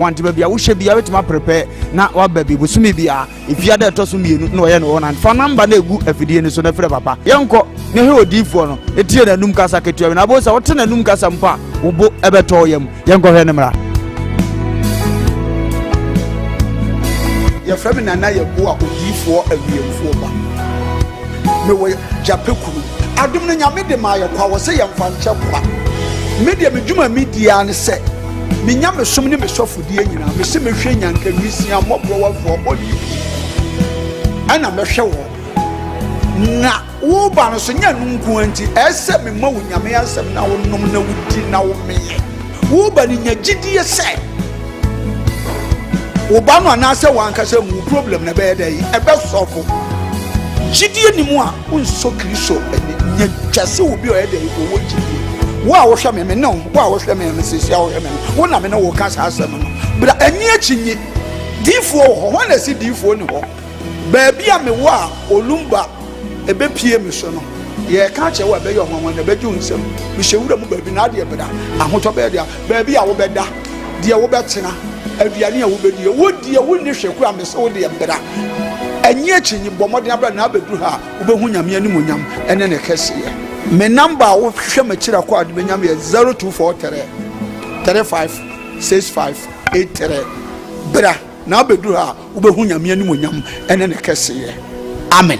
want baby, I wish you be able to prepare now. What baby, was me be if you had a toss me, no, and for number, no good if you didn't so never papa. Yanko, no, deep for no, a tear and Numcasa Ketu, and I was out in a Numcasampa, who book Ebertorium, Yanko Henema. Your friend and I go up with D4 and B4. No way, Japuku. I don't know, I made the Maya power say I'm from Chapua. Medium Juma media and say. Minyame somni me sofudie nyina me se me hwe nyanka wisia mobro for body ana me hwe wo na wo ba no so nya nunku anti ese me ma wo nyame asem na wo nom na wudi na wo meye wo ba ni nya gidie se wo ba no na se wanka se mu problem na be dey e be sofo gidie ni mu a unso kristo nya twase wo bi o e dey wo gidie wa wo hwe me no wa wo hwe me sisi wo hwe me wo na me no wo ka sa asem no bra ani achinyi difo ho ho na si difo ni ho ba bia me wa olumba ebe pie me so no ye ka che wa be yo ho na be ju nsem me hyewura mu ba bi na de bra ahoto be dia ba bia wo be da de wo be tena aduane a wo be die wo die wo ni hweku a me se wo de bra ani achinyi bomode abra na abeduru ha wo be hu nyame ani mu nyam ene ne kese ye me number wo hwe ma kira kwa de benyam ye 0243 356583 bra na bedu ha wo be hu nyame ani monyam ene ne kese ye amen.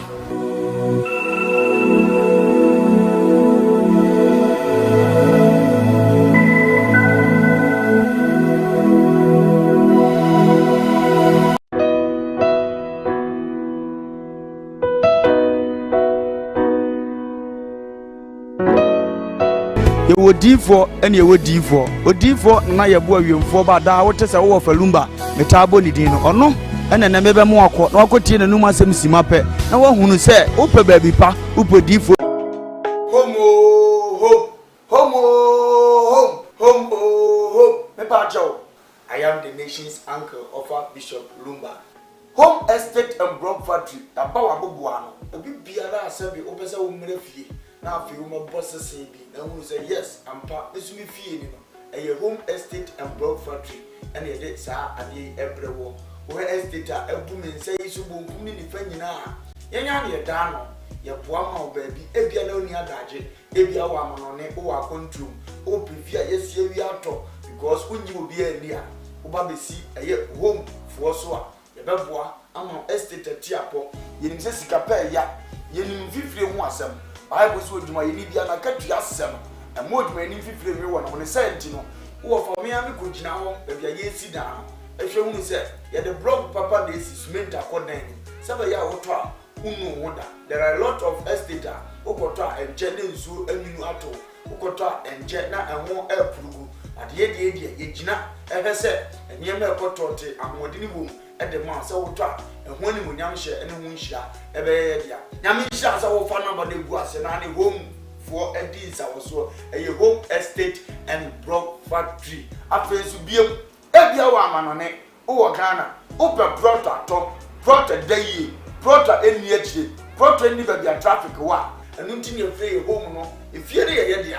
D4 and you would D4 na ya boy you for ba da what is a wo falumba metabo ni din no ono ena na mebe mo akọ na akọ tie na numa asem sima pe na wo hunu se wo pe ba bi pa wo pe D4 homo me pa jow. I am the nation's uncle of our Bishop Lumba. Home estate and block factory abawa bobuano obi biara asabi opese wo mre fie na afi wo mabosese bi na hu say yes ampa esumi fie ni no eye home estate and block factory and ye dey sa ade ebrewo wo estate a ebu men say isu bonkum ni fa nyina yenya na ye da no ye boa ma wo ba bi ebia na oni adaje ebia wo amano ne wo akontrum o prefia yesie wi ato because unyi obi ani a wo ba besi eye home fo so a beboa ama estate tiapo yenim se sika pa ya yenim fifire hu asem bible so oduma yeni bia na katua asem e moduma yenim fifire mi wo na woni senti no wo for me am ko gina ho e bia ye si dan ehwe hu se ye the block papa na esi cement akodan se ba ya woto a unu woda there are a lot of estate okoto a enje ne nsu aminu ato okoto a enje na enho epurugu ade ye ye gina ehwe se enye me ekoto te amodini bom ede man se wo twa ehun ni munyam hye ene hu nhia ebe ye dia nyam nhia se wo fa number de gu ase na ne home for edins awoso eye home estate and block factory afensu biem ebia wa amanone wo Ghana ope prota to prota dayi prota eni echi prota eni ba bia traffic wa enu ntini efre home no efie de ye dia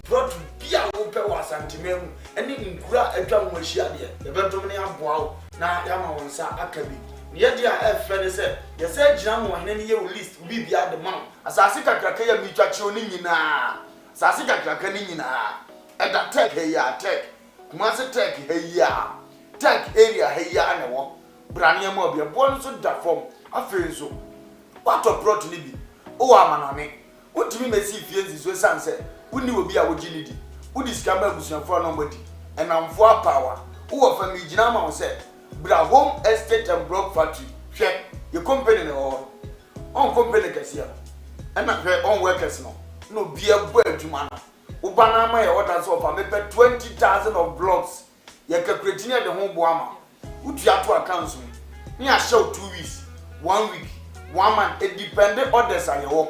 prota bia wo pe wa santimemu eni nkura atwa ho ahia de ebetom ne aboa na yama wonsa akabi ye dia efre se ye se gina mo hene ne ye list bi bia de man asase kakraka ya mi twache oni nyina asase kakraka ni nyina eda tech he ya tech kuma se tech he ya tech area he ya ne wo brane ma obi bo so da form afenso what of brought ni bi o amanane wotimi mesi fienzi so sanse woni obi a wogini di wodi skamba busuafo no mbodi enamfo power wo fa mi gina ma wo se bra home estate and block factory hwe your company no on company kasia and hwe on workers no bia bo adwuma na wo bana ma ye order so fa me pe 20,000 of blocks ye calculate ne de ho bo ama utu ato accounts ni a show 2 weeks 1 week 1 month it depend orders aye wo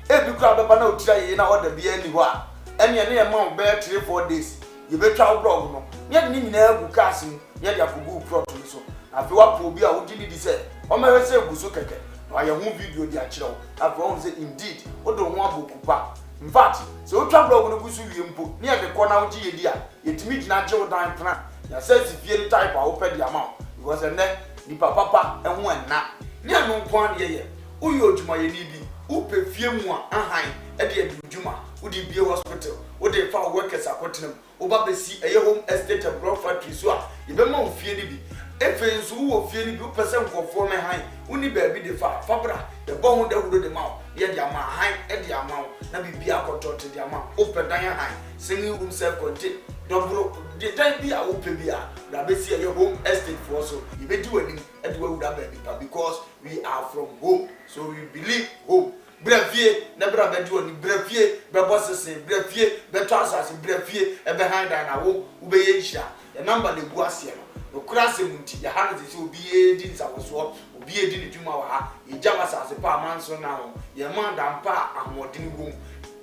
e bi kra be na otira ye na order bia ni ho a ene ne ma be 3-4 days ye be twa blog no ye ni nyina agu cars ni ye dia kugu plot ni so afi wa po bi a wo gini di se o ma hwese egu so keke na ye hu video di a kire wo afi wo say indeed o do ho abokupa in fact so o twa blog no gusu wie mpo ni ye de ko na wo gi ye di a ye timi gina je wo dan plan ya sense fie type a wo pɛ di ama because ene nipa papa ɛho ɛna ne anu kwan ye uyo odwuma ye ni bi wo pɛ fie mu a ahan ɛde adwuma wo di bie hospital wo de fa workers akotenam wo ba besi ɛyɛ home estate and block factory so a ye be ma wo fie ni bi efe nso wo fie ni bi wo pɛ sɛ nkɔfo me han wo ni baabi de fa fabra de bɔ ho de wo de ma wo ye de ama han ɛde ama wo na bibi akɔtɔ te de ama wo pɛ dan han single room self contained dobro the time bi a wo pɛ bi a da besi ɛyɛ home estate for so ye be di wani ɛde wo da baabi pa because we are from home so we believe home brefie na bra be di wani brefie be bossese brefie be transas brefie e be hand na wo be ye hia the number le gu ase no okura se munti ya ha no se obi e di nsawoso obi e di ni dwuma wa ha e jama sase pa manso na ho ye man da mpa ahomodin wom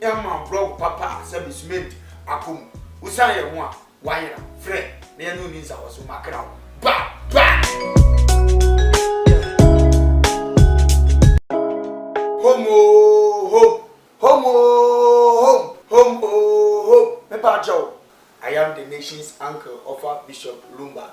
e man blog papa se bisment akom usan ye ho a wayera frɛ na ye no ni nsawoso makra ba Home. I am the nation's uncle of Bishop Lumba.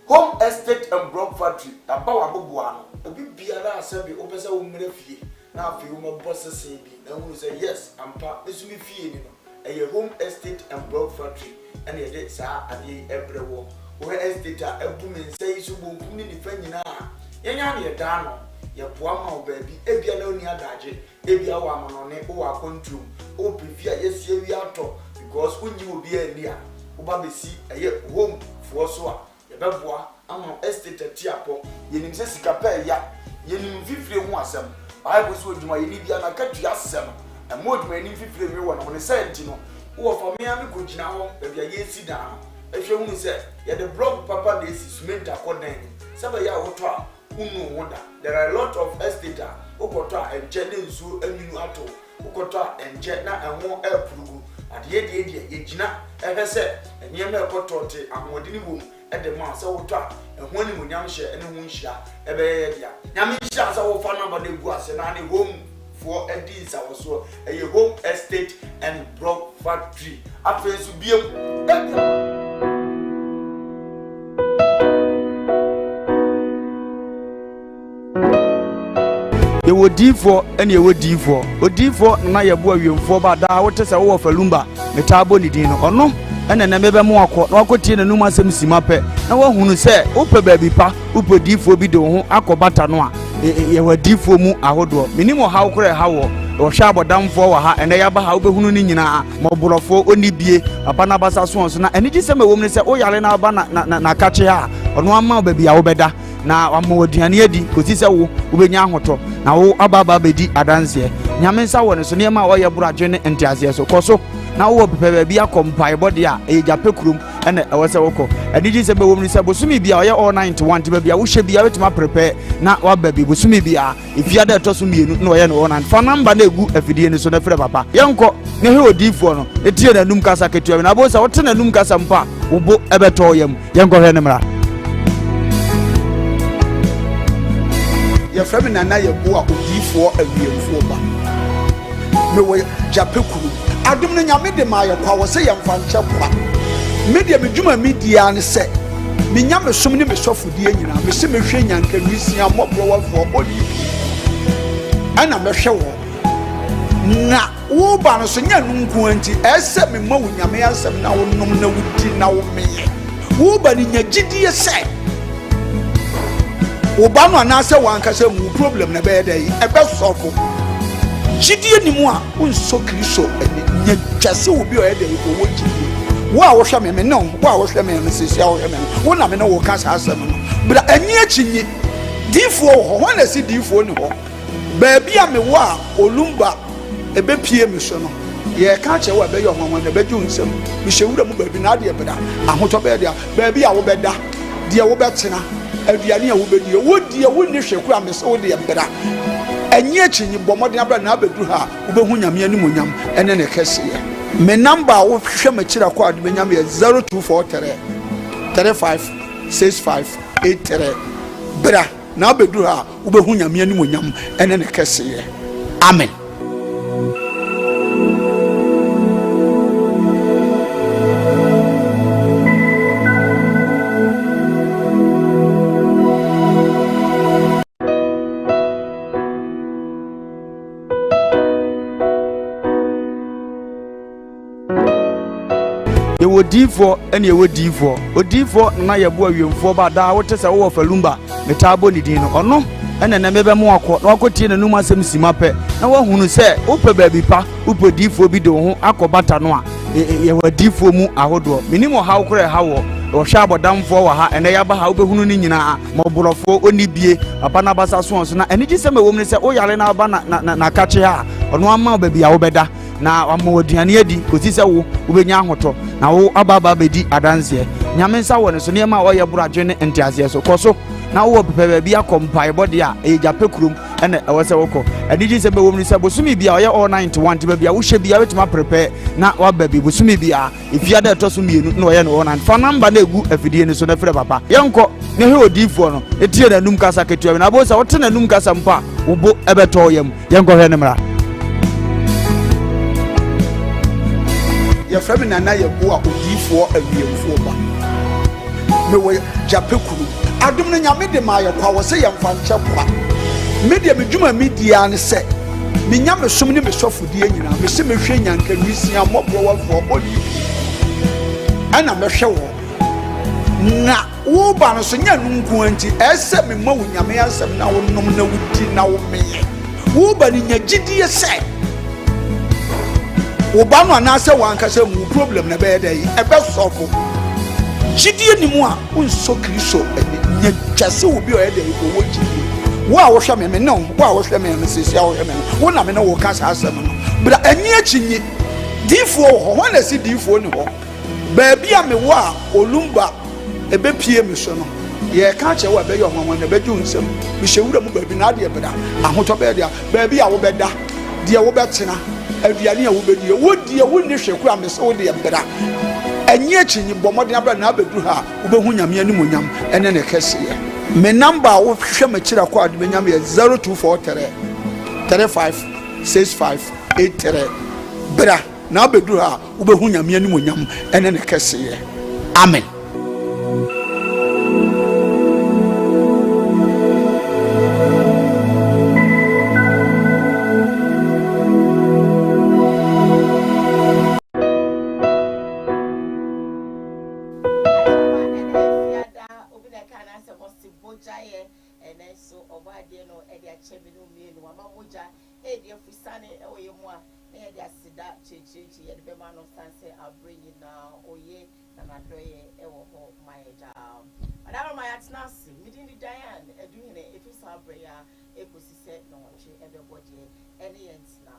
Home estate and block factory. Abawa bubuano. Obi biara asabi opesa umre fie. Na afi uma boss say bi. Na who say yes, ampa esumi fie ni no. Eye home estate and block factory. And ye de sa ade ebrewo. Home estate a ebu men say so bonkum ni fa nyina. Yenya na ye da no. Ye poa ma obabi ebia na oni adaje ebia wa amanone o wa control o prefia yesie wi ato because unyi obi ani a wo ba besi eye home fo so a ye beboa ama estate tiapo ye nim se sika pa ya ye nim fifire hu asem bible so odwuma ye ni bia na katu asem e mo odwuma ni fifire wi wo no ne senti no wo fa me ami ko gina ho bia ye si da no ehwe hu se ye the block papa na esi cement akodan se ba ya wo to a there are a lot of estate okoto enche ne nsu aninu ato okoto enche na enwo apurugu ade ye gina ehwe se enye na ekoto te ahodi ni bom e de ma se woto ehwo ni munyam hye ene hu nhia ebe ye dia nyame nhia se wo fa number na egu ase na ne home for edis awoso eye home estate and block factory afensu biem ye wodi for ene ye wodi for odifo na ye bo awiemfo ba da wote se wo falumba metabo ni din no ono ene na mebe mo akọ na akotie na num asem simape na wo hunu se wo pe baabi pa wo podifo bi de wo ho akobata no a ye wadifo mu ahodo minimo ha wokre ha wo hwa abodamfo wa ha ene ya ba ha wo behunu ni nyina moborofo oni bie papa na basa so na ene gi se mewom ne se wo yale na ba na kache ha ono ama baabi a wo beda na amoduane adi kosi se wo benya ahoto na wo ababa bedi adanse nyame nsa wo ne so ne ma wo ye buradwe ne entiase so koso na wo pepe bia kompai body a e jape kurum ene e wo se woko adiji se be wo ni se bosumi bia wo ye all 91 te bia wo hye bia wetima prepare na wa babi bosumi bia ifia da to so mienu na wo ye no 1 fa number na egu afidie ni so na frɛ papa yenko ne he odifo no etie na num kasa ketua na bo se wo te na num kasa mpa wo bo ebeto yam yenko hwe ne mra ye frame na ye bo a odifo awiemfo ba me wo jape kuru adum no nyame de ma ye kwa wo se ye mfa nche kwa media medwuma media ne se me nyame som ne me sofodie nyina me se me hwe nyanka wisia mobro wafo odi ana me hwe wo na wo ba no so nya nunku anti ese me ma wo nyame asem na wo nom na wudi na wo meye wo ba ni nya gidie se oba no anase wankasa mu problem na be dey ebe sofo gidie ni mu a unso kristo nya twase obi o dey ko wo gidie wo a wo hwe me no wo a wo hwe me sisi a wo hwe me wo na me no wo ka sa asem no bra ani achinyi difo ho na si difo ni ho ba bia me wo a olumba ebe pie me so no ye ka che wo be yo hwanwan na be ju nsem me hyewura mu ba bi na de beda ahoto be dia ba bia wo beda de wo betena aduane a wo bedie wo die wo ni hweku amese wo de mbra enye achinyi bomode abra na abedu ha wo behu nyame ani monyam ene ne kese ye me number wo hwe makira kwa adu benyam ye 0243 356583 bra na abedu ha wo behu nyame ani monyam ene ne kese ye amen. odiifo ene ewo diifo odiifo na yebo awiemfo ba da wote se wo falumba metabo ni din no ono ene na mebe mo akọ na akotie na num asem simape na wahunu se upe baabi pa upe odiifo bi de ho akobata no a ye wadiifo mu ahodo minimo hawo kore hawo ohwe abodamfo wa ha ene yaba ha obehunu ni nyina moborofo oni bie papa na basa so na ene gi se mewom ne se o yare na aba na kache ha ono ama baabi a wo beda na amoduane adi kosi se wo ubenya ahoto na wo ababa bedi adanse nyame nsa wo ne so ne ma wo ye buradwe ne entiase so koso na wo pepe bia kompai body a ejape kurum ene ewo se woko adiji se be wo ni se bosumi bia oye all 91 te bia wo hwe bia wetima prepare na wa baby bosumi bia ifia da to so mienu na oye no all 9 fa number na egu afidie ni so na fere papa yenko ne he odifo no etie na num kasa ketua na bo se wote na num kasa mpa wo bo ebeto yam yenko hwe ne mra ya frame na na ye bo a odifo awiemfo ba me wo jape kurum adum no nyame de ma ye kwa wo se ye mfa nche kwa media medjuma media ne se me nyame som ne me sofodie nyina me se me hwe nyanka nwisia mobro wafo oli ana me hwe wo na wo ba no so nya nunku anti ese me ma wo nyame asem na wo nom na wudi na wo meye wo ba ni nya gidie se wo ba no na se wanka se mu problem na be dey e be sofo gidie ni mu a unso kristo nya twase obi o e dey ko wo gidie wo a wo hwe me no wo a wo hwe me sisi a wo hwe me wo na me no wo kasa asem no bra ani achinyi difo ho na si difo ni ho ba bia me wo a olumba ebe pie me so no ye ka che wo be yo hwanwan na be ju nsem me hyewura mu ba bi na ade beda ahoto be dia ba bia wo beda de wo betena aduane a wo bedi wo die wo ni hweku a me so wo de beda anyi achinyi bomode abra na abedu ha wo be hu nyame ani monyam ene ne kese ye me number wo hwe me kira kwa de nyame ye 0243 35 65 83 bra na abedu ha wo be hu nyame ani monyam ene ne kese ye amen.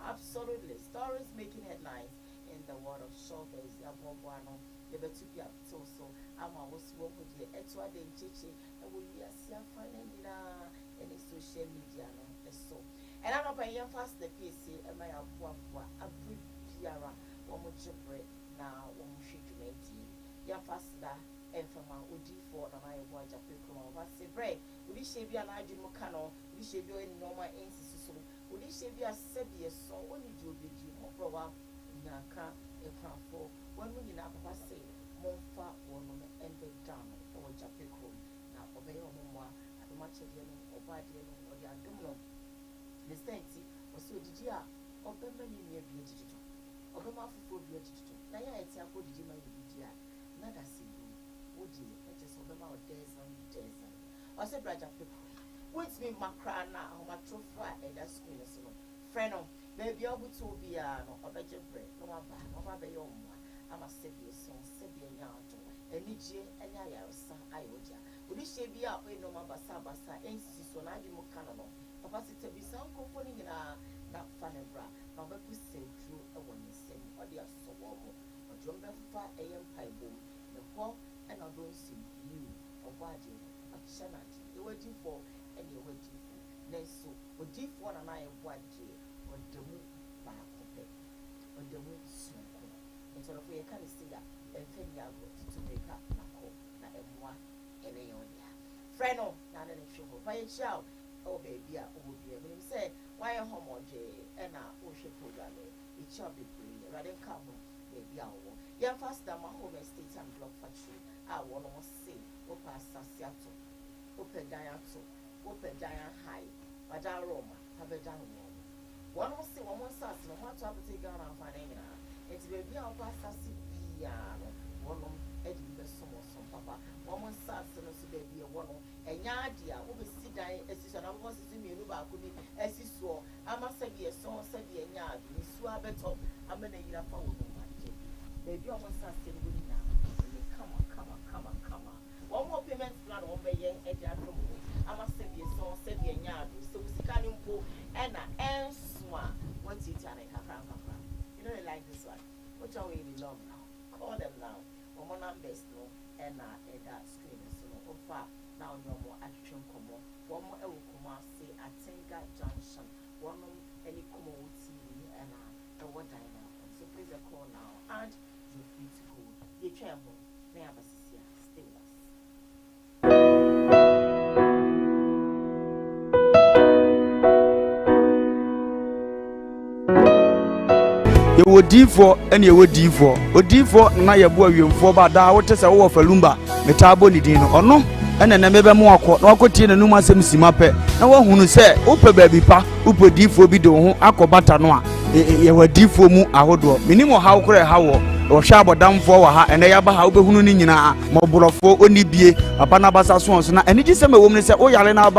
Absolutely, stories making headlines in the world of showbiz. Etwa de chichi e wo wi asia fa na nyina any social media no so and I'm up and fast the PC e ma ya boa abri biara wo mo jebre na wo mo hwedwumenti ya fast da enfama odi for na my boa jape kuma wa se bre odi shebi ana adwin mo ka no odi shebi o ni normal insisi so odi shebi asebie so oni di obedi mo bro wa nyaka e kwafo wonu nyina papa se monfa wono ende down o jape ko na obey omwa adoma chede no obade no odi adom no the senti o so didi a obemba ni mi abi didi obema fufo bi didi na ya eti akọ didi ma didi a na da se bi odi e je so obema o desert o se braja pe with me makra na o ma trofa e da screen so no friend no baby obutu obi a no obeje bre no ba be yo omwa ama sebie so sebie nyanto enije enya yarsa ayoja odi shebi a we no mabasa ensi so na adi mu kana no papa site bi san kofo ni nyina na fanebra na obeku sedru e woni sem odi asowo mo odi ombe fa eyem paibo ne ho e na don si you obade achanati e wadi for e de wadi for neso odi for na na e bwade odemu ba kope odemu sunko so if you can see that and then you go to make up na ko na emwa ene yodia freno na na show by a child oh baby a oh be me say why home oje e na o hwe program e child be free rather come baby a wo ya fast da my home estate and block factory a wo no say o pass asiato o pedayato o pedaya high bada roma habedan wo one say one more sas no what to abete Ghana fa na nyina enti baby a pastor si bia no one Eddie Besson or some papa. One sat so baby, one and Yadia, who will sit down as is an almost as you know, as you saw. I must say, a song, said the yard, you swab it up. I'm going to eat up for baby, almost as still winning now. Come on. One more payment plan on by young Eddie. I must say, a song, said the yard, so we can improve and answer what's it and you know, like this one. Which are really long now. Call them now. One numbers no and that screen so no far now no more action come on. One more Elkuma say Atenga Junction. One any Komo TV and what diner. So please call now and you're free to go. You travel. May have a stay with us. You would D4 and you would D4. Or D4, na ya boy you for bad. What is a war for Lumba, Metaboli or no? And then maybe more court, no cotin and Numa Simape. No one who say, Upe baby pa, Upe D4 bido, Akobata noa. You were D4 mu ahodo. Minimo how could I how or shabo down for her and they have how be hunina, Moburofo, only be a Panabasa swans. And it is a woman say, oh, Yalena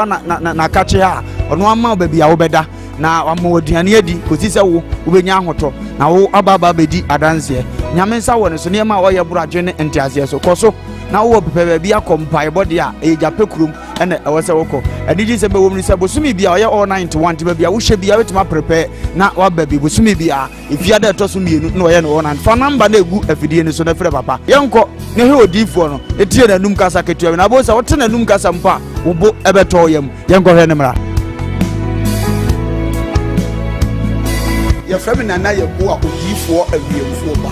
na catch her, or no more baby, I'll better. Na amodiani edi kosisa wo ubenya hoto na wo ababa bedi adanse nyamensa woni so niema wo ye buradwene entiase so koso na wo pepe bia kompai body a ejape kurum ene ewose woko ediji se be wo mnisa bosumi bia wo ye all 91 ti bia wo hye bia wetima prepare na wa baby bosumi bia ifia da to so mienu na wo ye no 1 fa number na egu afidie ni so na fere papa yenko ne he odifo no etie na num kasa ketua na bo se wo te na num kasa mpa wo bo ebeto yam yenko he ne mra your family na ye bo odifo awiemfo ba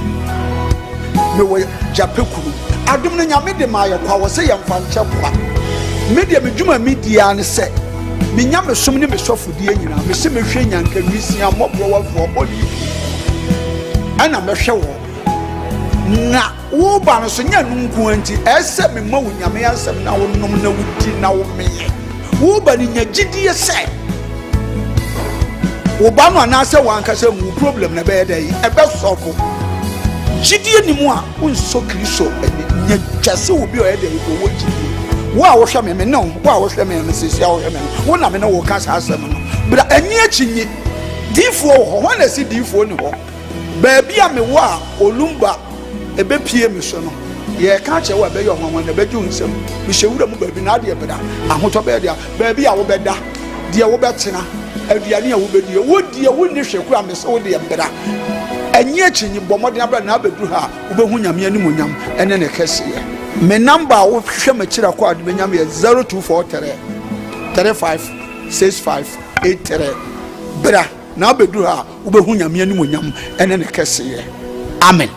me wo japekuru adum no nyame de ma ye kwa wo se ye mfa nche kwa media medwuma media ne se me nyame som ne me sofodie nyina me se me hwe nyanka wisia mobro wafo bodi ana me hwe wo na wo ba no so nya nunku anti ese me ma wo nyame ansem na wo nom na wudi na wo meye wo ba ni nya gidie se Obama na say one kase mu problem na be dey e be sofo gidie ni mu a unso kristo nya twase obi o dey ko wo gidie wo a wo hwe me no wo a wo hwe me sisi a wo hwe me wo na me no wo kasa asem no bra anyi achinyi difo ho na si difo ni ho ba bia me wo a olumba e be pie me so no ye ka che wo be yo ho na be ju nsem me hyewura mu ba bi na de beda ahoto be dia ba bia wo beda de wo betena aduane a wo bedie wo die wo ni hweku amese wo de mbra anyi achinyi bomode abra na abedu ha wo behu nyame animonyam ene ne kese ye me number wo hwe makira kwa de benyam ye 0243 356583 bra na abedu ha wo behu nyame animonyam ene ne kese ye amen.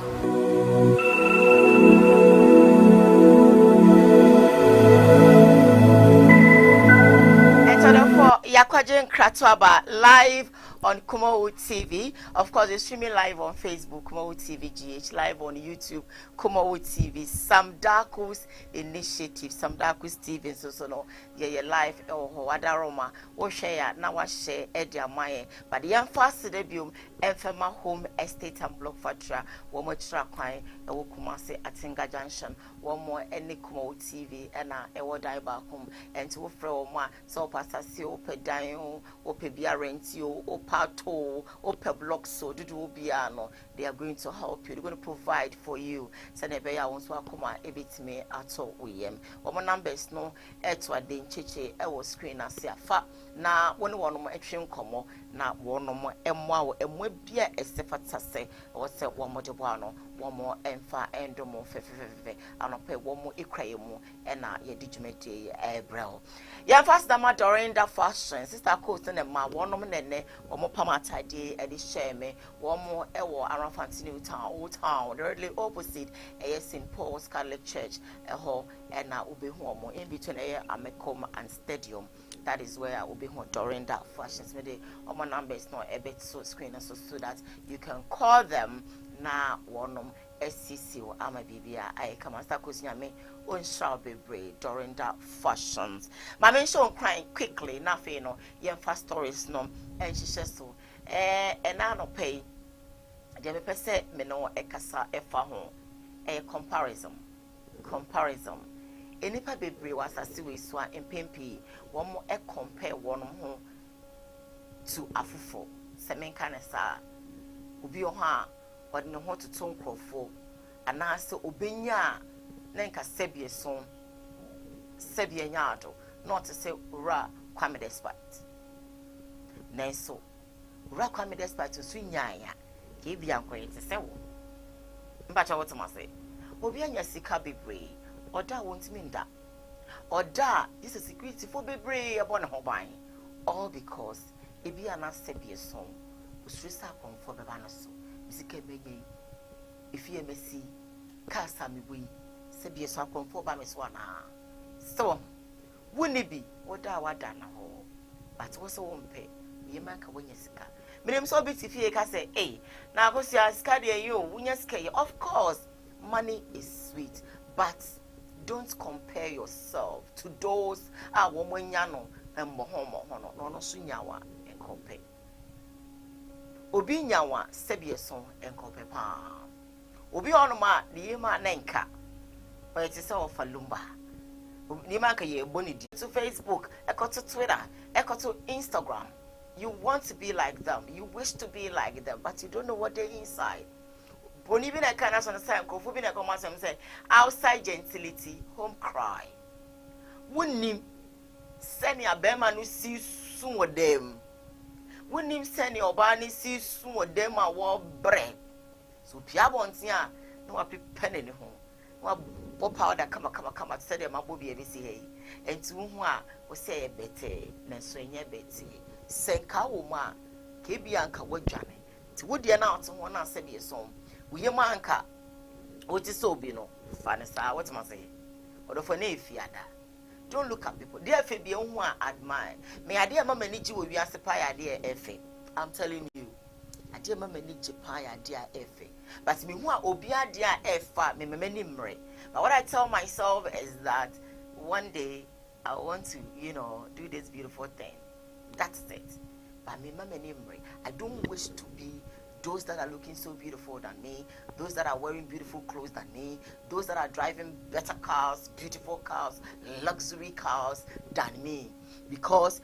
Yakwajen Kratwaba live on Koowaa TV. Of course, it's streaming live on Facebook, Koowaa TV GH, live on YouTube, Koowaa TV. Sam Darkus Initiative, Sam Darkus TV, so no, yeah, live or Wadaroma, or share, now I share Edia Maye. But the young fast debut, Enfema Home Estate and Block Factory, one more track, a Wokumase Atenga Junction, one more any Koowaa TV, and a Wadai back home, and to throw one, so Pastor Ope Dion, Ope Bia Rentio, Opato, Ope Block, so do Biano. They are going to help you, they're going to provide for you. Senebeya wants to come a bit me at all. We my numbers no, Etwa Den Chiche, I was screen as a fa. Na one more extreme como, na one more M1 and we be a Stefatase, or say one more Jabano, one more Enfa and Domo Fefe, and I'll pay one more Ekraymo, and now ye digimate a brow. Ya fast dama during that fashion, Sister Coast and ma one nene, one more Pamata day at the shame, one more Ewa around Fantinu Town, Old Town, directly opposite a St. Paul's Catholic Church, a hall, and now will be home in between a Amecoma and Stadium. That is where I will be home during that fashion. Maybe my number is not a bit so screen so that you can call them now. One SCC or Ama Bibia. I come and start questioning me on shall be brave during that fashions. My mention crying quickly, nothing, no, young fast stories, no, and she says so. And I no pay. The person me no ekasa efa ho. a comparison enipa bebre wasase we so a empempi wo mo e compare wono ho to afufo semenka ne sa obi ho a wode ne ho toto nkrofo anase obenya na nka sebie so sebie nyaado not to say ura kwame despite nenso ura kwame despite so nyaaya ke bia nkoye te se wo mbacha what ma say obi anya sika bebre oda wontimi nda oda this is security for bebre abon ho ban all because ebi ana sebie so usurisa konfo beba no so sika benye ifie mesi kasa mebui sebie so konfo ba me so ana so woni bi oda wada na ho but wo so wompe yema ka wonya sika menem so biti fie ka say na akosia sika de you wonya sika of course money is sweet but don't compare yourself to those womonya no embohomo no so nyawa en compare obi nyawa sebie so en compare pa obi onoma de yema na nka o yete se ofalumba ni man ka ye boni to Facebook, eko to Twitter, eko to Instagram. You want to be like them. You wish to be like them, but you don't know what they're inside. Boni bi na kana so na say kofu bi na come say outside gentility, home cry. Wunnim send your bema no see soon with them. Wunnim send your bani see soon with them a war bread. So pia bontia no api penny ne ho. No powder come said them abobi e si hey enti hu a wo say bete na so enye bete senka wo ma ke bia nka wadwane ti wo de na oto ho na se bi so wo ye ma nka wo ti so bi no fa ne sa what must say odofo na efiada don't look at people there fe bi hu a admire me ade ma mani ji wo wi ase pa ya de efe I'm telling you ade ma mani ji pa ya de efe but me hu a obi ade a efa me mani mre. But what I tell myself is that one day I want to, do this beautiful thing. That's it. But I don't wish to be those that are looking so beautiful than me, those that are wearing beautiful clothes than me, those that are driving better cars, beautiful cars, luxury cars than me. Because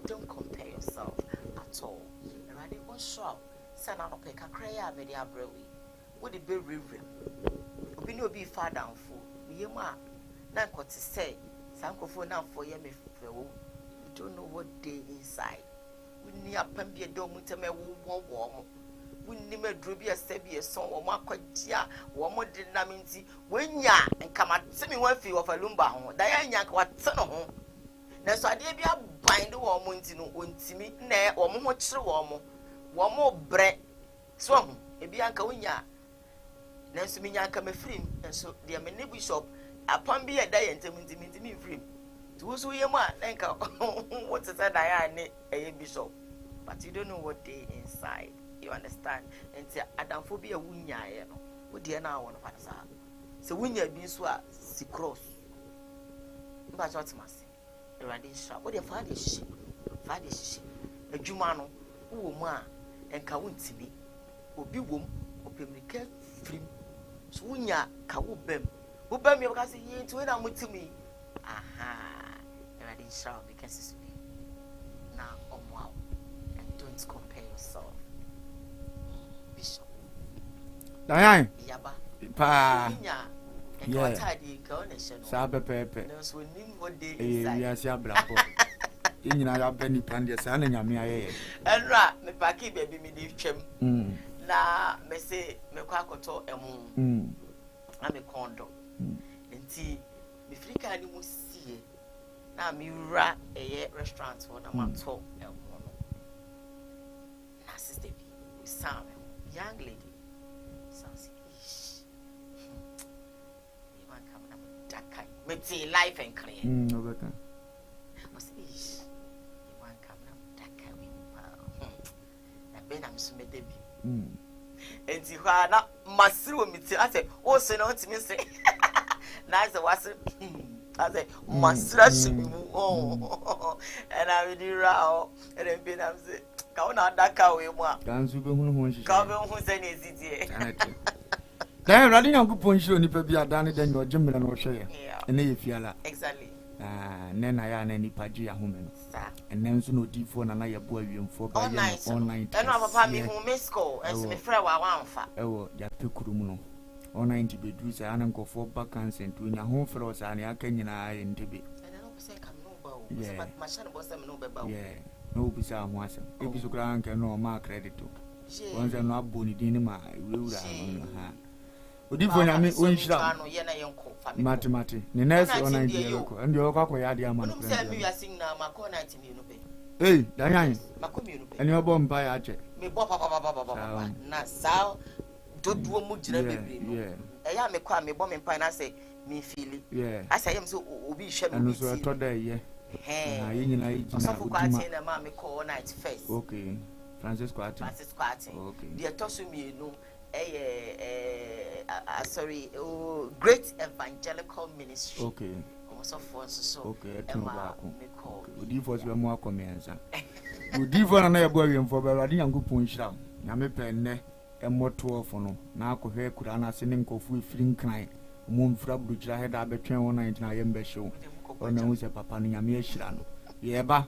don't compare yourself at all. Shop. Sana no pe kakra ya me dia brewi wo de be rewrem obi no be far down fo yema na nkoti say sankofo na fo ye me fewo you don't know what they inside wonni apam bi do mu teme wo mo wonni maduro bi asabi so wo makwagia wo mo de na minti wonya nkama temi wan fi wo falumba ho da ya nya kwa teno ho na so ade bi aban de wo mo nti no ontimi na wo mo ho kire wo mo womo bre so ebi anka wonya nanso minya anka mefrim nanso de me ne bishop apam bi eda ye ntimi frim to wo so yemu a nanka what is that I ne a bishop but you don't know what they inside you understand enti adamfo bi a wonya ye no wo de na wo no fa sa se wonya bi so a si cross mba chotmase erade sha wo de fa de shi adwuma no wo mu a enka wontimi obi wom opemrika frim so wonya ka wo bam ye ka se ye to na mutimi aha erade sha because it's me now wow and don't compare yourself bishop Diane yaba pa yeah sa pepe no so nim what day we are sia brapo nyina ya bani pande sa na nyame aye enra me paki baby me di twem na me se me kwa koto emu na me kondo enti me frika ni mu sie na me wura eye restaurant ho na mato emu no na sister bi we sam young lady sounds ish you want come na daka me ti life and clear okay ben am so medebi enti hwa na masiro miti ase o se na ntimi se na se wase ase masira shimi mu and I really raw and ben am se Kauna daka we mo. Kanzu be hunu ho Ka be hu se ne zidie. Dan radi Nyankopon hiro nipa bi adane dan no gemela no hwe ye. Ene ye fiala. Exactly. Nena ya na nipa ji ahome no. Sa. Ene nso no difo na ya bo awiemfo ba ye online. Eno papa mi hu miss call, enso me frɛ wa wanfa. Ewo ya pekuru mu no. Online ti bedru say anan kofo vacancy ntu nya ho frɛ o sa na aka nyina ye ndebe. Ene no ko say kam no ba o. So but machine bo sam no be ba o. Yeah. No bisa ho asem. Ebi so kra anka no ma credit o. Onse no aboni din ma wura ha. Odifo nyame onhira mathematics ne nurse online dey ko ndi o kwakọ ya dey ama no friend me ya sing na ma ko 90 me no be danyan mako me no be eni obo mpa ya che me bo papa na sa doduo mu gira bebre no ya me kwa me bo me mpa na say me feel asa yem so obi hwe me so to dey ye na yi nyina yi gina so kwa ati na ma me call night first okay Francisco ati okay the tosu me no sorry, Great Evangelical Ministry. Okay. Also for so. Okay, Udi for be mo akomenza. Udi for na ya boye mfo be radi Nyankopon hira. Na me penne emoto ofo no. Na akohwe kura na se ne nkofu efiri nkran. Mo mfra burugira heda abetwen won 19 na yembe hyew. Ona hu se papa no nyame ahira no. Yeba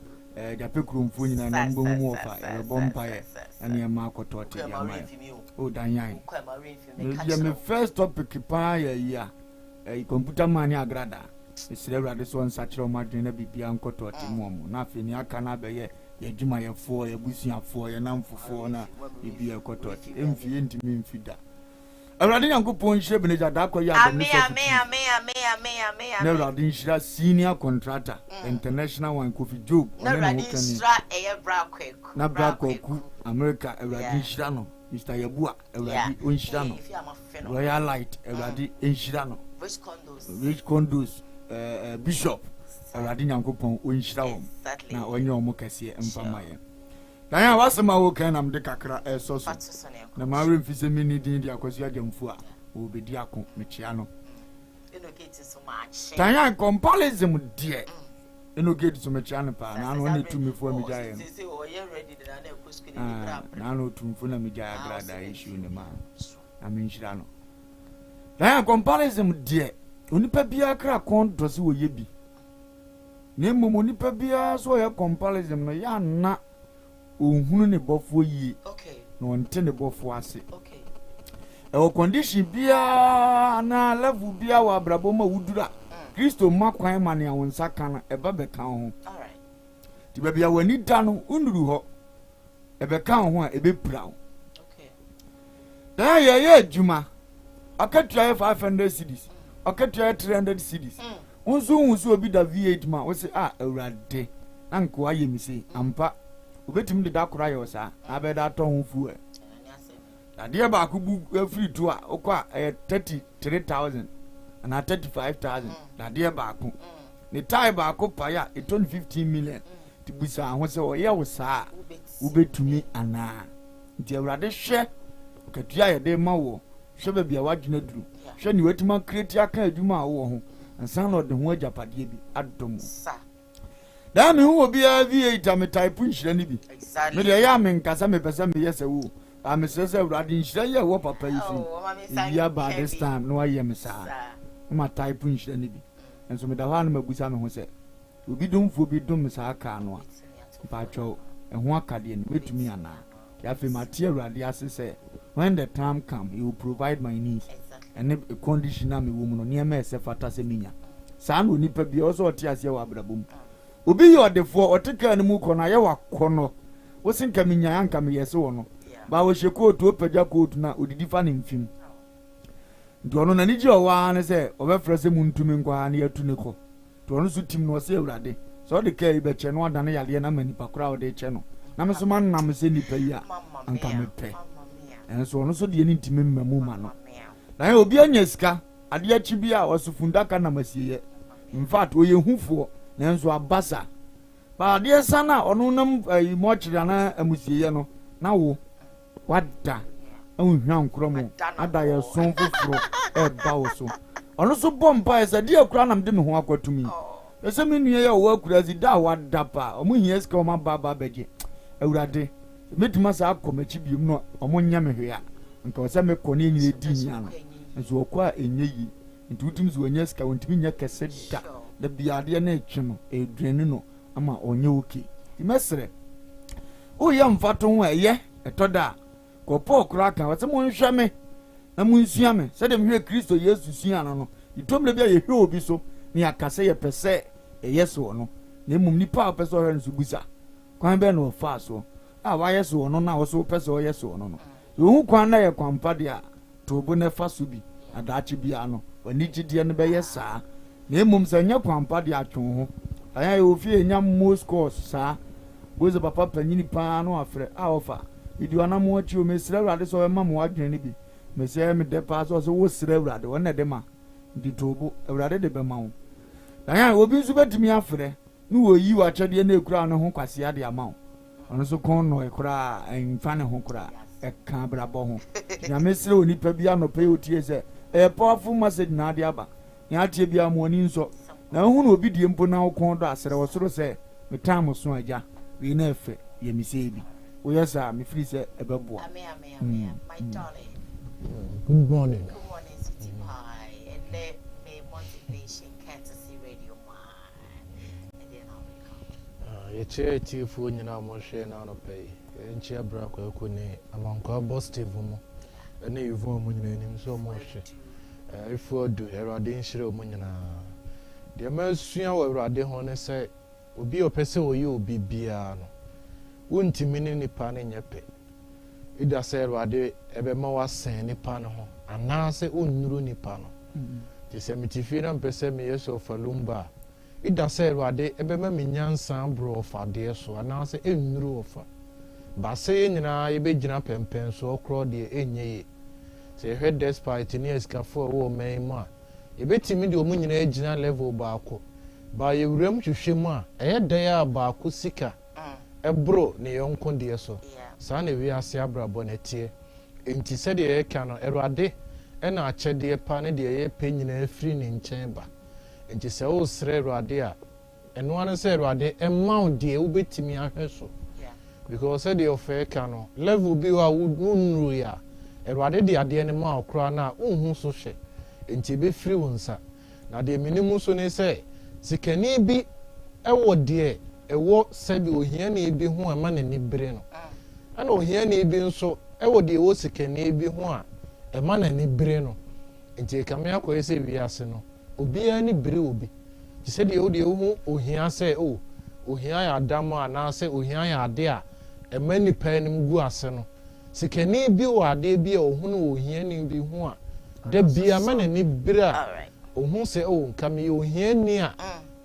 jape kurumfu nyina na mbo mu ofa bompa ye ane ma akotote ya mai o danyan ya me first topic pa ya computer man ya agrada esirewrade so nsachiro madwen na bibia nkotote mu na afeni aka na be ye yadwuma ye fo ye busuafo ye namfofo na bibia kotote emfie ntimi mfida awrade Nyankopon hye beneja da koya da me never did shira senior contractor international one Kofi Job na bra kwaku America awrade shira no Mr. Yabua awrade onshira no Royal Light awrade enshira no Rich Condos Bishop awrade Nyankopon onshira wo na onye omo kase mfama ye dan ya wasema wo kan nam de kakra soso na ma remfise mini din dia kwasu agemfu a obedi akon mechia no Tanya comparison die eno get so mechia no pa na no ne tumi fo mi jaye na no tumfo na mi jaye agrada issue ne ma na mi nhira no Tanya comparison die onipa bia kra kon dosi wo yebi ne mmom onipa bia so ye comparison no ya na ohunu ne bofo yi no nte ne bofo ase condition bia na level bia wa brabo ma wudura Kristo makwan ma ne awonsa kan eba be kan ho ti bia wani da no unduru ho ebe kan ho a ebe pra ho da ye adwuma akatua 500 cedis akatua 300 cedis unsu obi da V8 ma wo se awurade na nko aye mi se ampa obetim de da kora ye osa abeda to ho fu Adia ba kubu free to okwa 33,000 and 35,000 adia ba ku ni tai ba ku pa ya 15 million ti busa ho se o ye wo sa ubetumi ana nti awrade hwe katua ye de ma wo hwe ba bia wadwena duru hwe ni wetima create aka adwuma wo ho ansan no de ho agapade bi adom da me hu obi a V8 am type nhira ni bi me de ya me nkasa me pese me yese wo I'm says awrade nhira ye wo papa yi fi ya ba this time no aye me sa ma type nhira ni bi enso me da ho an magusa me ho se obi domfo bi dom sa aka no a pa twa ho akade ni betumi ana ya fe mate awrade ase se when the time come he will provide my needs and a condition am wo mu no ne ma se fata se minya sa no nipa bi o so ote ase wa brabom obi yo defo oteka ne mu kono aye wa kono wo sinka minya anka me yese wo no ba wo hye to pagya kotu na odidi fa ne mfim do no na ni je owa ne se obefra se mu ntumi nkwa na yatu ne ko to no so tim no se awrade so de kai be che no adane yale na manipa kura o de che no na me so man na me se nipa yi a anka me pe en so no so de ni ntimi mmamu ma no na obi anya sika ade achi bi a wasufundaka na masiye in fact oye hufuo na nso abasa ba ade sana ono nam mo chira na amusiye no na wo wada ahunhwa nkromo ada ye son foforo ba wo so ono so bomba esa de akura nam de me ho akwatumi ese me nua ye wo akura zi da wada pa omo hia sika o ma baba beje awurade metuma sa akɔmachi bi mu no ɔmo nya me hwea nka ɔsɛ me kɔ ne nyine di nya no nso ɔkɔ a enye yi nti wutum so ɔnya sika wontumi nya kɛse da biade na etwe no edwene no ama ɔnya oke imesre o ya mfato ho ɛyɛ ɛtɔda kɔpɔ kora ka wɔsɛ mo nhwɛ me na mo nsua me sɛ dem hwɛ Kristo Yesu sua no itomle bia ye hwɛ obi so ne akase ye pɛsɛ ɛyɛ so no na emum nipa a pɛsɛ ɔhwɛ no so busa kwan bɛ no fa so a wayɛ so no na wɔso pɛsɛ ɔyɛ so no hu kwan na yɛ kwampa de a tobo na fa so bi adaachi bia no wani gidie no bɛyɛ saa na emum sɛ nya kwampa de atwe ho aya yɛ ofie nya most course saa woze papa panyini pa no afrɛ a ofa idiwana mo achi o mesira awurade so ema mo adwene ne bi mesia me de pa so wo sira awurade wona de ma di tobo awurade de be ma wo aya obi nso betimi afrɛ no wo yi wa kyɛde na ekura no ho kwase ade ama wo ono so kon no ekura enfa ne ho kura eka brabɔ ho na mesira oni pa bia no pe otie sɛ powerful message na ade aba ya tie bia mo ni nso na hu no obi die mpo na wo kon do asrɛ wo soro sɛ me time so agya we na efe ye mi say bi o yes sir me free say ebebo amen my darling good morning city pie and let me motivation courtesy radio man and then I'll be ye che fu nyina mo hwe na no pay enchi abra kwa ko ni amanko boss steve mo na evu mo nyina nim so mo hwe ifu odu erade nhire mo nyina de ma sua wo erade ho ne say obi opese oyi obi bia no wontimi ne nipa ne nyepe ida se erade ebe ma wasen nipa no ho anase onnuru nipa no ti se mitifi na mpese me yeso falumba ida se erade ebe ma menyansa bro ofade so anase ennuru ofa ba se nyina ebe gina pempen so okro de enye se hwe despite ni eskafo wo menma ebe timi de omu nyina gina level baako ba ye wuram hwehwe mu a ɛyɛ ya ba ko sika ɛbro ne yonko de so saa na wi ase abrabɔ na tie enti sɛ de yɛ ka no ɛruade ɛna akyɛde pa ne de yɛ pɛ nyina afiri ne nkyɛn ba enti sɛ wo srɛ ɛruade a ɛno ane sɛ ɛruade ɛma de wo betimi ahwɛ so because sɛ de ɔfɛ ka no level bi wa wo nuru ya ɛruade de ade ne ma okra na unhu so hwɛ enti be free wo nsa na de minimu so ne sɛ sikani bi ewo de ewo sabi ohia na ebi ho ama na ni bere no ana ohia na ebi nso ewo de ewo sikani bi ho a ema na ni bere no nti kamia ko ese wi ase no obi ani bere obi ti se de ewo de ho ohia se o ohia ya adam ana se ohia ya ade a ema ni pa nim gu ase no sikani bi o ade bi a ohunu ohia ni bi ho a de bia ma na ni bere a ohun se o nkame ohia ni a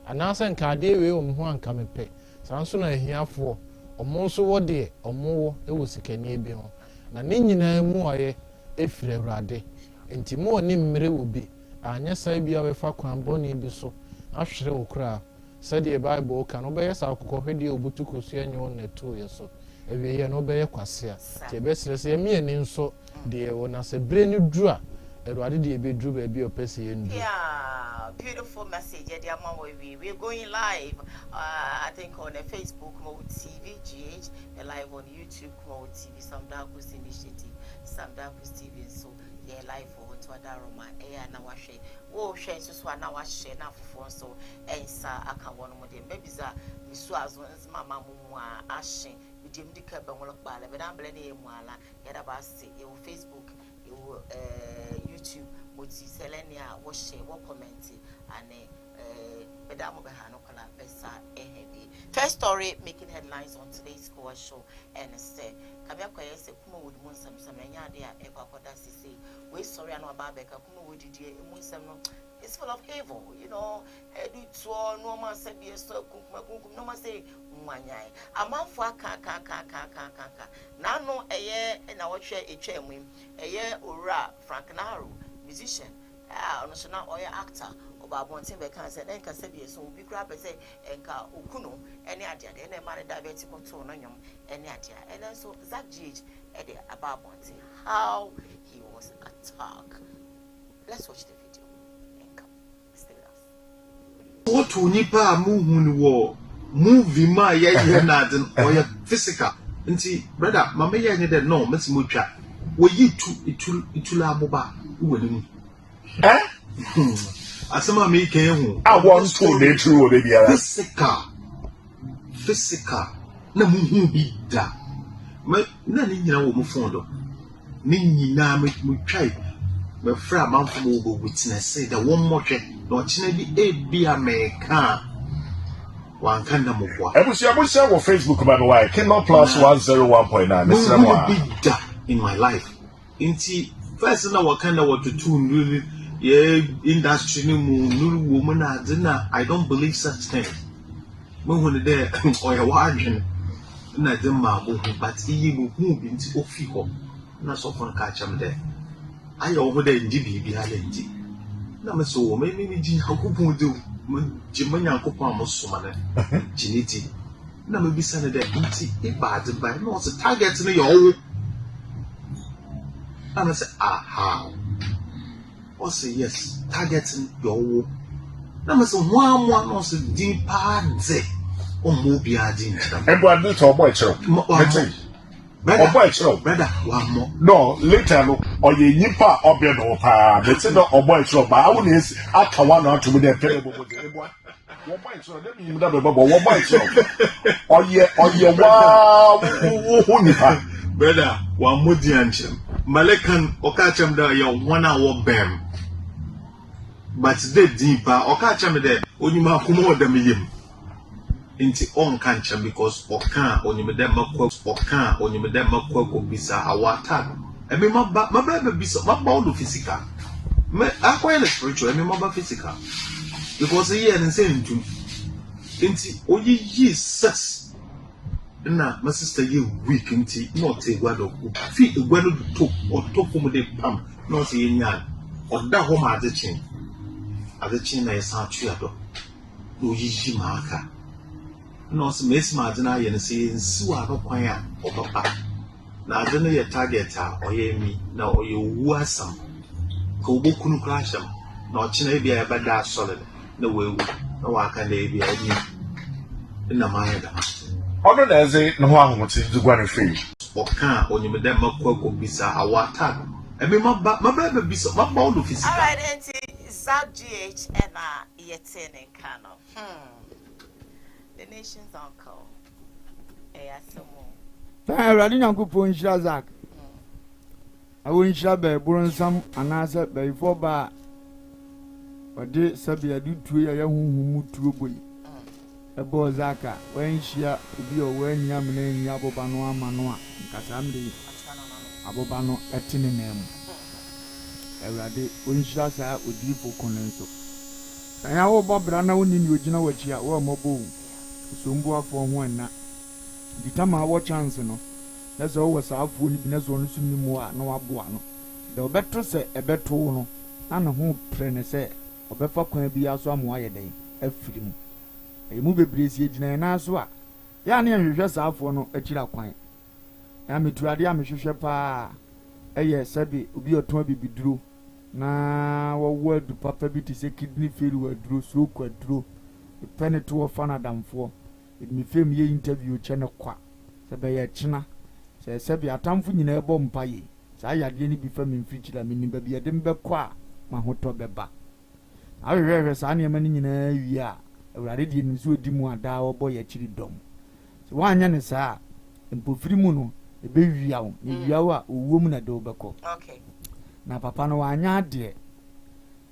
anase nkade we o ho ankame pe sanso na ahiafo omo nso wo de omo wo e wo sikani bi ho na ne nyina mu aye efire awrade enti mo ni mmere obi anya sai bia we fa kwan boni bi so ahwere okra said the bible kan obeye sa akokọ hwede obutuko so enyo na to ye so ewe ye no obeye kwase a ti ebesere se emi eni nso de wo na se bre ni dru a erwade de ebe dru ba bi opese ye ndu. Yeah, beautiful message. We're going live, I think on a Facebook Mode TV, GH, live on YouTube Mode TV, Sam Darkus Initiative, Sam Darkus TV, so yeah, live for Twadaroma, na washe. Oh, share so na washe na for so ensa aka one more day. Maybe za miswazo mama mumwa ashe. We dim the cab and walk by, but I'm blending mwala. Get about say you Facebook, you YouTube. What is Selenia, what share, what comment, and Madame Behano Kala Bessa heavy. First story making headlines on today's Koowaa Show, and say, Kamia Koyese Kumo would Munsam Samania, dear Equacoda Sisi. We sorry, I know about Becca Kumo would dear Munsam. It's full of evil, you know. Edu to no man said, be a so cook, no man say, Manyai. A month for kaka. Now, no a year and I watch a chair win, a year ura, Frank Naru. Musician, national oil actor, about one thing they can say, then can say, so we grab and say, and Ukuno, any idea, and a man divertical tone on any idea. And then so Zach Gage, about one thing, how he was attacked. Let's watch the video and come. Stay with us. What to nipa moving war, movie my naden or your physical. nti brother mama ye nye de no mesi mo twa wo yi itula aboba wo ni mu asema me ke hu I want to dey true dey biara physical na mu hu bi da na ni nyina wo mu phone do ni nyina me twai me fra manfo mo go witness say that one more hwe na ochina bi bi America wan kan na mo kwa ebusia wo Facebook ba no why Kingdom Plus 101.9 Mr. Moa in my life inti first na wa kan na what to really yeah industry ni mu nuru woman na I don't believe such thing me hu de oya wa adwen na de ma bo but iyi mu hu bi nti ofi ho na so fon ka cham de ayo ho de ndi bi ala ndi na me so wo me ji hakupon de jimanya kopon amosoma na jiniti na me bisa ne de nti e bad by no so target ne yo and I say how or say yes targeting your na me so one no so deeper ze o mo bi adin and what do to boy chiro brother one more no later no or ye nipa obia no pa but say no boy chiro ba I won is aka one na to me dey tell bobo dey boy one boy chiro dem you da bobo one boy chiro or ye wa who nipa brother one more di anchem Malekan okachem da ya 1 hour bam but they deeper okachem da onyima kuma odam yim inti on kancha because oka onyimedem makwa ko bisa awata emi maba bisa maba all physical me akwa na spiritual emi maba physical because here and say inti oyi sex na my sister ye weak nti not a gwado fi gwado to or top from the pam no say nya oda ho ma ade chin na yesa tuado no yiyi maaka no se mesma ade na ye ne say nsiwa no kwan a obaba na ade no ye target a oye mi na oye wu asam ka obokunu krasham na ochina e bia bada solid na wewu na waka na e bia ni na ma ya da ono na eze no ho ahomoti zugwa ne free oka onyimedem makwa ko bisa awata emi maba bisa maba all physical all right anti sub GH and yetene kano the nation's uncle ta radi nyankopon hira zak awon hira be buronsam anasa be fo ba ode sabia du tuo ya huhumu tuo boyi ebo zaka wen hia obi o wen nya mena nya aboba no ama no a nkasa mde aboba no etene nem ewrade onhira sa odifo konenso anya wo bobra na woni ni ogina wachi a wo mobo sombu afo ho na ditama wo chance no na so wo sa afo ni bina so no sumi mu a na wabo ano de obeto se ebeto no na ne ho pre ne se obefa kwan bi aso amo ayeden afiri mu emu bebresi egina na so a ya ne hwehwe saafo no akira kwan ya metuade amhwehwe pa eye sabi obi oton bibiduro na wo adu papa bi ti se kidney failure waduro so kwa duro pene to of anadamfo me fem ye interview chene kwa sabe ya china se sabi atamfo nyina ebo mpaye sa yade ni bi fam mfirichira menim ba bi ade mbekwa ma hoto beba ahwehwe sa ne ma ni nyina wi a awurade die ni so odi mu ada obo ya chiri dom so wanya ne sa mpofiri mu no ebe wia wo ne wia wo a owo mu na de obekọ okay na papa no wanya ade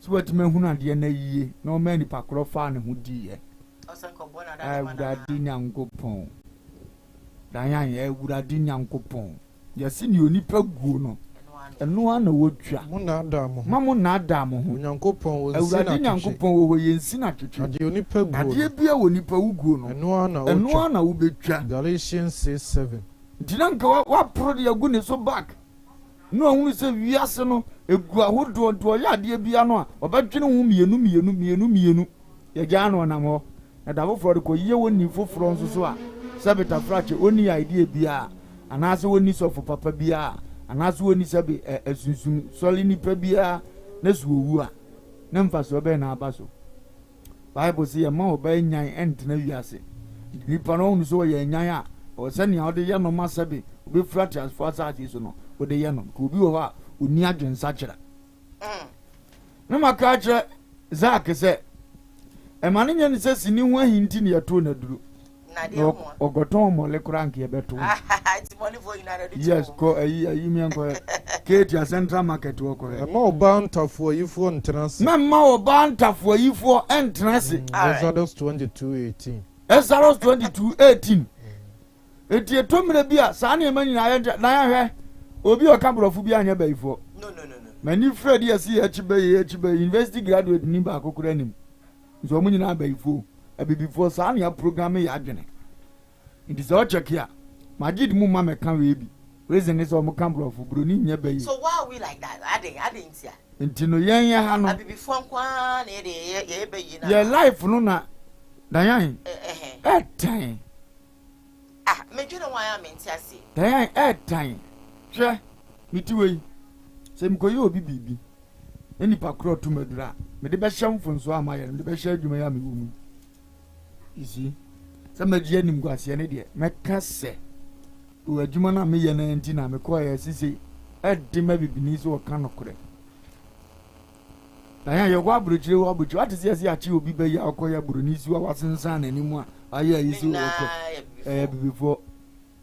so watime hunu ade na yie na o ma ni pakro fa ne ho die osanko bona da awurade nyankopon danya ye awurade nyankopon yesi ni onipa guo no eno ana wotwa mo na adam ho mamo na adam ho nyankopon wo awurade nyankopon wo yensi na twetwe ade onipa guo ade bia wo nipa wuguo no eno ana wo betwa Galatians 6:7 dinanka wa pro de agu ne so back no ahunu se wiase no egu ahodo do ya ade bia no a obetwene ho mienu ye gya no na mo na dabo for ko ye woni foforo nso so a sabeta frache oni idea bia anase woni sofo papa bia anase woni sabe asunsun soli nipa bia na suowu a na mfaso be na abaso bible say ma oba nyan ent na wiase nipa no hunu so ye nyan a o se ne ode ye no masabe obi fra transfer charge so no ode ye no ko obi wo ha oni adwensa kira na maka kira Zak se e ma ne nye se sini ho ahinti ne yato na duru na de ho ogoton mo le krank ye beto it's money for you na de yes ko ayi mi anko Kate Central Market wo ko ma obantafo yifo ntenase ma obantafo yifo entenase Exodus 22:18 Exodus 22:18 eti etomre bia sa na ema nyina na ya hwe obi o kabrofo bia anya baifo no mani Fred yesi echibe university graduate ni ba akokura nim so mu nyina baifo abibifo sa na ya program ya adwene it is all check here Majid mu ma me kan we bi reason is o mu kabrofo bro ni nya bayi so why we like that I didn't see ntino yen ya ha no abibifo nkwa na ye bayi na your life no na dan tan me dwene wan ya menti ase dan tan hwe mitiwe se mkoyi obi bibi enipa kro to madura me de be hyam fonso amaye me de be hya adwuma ya me wo mu isi se magie nim gwase ne de me kase o adwuma na me ye na enti na me ko ya sisi edi ma bibini so ka no kore na ya yego abrochire wo abrochi what is yes achi obi be ya akoya broni si wa wasensan na nimu a aye ayisi wo ko bibifo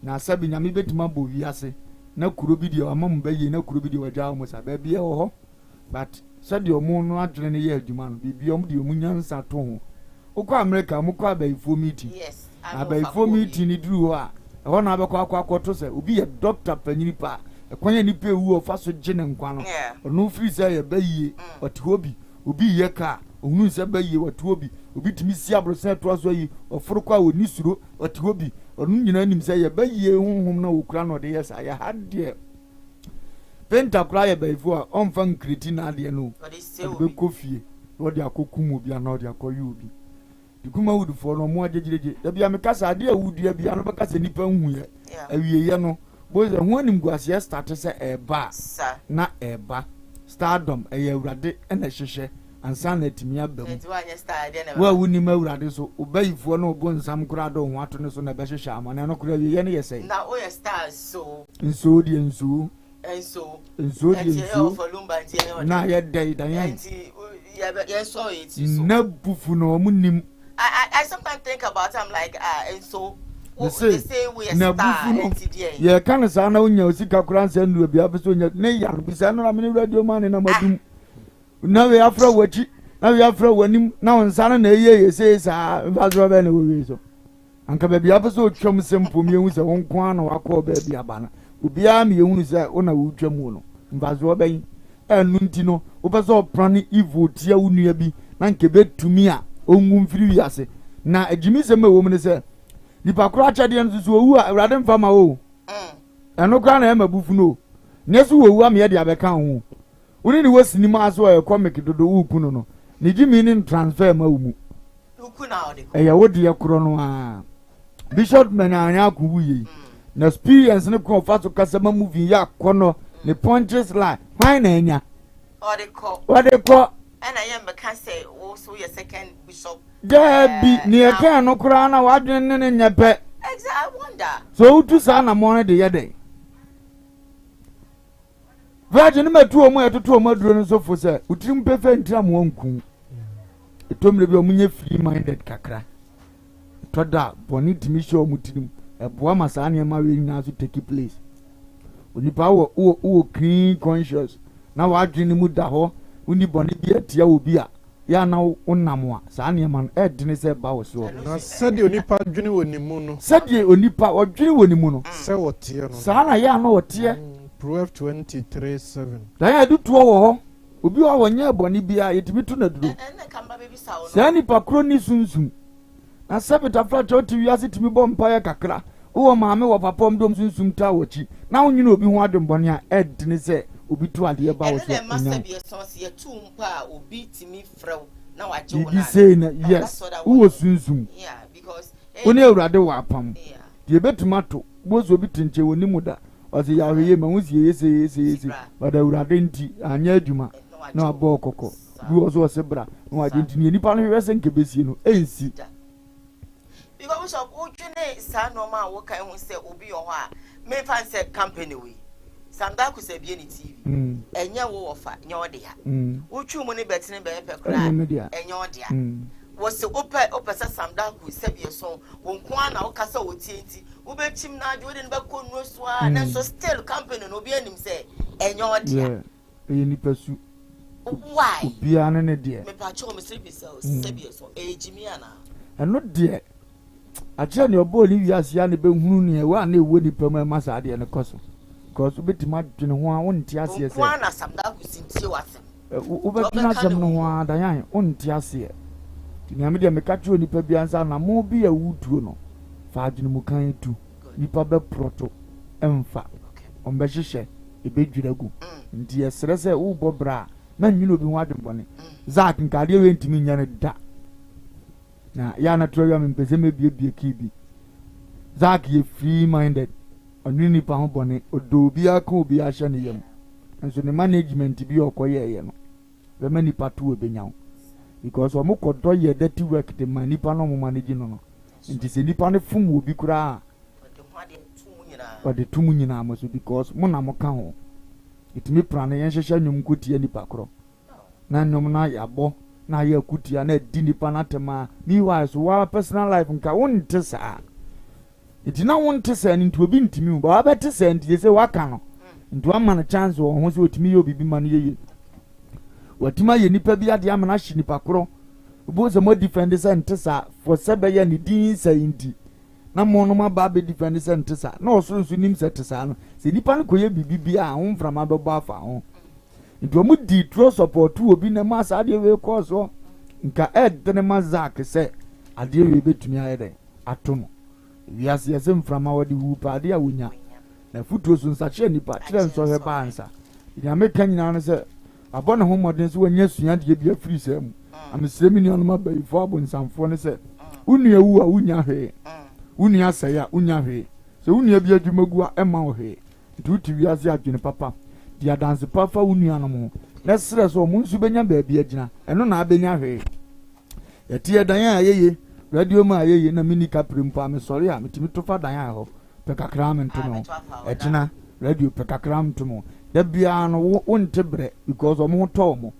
na sabi nyame betima bo wiase na kuro bi de amam be yi na kuro bi de waja mo sa ba bia wo ho but said your moon no adwene ne ye adwuma no bibiom de omu nyansa to ho ukọ America mu kọ abaifo meeting yes abaifo meeting ni duru ho a ho na abekọ akwakoto se obi ye doctor panyini pa ekwanya ni pe wu ofa so gene nkwa no onu free say ye bayie otihobi obi ye ka ohunu se bayie otihobi obi timi si abrosen to aso yi oforo kwa oni suro otihobi onu nyina nim se ye bayie honhom na okura no de yes aya hade penta kura ye baifo a onfa nkriti na ade no be kofie odi akokum obi ana odi akoyi obi dikuma wudu fo no mo agegege da bia me kasa ade awudu ya bia no be kasa nipa hu ye awiye ye no boze ho anim guase start se eba na eba stardom awurade na hyehye ansa na timi abam wa wuni ma awurade so obayifo no obo nsam kura do ho ato ne so na be hyehye amane no kura wiye ne yesai na o ye stars so nso di nso na ye dai dan yan so it so na bufu no munim I sometimes think about I'm like and so they say we are star yeah kan sa na unya osika kuranse ndu bia beso nya ne yar bisa na me radio man na madum na we afra wachi na we afra wanim na onsa na eye yese sa bazro be na we so anka be bia beso twam sempo mi ehu se wonko ana wakọ be bia bana obia me ehu se ona wo twam no bazro be enu nti no obeso prani evil tia unua bi na nke betumi a ongum firi wiase na agimi se ma wo mu ne se nipa kura chade nso owu a awrade mfa ma o eno kra na mabufu no nesu owu am ye de abeka ho uri ni wasini ma aso e comic dodo uku no ni jimi ni transfer ma umu uku na ode e ya wodi ye kro no a bishop menanya ku wuye na experience ne ko fa so kasa ma movie ya kono ni punches line why na enya ode ko and I am can say also your second bishop Debi ni eka no kura na wadwen ne nyepe. Exactly, I wonder. So utu sa na mo ne de yede. Virgin metu omo etoto omo duro no so fo se utirim pefe ntira mo nku. Etomre bi omunye free minded kakra. Toda boni timi show mutirim eboa masa na ma we nyina so take place. Onipa wo clean conscious na wadwen mu da ho uni boni bi atia obi a ya na unamwa sa na man edine se ba wo so na sede onipa dwene wonimu no sede onipa odwene wonimu no se wote no sa na ya na wote Proverbs 23:7 da ya du to wo ho obi wa wonya boni bia yetimi to na duro sa nipa kro ni sunsun na sabita flat oti wiase timi bom pa kakra wo maame wo papa mdom sunsun ta wochi na wonyina obi ho adom boni a edine se obi to ade ba wo so na masa bi so ye tumpa obi timi frew na waje wona you say na yes wo sunsun yeah because oni awurade wa apam die betumato bozo obi tinche woni muda o se ya hweye ma wusie yese bada awurade nti anya adwuma na abo kokko bi wo so se bra na waje nti nipa no hwese nke besie no ensi because wish of Ujune Sanoma, what can we say, will be or what? May fancy company we. Some dark could say be any TV. And your warfare, your dear. Would you money better than better cry? And your dear. Was the open some dark who said your song, Wonquan or Castle with TNT, who bet him now doing Bakun Roswa, and so still company no be him say, and your dear. Any pursuit. Why? Be an dear. Me patch on Mr. Sabius or Jimiana. And not dear. I tell your boy, yes, Yanni Benhuni, one new woody permanent massadi and a castle. Because we bet much in one tiasia. One as some dark was in Tiwasam. Ubetinasam no one, Diane, on tiasia. Nyamidi amekatu ni pebiansa na mo bi awutuo no faadwene mu kan tu nipa be proto emfa ombehyehyɛ ebedwiragu nti esere sɛ wo bobra na nwino bi ho adembɔne zak nkade we ntimi nya ne da na ya na tro ya mpese mebiebie kibi zak ye free minded ɔno nipa ho bɔne odo bi aka obi ahyɛ ne yam nso ne management bi ɔkɔyɛ ye no be mani patu obenyawo because omo kodo ye dirty work the man nipa no mo manage no nti se nipa ne fum obi kura ode tumu nyina mo so because mo na mo ka ho itimi prane yen hyehye nwum kotie nipa kro na nwum na yabo na ya kutia na di nipa na tema ni wa so wa personal life nka wonte saa iti na wonte saa ni nti obi ntimi ba wa bete saa nti se waka no nti wa man chance wo ho se otimi ye obi bi man ye watima ye nipa bi ade amana hye nipa kro bo ze mo defend sente sa for sebe ye ni din sa indi na mo no ma ba be defend sente sa na oso nim sente sa no se nipa no koye bibi a ho mframa be ba fa ho nti mo di tro support obi na ma sa ade we ko so nka ed ne ma zak se ade we betumi ayede ato no wiase yese mframa wadi hu pa ade a wonya na futuo so nsa hye nipa kire nso he ba ansa ya meka nyina no se abona ho modern so wanya suya de bia free sam amsremi ni onoma bayifo abonsamfo ne se unu ewu a unya hwe unu asai a unya hwe so unu bia dwumagu a ema wo hwe ntuti wiase adwene papa dia dance papa unu anom na sere so mo nsu benya ba bia gina eno na abenya hwe yetie dan a yeye radio ma yeye na mini kapre mpa me sori a metimi tofa dan a ho pe kakra me ntomo etina radio pe kakra ntomo da bia no wonte bre because omo to mo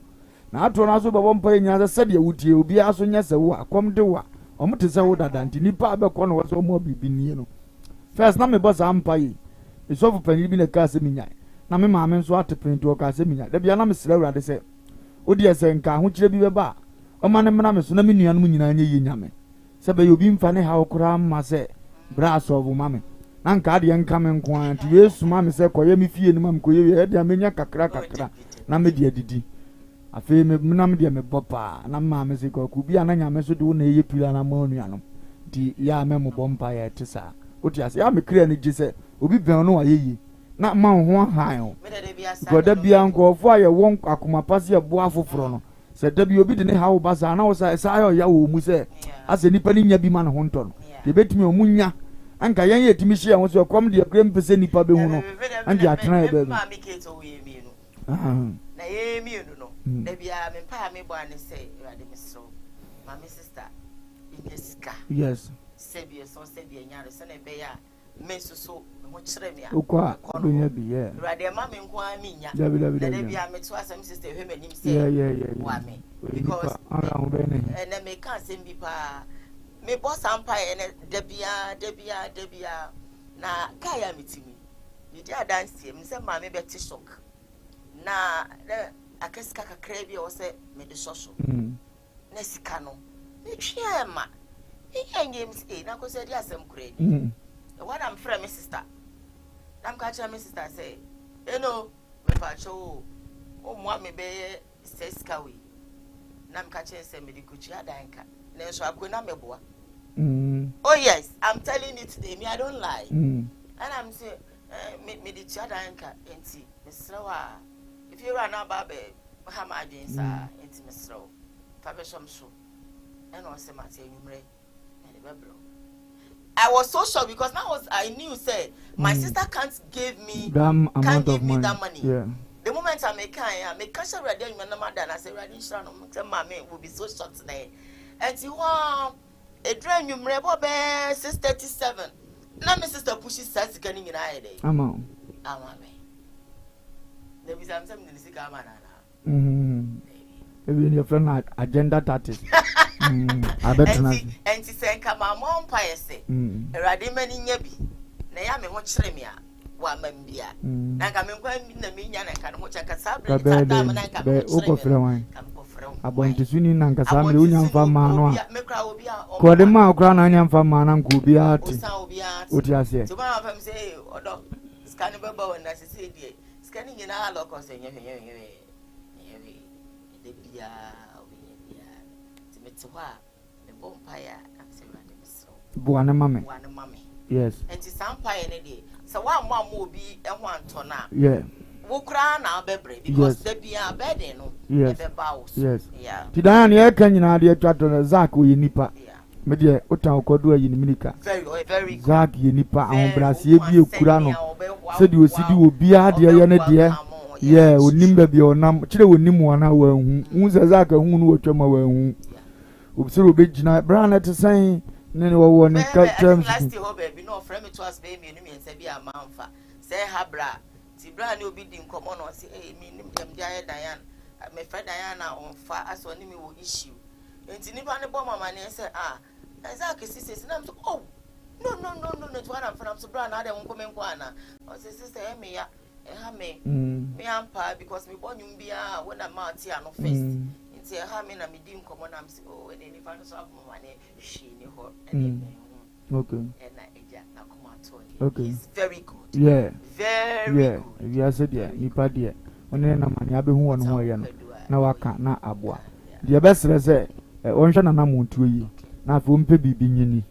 na ato na so babo mpa nya se de wutie obi aso nya se wo akom de wa omo te se wo dada nti nipa abekọ no wo so mo bibi nie no first na me boss ampa yi isofu pani bi na ka se minya na me maame nso atepenti o ka se minya da bia na me sira urade se odi ese nka ho kire bi beba o ma ne mena me so na me nuanum nyina nya yi nyame se be obi mfa ne ha okura ma se bra so ovu mame na nka de nka me nko anti yesu mame se koye me fie ni mam koye e de amenya kakra na me de adidi afi me na me de me bopa na mame se ko ku bia na nyame so de wo na eye pila na ma nuanom di ya me mo bompa ya tisa oti ase ya me kire ni gise obi ben no ayeyi na ma ho han o goda bia nkofo aye won akoma pase ebo afoforo no se da bi obi de ne hawo basa na wo sa ayo ya wo mu se ase nipa ni nya bi ma no ho nto no de betimi o munya anka yan ye timi hia ho so kom de krem pese nipa be hu no andi atena e be ma mi keto wo ye mi no na ye mi no da bia me pa me bo ane se rade misro ma mi sister Ingeska yes sebie so sebie nyare se na be ya me so ho kire me a ukwa benya bi ye rade ma me nko a mi nya da bia me to asem sister hwe manim se wa me because ara ho be ne na me kan se bi pa me boss empire na debia na kaya mitimi me dia dance me se ma me be shock na akeska kakra bi o se me de shosho na sika no me twia ma games na ko se dia asem kure ni when I'm friend my sister I'm catch my sister say me pa cho o mo me be seska we na I'm catch say me di kuchi adanka na so akona me boa. Oh yes, I'm telling you today, me I don't lie. And I'm saying, me the chadanka enti Mr. If you run about Muhammad Jinsa enti Mr. Fabesham show. And also Matthew Numre and the Beblo. I was so shocked because now I knew say my sister can't give me that money. Yeah. The moment I make cash radio in my number and I say Radin Shan will be so shocked today. And you A drain you remember 637. Now, my sister pushes says getting in a day. I'm on. There is something in the cigar man. Even your friend agenda 30. I bet not. And she said, come on, mom, pie say. A radiman in Yabi. Nayami, what Shremia, one membia. Nangamin, the minion, and can watch a cassava. Abonti swini na nkasa me unya mfa ma no a ko de ma okra na anya mfa ma na nko bi ati oti ase to ma fam say odo scan be ba wona se say die scanning ina alo ko se nyewe de bia obia ti metwa me bompa ya na se ma de misro buane mame yes enti sampa ye ne de so wa mo obi ehwo anto na yeah wukra na bebre because the bia bede no yes yes yeah tidana ye kan nyina de twato na Zak o ye nipa me de otan okodo ayi ni minika very Zak ye nipa ahombrase bi ekura no se de osidi obi ade ye ne de yeah onim ba bi onam kire onim wana wa hu se Zak hu no wotwa wa hu obisiro obegina brana te san ne wo ne terms last year baby no frame to us baby enu me se bia manfa say habra Tibra ni obi di nkomo no say me nim dem dia Diane me friend Diana on fa aso ni me wo issue enti nipa ne bo mama ne say Isaac sister na so oh no to am from so bra na dem nkomen ko ana o say sister me ya ha me ampa because me bonyum bia when am out here no first enti ha me na me di nkomo na am say oh and nipa no so ab mama ne she ni ho okay and na eja na come out okay he's very good yeah very good we are said there nipa there one na mani abehu won ho ye no na waka na aboa de besere se onhwe na namuntu yi na afo mpe bibi nyini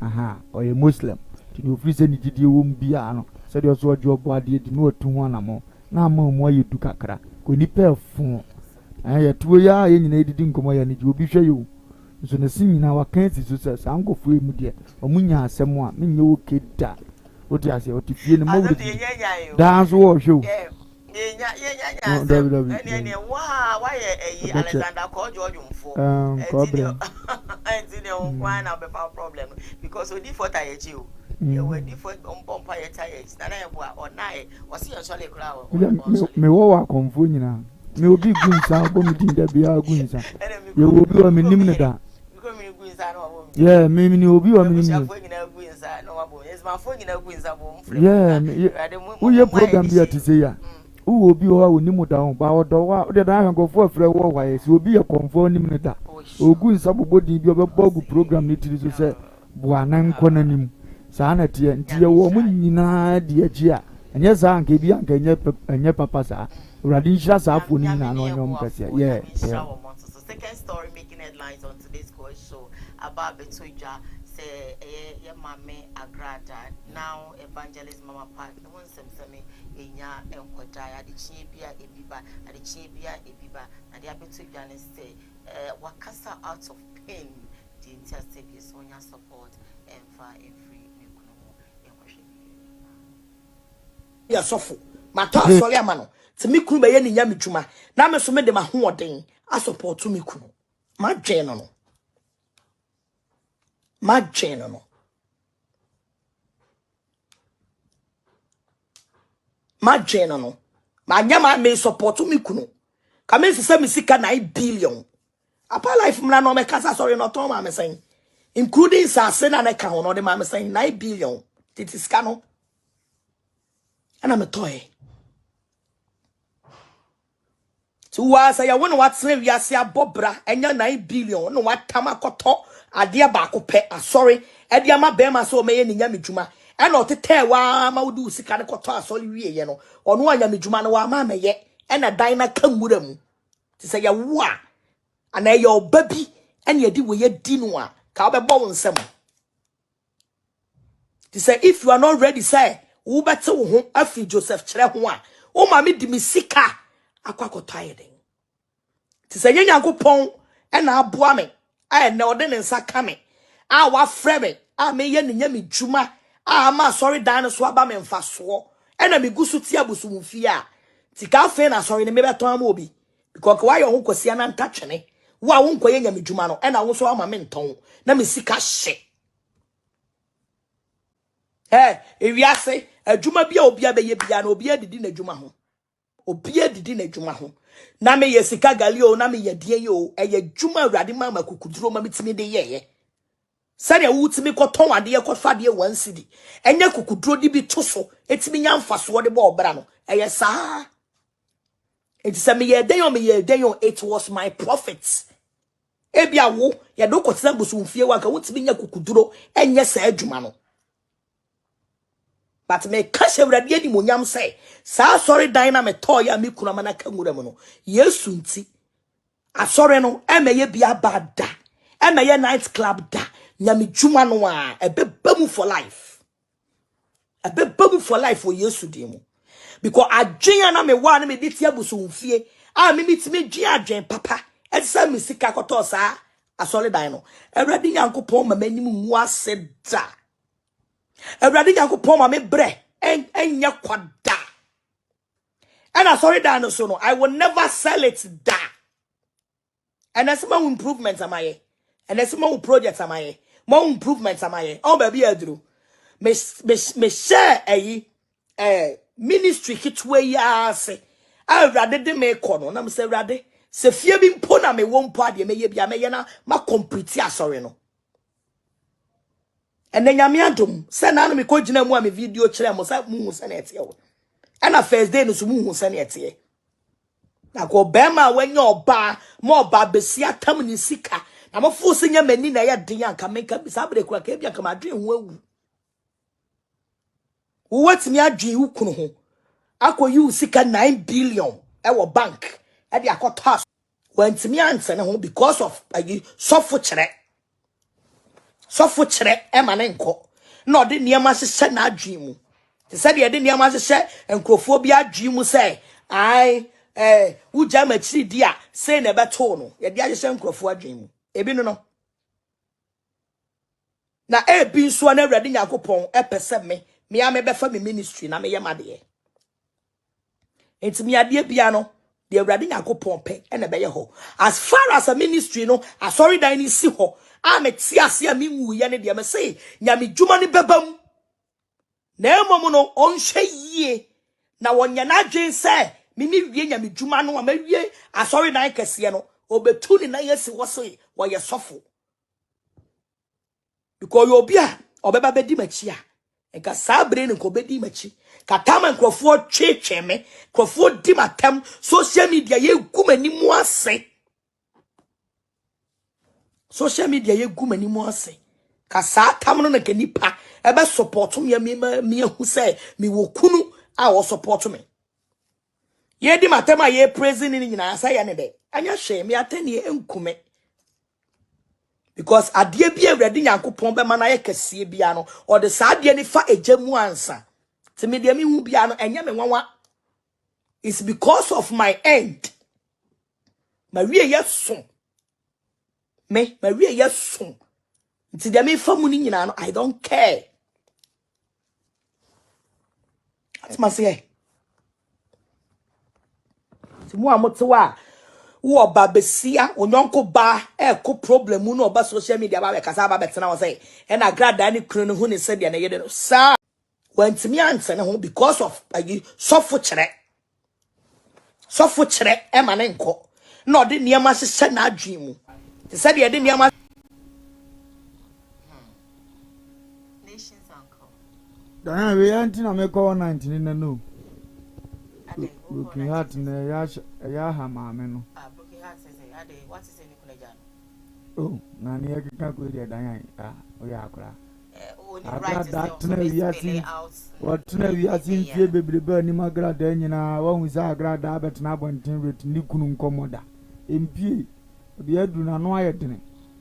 aha oye muslim ti no free se ni gidie wo mbia no se de so ojo bo ade di no otu ho na mo na ma mo aye du kakra ko nipa fu ye tuo ya ye nyina edidi nkomo ya ni ji obi hwe yo so na sinyina waka si so se sankofu emu de omunya asem a menye wo keda oti ase oti fie ne mo wuri dance wo show ene wa ye Alexander ko George mfo enti ne on na be problem because odi for tie chi o ye we di for pompa ye tie na na ye bo onai o si ye sole kra o me wo wa konfo nyina me obi gunsa obo mi din da bia gunsa ye obi wa me nim ne da yeah me ni obi wa me nim yeah we ye program bia ti say ya wo obi o wa onimu da ho ba odo wa de da hankofo afre wo wa ye si obi ye konfo nim ne da ogunsa bobodi bi obebogu program ni tiri so se buana nko nanim saa na tie ntie wo mu nyina de agi a enye za anka bi anka enye papa saa uradi nshira saa afo ni nyina no nyom kase yeah second story making headlines on today's Koowaa Show about Betoja say ye mame agrada now evangelist mama part no one semseme enya enkwata ya de chiebia ebiba ade chiebia ebiba na de Betoja ne say wakasa out of pain the intercity so nya support and for every mekuno enkwahwe ya sofo mata asori ama no te me kunu be ye ni nya medwuma na me so me de ma hoɔden a support me kunu ma dwen no ma nya ma me support me kunu ka me se me sika 9 billion apa life mna no me kasa sorry no to ma me saying including sase na ka ho no de ma me saying 9 billion it is kano ana me toy tuwa say ya won what say we ase abobra enya 9 billion no watama koto ade ba ko pe sorry e dia ma be ma so me ye ni nya medwuma e na otete wa ma wudi usika ne koto asori wie ye no ono anya medwuma no wa ma me ye e na dan na kamura mu ti say ya wo a ana ye obabi ene ye di we ye di no a ka obebo wo nsem ti say if you are not ready say wo bete wo ho afi Joseph kire ho a o ma me di me sika akwa tired ti say nyankopon e na aboa me a na ode ne nsa ka me a wa frɛ me a me ye ne nya me dwuma a ma sorry dan so aba me mfaso e na me gusu ti abusu mfie a ti ka fe na sorry ne me beton ama obi because why your ho kosia na ntatwene wa wo nkoye nya medwuma no e na wo so ama me nton na me sika hye ewiase adwuma bia obia beye bia na obia didi na adwuma ho obia didi na adwuma ho na me ye sika gali o na me ye die yo eye adwuma awrade ma makukuduro ma mitimi de yeye sane wutimi koton ade ye kofa de 1 cedi enye kukuduro di bi to so etimi nya mfaso de bo obra no eye saa etise me ye den yo it was my profits ebia wo ye do kotsam busumfie wa ka wutimi nya kukuduro enye saa adwuma no. But me kashe wrade di monyam say sa sorry dina me toya me kuna mana kangura mu no yesu nti asore no emeye bia bada emeye night club da nyame dwuma no a ebebamu for life for yesu di mu because adwen na me wa na me di tia busumfie a me mitimi dwen adwen papa etsa me sika koto sa asore dan no ewrade yankopon ma manim mu ase da Everybody yakupon ma me bre enya kwada. And I sorry that no so no. I will never sell it da. And that's my improvements am I. And that's my projects am I. More improvements am I. Oh baby Adru. Me share ministry kitwe ya se. I rather de me kono na me say rather se fie bi mpo na me won po ade me ye bia me ye na ma complete asori no. And then nyame adom se na no me ko gina mu a me video kire mo sa mu hu se na ete wo and a first day no so mu hu se na ete na ko be ma wanya oba mo oba besi atam ni sika na mo fu se nya mani na ya den anka me ka bi sa bre kura ka bia ka ma dwen hu awu wo watimi adwen hu kunu ho akoyi sika 9 billion e wo bank e de akota wantimi anse ne ho because of sofo kire Sofo chere ema ne nko na ode niam asese na adwen mu te se de niam asese enkrofo bi adwen mu se ai uja machiri dia se na beto no ye de asese enkrofo adwen mu ebi no na ebi nso na awrade yakopon epese me ame befa me ministry na me ye made entimi ade bia no de awrade yakopon pe na be ye ho as far as a ministry no asori dan ni si ho ame tiase ami wuye ne de me say nyame dwuma ne bebam na emom no onhwe yie na wonya na adwen say mimi wie nyame dwuma no ma wie asori dan kese no obetu ni na yesi wo say wo ye sofo because you bia obeba bedi machi a enka sabre ne ko bedi machi katama nkrofo twetweme krofo di matam social media ye gumani mu ase social media ye gumani mu ase ka sa tam no na kanipa ebe support me hu say me wo kunu a wo support me ye di matam a ye praising ni nyina asa ye ne de anya hwe me atani enkume because adie bia awrade yankopon be mana ye kese bia no or the sa adie ni fa ejamu ansa ti me de me hu bia no enye me nwanwa it's because of my end Maria yeso Maria yeso ti de me fa mu ni nyina no I don't care that's my say ti mu amotewa wo babesia onyonko ba ko problem no oba social media ba be kasa ba betena wo say e na grada ni kunu no hu ni se dia na yede no sa wantimi anse ne ho because of sofo kire e ma ne nko na ode niam asese na adwen mu te se dia de niam nations uncle dan we anti na me ko 19 na no looking at na ya ha ma me no what is in Nicola? Oh, Nani, I can't go there. Diana, oh, yeah, what we are seeing here, baby, burning my grad, then you know, one with our grad, but now one thing with Nikunum Commoda. In P. The Edu Nanoy.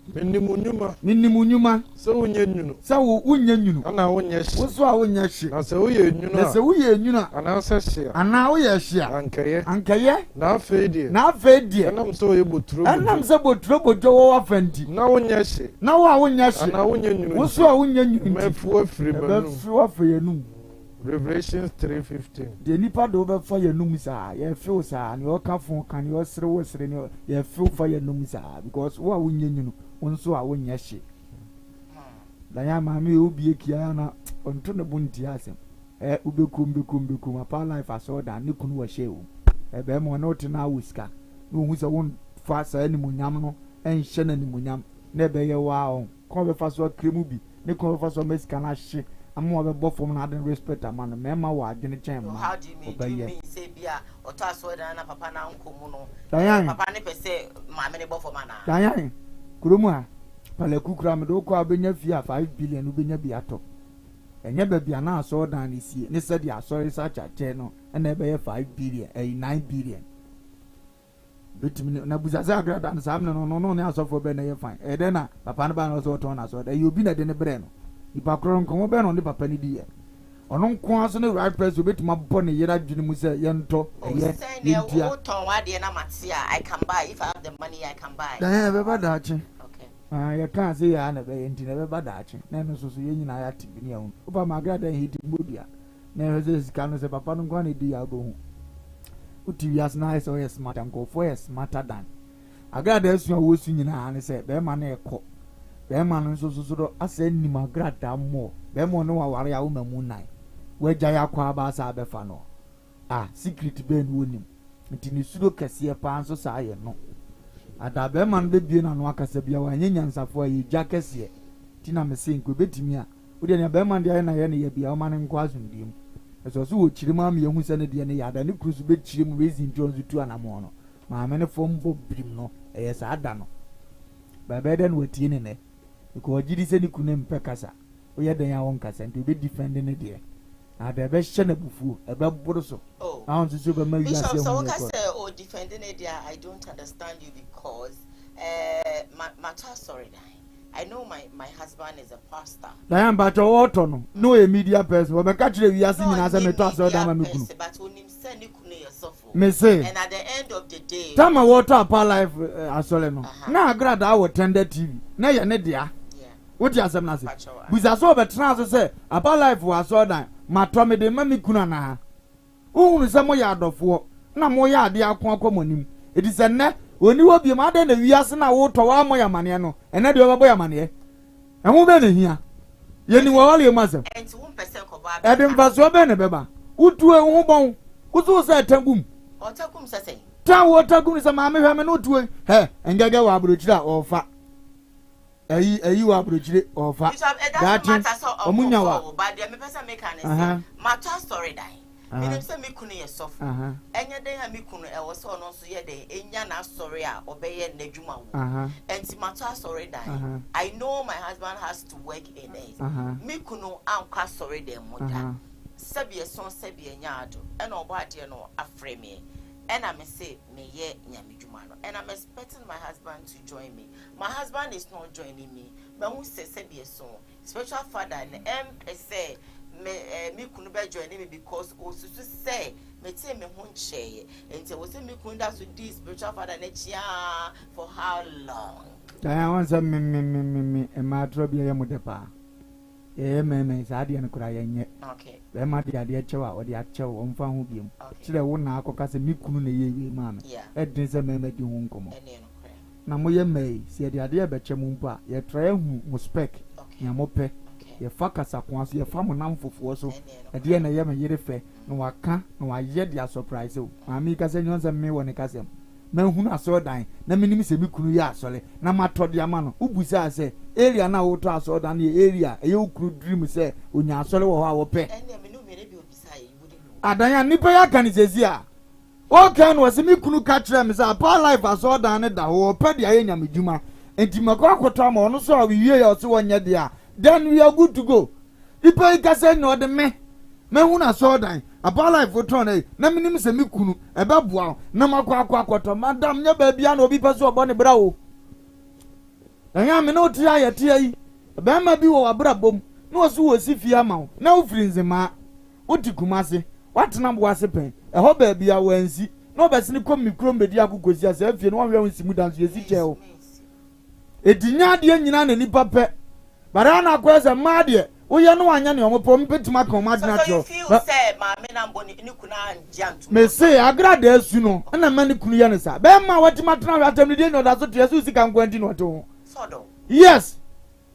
Minimunuma, so when you so when you and now when yes, what's wrong when yes, I say, you know, so we you know, and now says, and now yes, Anka, now fade, and I'm so able to, and I'm so trouble Joe offend. Now when yes, now I won't yes, and now when you what's wrong when you for free, for you. Revelations 3:15. The nipa do be fire num sa ye feel sa ne o ka fon kan ye sere wo sere ne ye feel fire num sa because wo a wonye nyinu won so a wonye hye da ya ma me obi ekia na onto ne bunti asem ubekum apa life aso da ne kunu wo hye wo be mo na ote na wuska no hu se won fa sa animunyam no enhye na animunyam na be ye wa on ko be fa so kremu bi ne ko be fa so mesika na hye amo be bo fom na den respect amano mema wa adwene chen ma how do you mean say bia oto aso da na papa na nkomu no papa ne pese ma me ne bo fom na dan kuromu a pale kukura me do ko abenya fi a 5 billion ubenya bi ato enye be bia na aso dan ne sie ne se dia aso research ache no na be ye 5 billion 9 billion bitimi na buzaza agrada na sam no ne aso fo be na ye fine den na papa ne ba na so to na so da ye obi na de ne bre no ipa kron ko be no ne papa ne di ye ono nko aso ne right press obetuma bo ne yera dwene mu se ye nto ye ye ton wa de na matia I can buy if I have the money I can buy dan be ba da chi okay ya kan se ya na be enti na be ba da chi na no so ye nyina ya tibi ne hu oba magrada hiti modia na heze sika no se papa no nko na di ya bo hu uti wi as na so yes smart and go for yes smarter than agrada esu a wo su nyina ne se be ma na ekọ be ma no so do asa ni magrada mo be mo no wa ware ya wo mamu nai weja ya kwa ba sa be fa no secret be no nim nti ni sudo kese pa nso sa ye no ada be man be bie na no akasa bia wa nyanya nsafo ayi gya kese ti na me se nko betimi a wo de ne be man de na ye ne ye bia o man nko azundim eso so wo chirima am ye hu se ne de ne ya da ne krusu be chirim raising jones tu anamo no ma me ne fom bo brim no e sa ada no ba be den wetie ne ne ko jidi se ni kunem pekasa o ye den ya won kasa nti be defend ne de ada be hye na bufu e be boro so ahun so be ma wi ase hu so ka say o defending it there I don't understand you because sorry I know my husband is a pastor Diane but oto no a media person we ka kire wi ase nyina ase meto ase da ma mekunu but onim se ni kunu yesofo me say and at the end of the day tama water apa life asole no na agrada awo tender TV na ye ne dia what you asem na se buza so be trans se apa life was so dan matwa me de ma mekunu na uhunu se mo ya adofo na mo ya ade akwa monim edi se ne oni wo bi ma de na wiase na wo to wa mo ya mane no ene de wo bo ya mane ehun be ne hia ye ni wo wale masem enti 1% ko ba ede mfaso be ne beba utu ehun bon utu se tambum o takum se se ta wo takum se ma me hwe me no utu he engege wa abrochira ofa ayi wa abrochire ofa that omunya wa ba de me pesa make an matter story die menim se me kunu ye soft enye den ha me kunu e wo se ono so ye den enya na story a obeye n'adwuma wo enti matter story die I know my husband has to work in it me kunu anka story den moda sabie son sabie nyaado e na obo ade no afre me and I say me ye nyamedwuma no and I'm expecting my husband to join me. My husband is not joining me. But who say be a son spiritual father and say me kunu be joining me because also to say me tell me hun share and say we say me kunu that with this spiritual father next year for how long? I want some me e ma trobi ya mudepa. Me sa ade no kura yenye. Okay. Be ma de ade chewa o de achewo o mfa hu biem. Kire wo na akọka se mikunu na yewe ma me. E din se me di hu nkomo. Na mo ye mai se de ade be chemu mpa ye try hu mo spec. Ya mo pe. Ye fa kasa kwa so ye fa mo nam fofo so. E de na ye me yere fe na waka na wa ye dia surprise o. Ma mi ka se nyon se me woni ka se. Na hunu aso dan na menim se mikunu ya asole na matode ama no ubusa se area na woto aso dan ye area e ukuru dream se onya asole wo ha wo pe adanya nipa ya kanisezi a o kan wo se mikunu ka kire me se apa life aso dan ne da wo pe dia ye nyamedwuma enti makwa akoto ma ono so a wiye ya so wonye dia then we are good to go ipa ka se no de me hunu aso dan apa life woto na menim se mikunu e be boa na makwa akoto madam nya ba bia na obi pese obo ne bra o enya me no tia ye tia yi be ma bi wo abra bom na wo so wo si fie ama na wo firi nzema wo tikumase watena bo ase pen e ho ba bia wansi na obese ni kom mikro mbedi akokosi ase afie na wo hwe nsimu dan so yesi cheo edinya de nyina na nipa pe bara na kwese ma de wo ya no anya ne omopo mpetima kan ma dina tro say ma me na mboni ni kuna anjantu me say agrada asu no na ma ne kunu ya ne sa be ma watima tena atam de no da so to yesu sika nkwanti no to sodo yes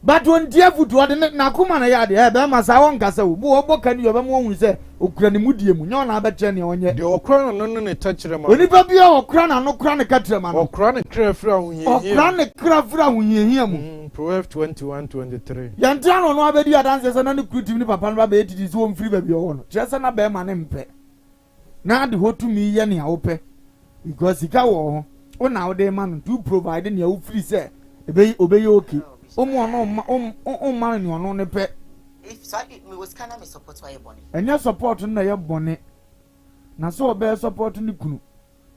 but when dear food what na kuma na ya de be ma sa won kasa wo bo oboka ni yo be mo hu se okura ne mudie mu nyo na abetre ne onye de okura no ne tachire ma onipa bia okura na no kura ne katre ma no okura ne kra fra hunye okura ne kra fra hunye mu Proverbs 21:23 yantia no no abedi adanse se na ne krutim ni papa no ba be etiti so mfiri ba bia wo no chese na be ma ne mpe na de hotumi ye ne a wo pe because sika wo ho na wo de ma no to provide ne a wo free se obey okay omo no man ni ono ne pe if so me was kana me support why boni enya support na ye boni na so obey support ni kunu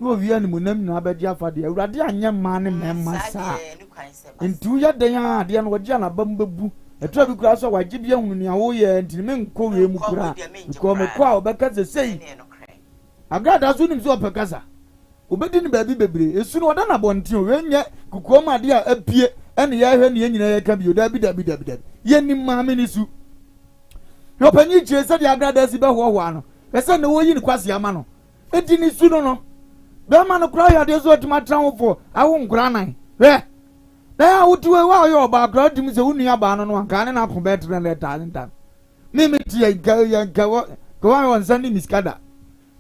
no wi ani munam na abedi afade awurade anya ma ne memma sa ntu ya den ya ade na wodi na bambebu eto bi kura so waje bia hunu ni awo ye ntini me nko we mu kura ko me kwa obeka se sei agrada so nim so opekasa obedi ni baabi bebre esu no oda na bonten we nye kukuoma ade a apie ene ya hwe ne nyina ya ka bi oda bi ye nim ma me ni su yo panyi chie se de agrada si be ho ano pese ne wo yi ni kwase ama no edi ni su no be ma no kura ya de so otima tranfo awo nkura nan we na utuwe wa yo ba kura dim se unu ya ba no anka ne na ko betre na talenta me ti ya ko wa won sandi miskada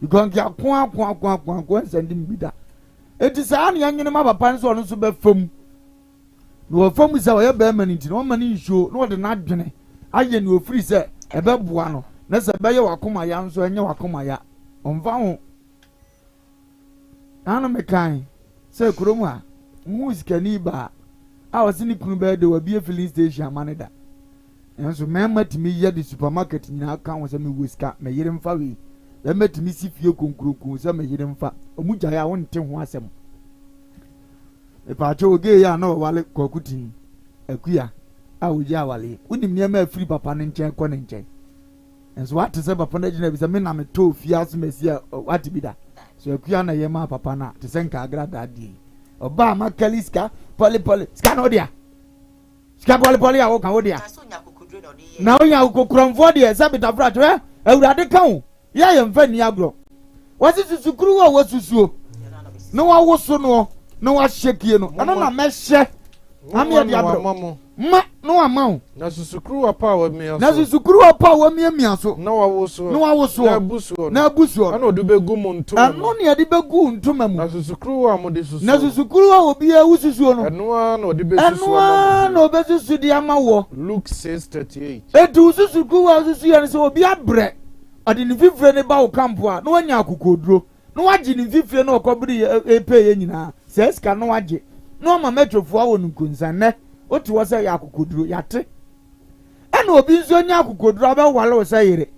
because ya kwa sandi mbida eti sa an ya nyine ma papa nso no so be fam no fam se wa ya be maniti no mani nsuo no de na adwene aye ni ofiri se e be boa no na se be ye wakoma ya nso enye wakoma ya omfa ho ana me kan se kuromu a musika ni ba a wasini kunu be de wa bie filling station amaneda enso memma timi ye de supermarket nyina kan wo se me wuska me yire mfa we memma timi si fie konkurokun se me yire mfa omugya ya won te ho asem e pa cho oge ya na wale kokutin akuya a woji awale unim ne ma free papa ne nchen ko ne nchen enso what se papa na gina bi se me na me to fie aso mesia what bi da so akuya na ye ma papa na te senka agrada die oba makaliska poli ska no dia ska poli ya wo kan wo dia na onya ukokramfo dia sabita frat we awurade kan ya ye mfa ni agro wasi susukuru wo susuo no wa woso no wa shekie no ano na mehye ami dia agro ma no amao na susukuru apa wa miaso na susukuru apa wa miaso na wa woso na abusuo ano de begu montum ano ne de begu ntoma mu na susukuru a mo de susuo na susukuru a obi a wususuo no ano na de besusuo no obesusu de amawo Luke 6:38 etu susukuru a susuo ne se obi abre ade ne fifre ne ba wo kampo a no wanya akokoduro no waje ne fifre no okobiri epe ye nyina se ska no waje no ma metrofo awo nkunsanne oti wo se yakokoduro yate ena obi nso nya akokoduro ba wale wo se yire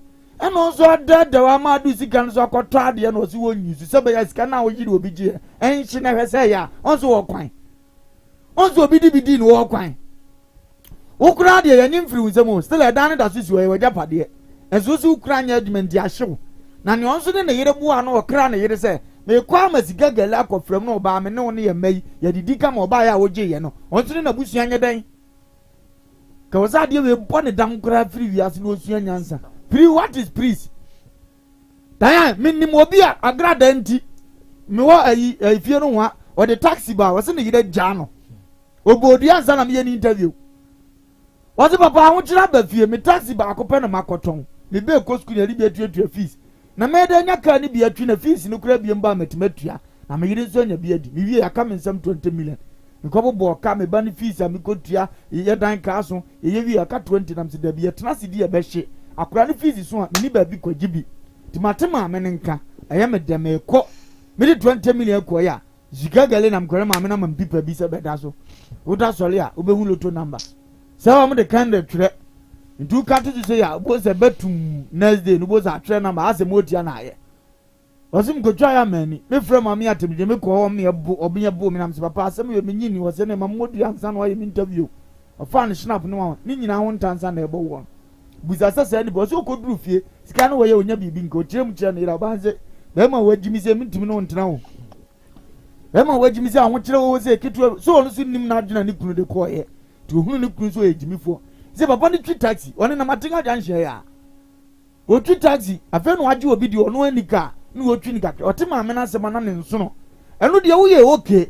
ena nso dada wa ma du sika nso akoto ade na osi wo nyusu se be ya sika na wo yiri obi je enhye na hwese ya onso wo kwan onso obi di no wo kwan wo kura ade ya nyimfiri wuzemo still e dan da susu we japade enso su kura nya adwument ya hyew na ne onso ne yire bua na wo kra ne yire se me kwa masiga gele akofrem no ba me ne wo ne ye mai ye didi kama oba ya wo je ye no onso ne na busu anya dan ka woza de we bone dam kura free wiase no osu nyansa what is priest dan minnim obi a agrada nti me wo ayi fie no ho o de taxi ba wo se ne yire gya no obodi ansa na me ye ni interview wo se papa ho kira ba fie me taxi ba akopɛ na makoton me be ko school yari be tuatua fees na me da nya ka ni bi atwi na fees no kura bi mba matimatua na me yire so nya bi adi me wie aka me nsam 20 million nko bo ka me ba ni fees a me kotua ye dan ka so ye wie aka 20 na me da bi etena se di e be hye akura ni fees so a me ni ba bi kwagibi ti matema me nka eye me de me ko me di 20 million ko ya zigagale na mkore ma me na ma mpipa bi se be da so wo da sole a wo be hu loto number se wa mo de kan de twere ntu ka to se ya bo se betum next day no bo za twere number ase mo tia na aye osim ko twa ya mani me frɛ ma me atemje me ko ho me bo obenya bo me nam se papa asem yo me nyini wo se ne ma modu ansa na wa ye interview ofan snap no wa ni nyina ho ntansa na ebo wo buza sasa ni bo so ko duru fie sika no wo ye onya bibi nko tirem kire no ira ba se be ma wajimi se mitimi no ntena ho be ma wajimi se ahwo kire wo se kitu so no so nim na adwena ni kunu de ko ye to hunu ni kunu so ejimifo se papa ni twi taxi one na matinga janhye ya o twi taxi afa no agye obi di ono anika na o twi ni kakra o te ma me na se ma na ne nso no eno de wo ye okay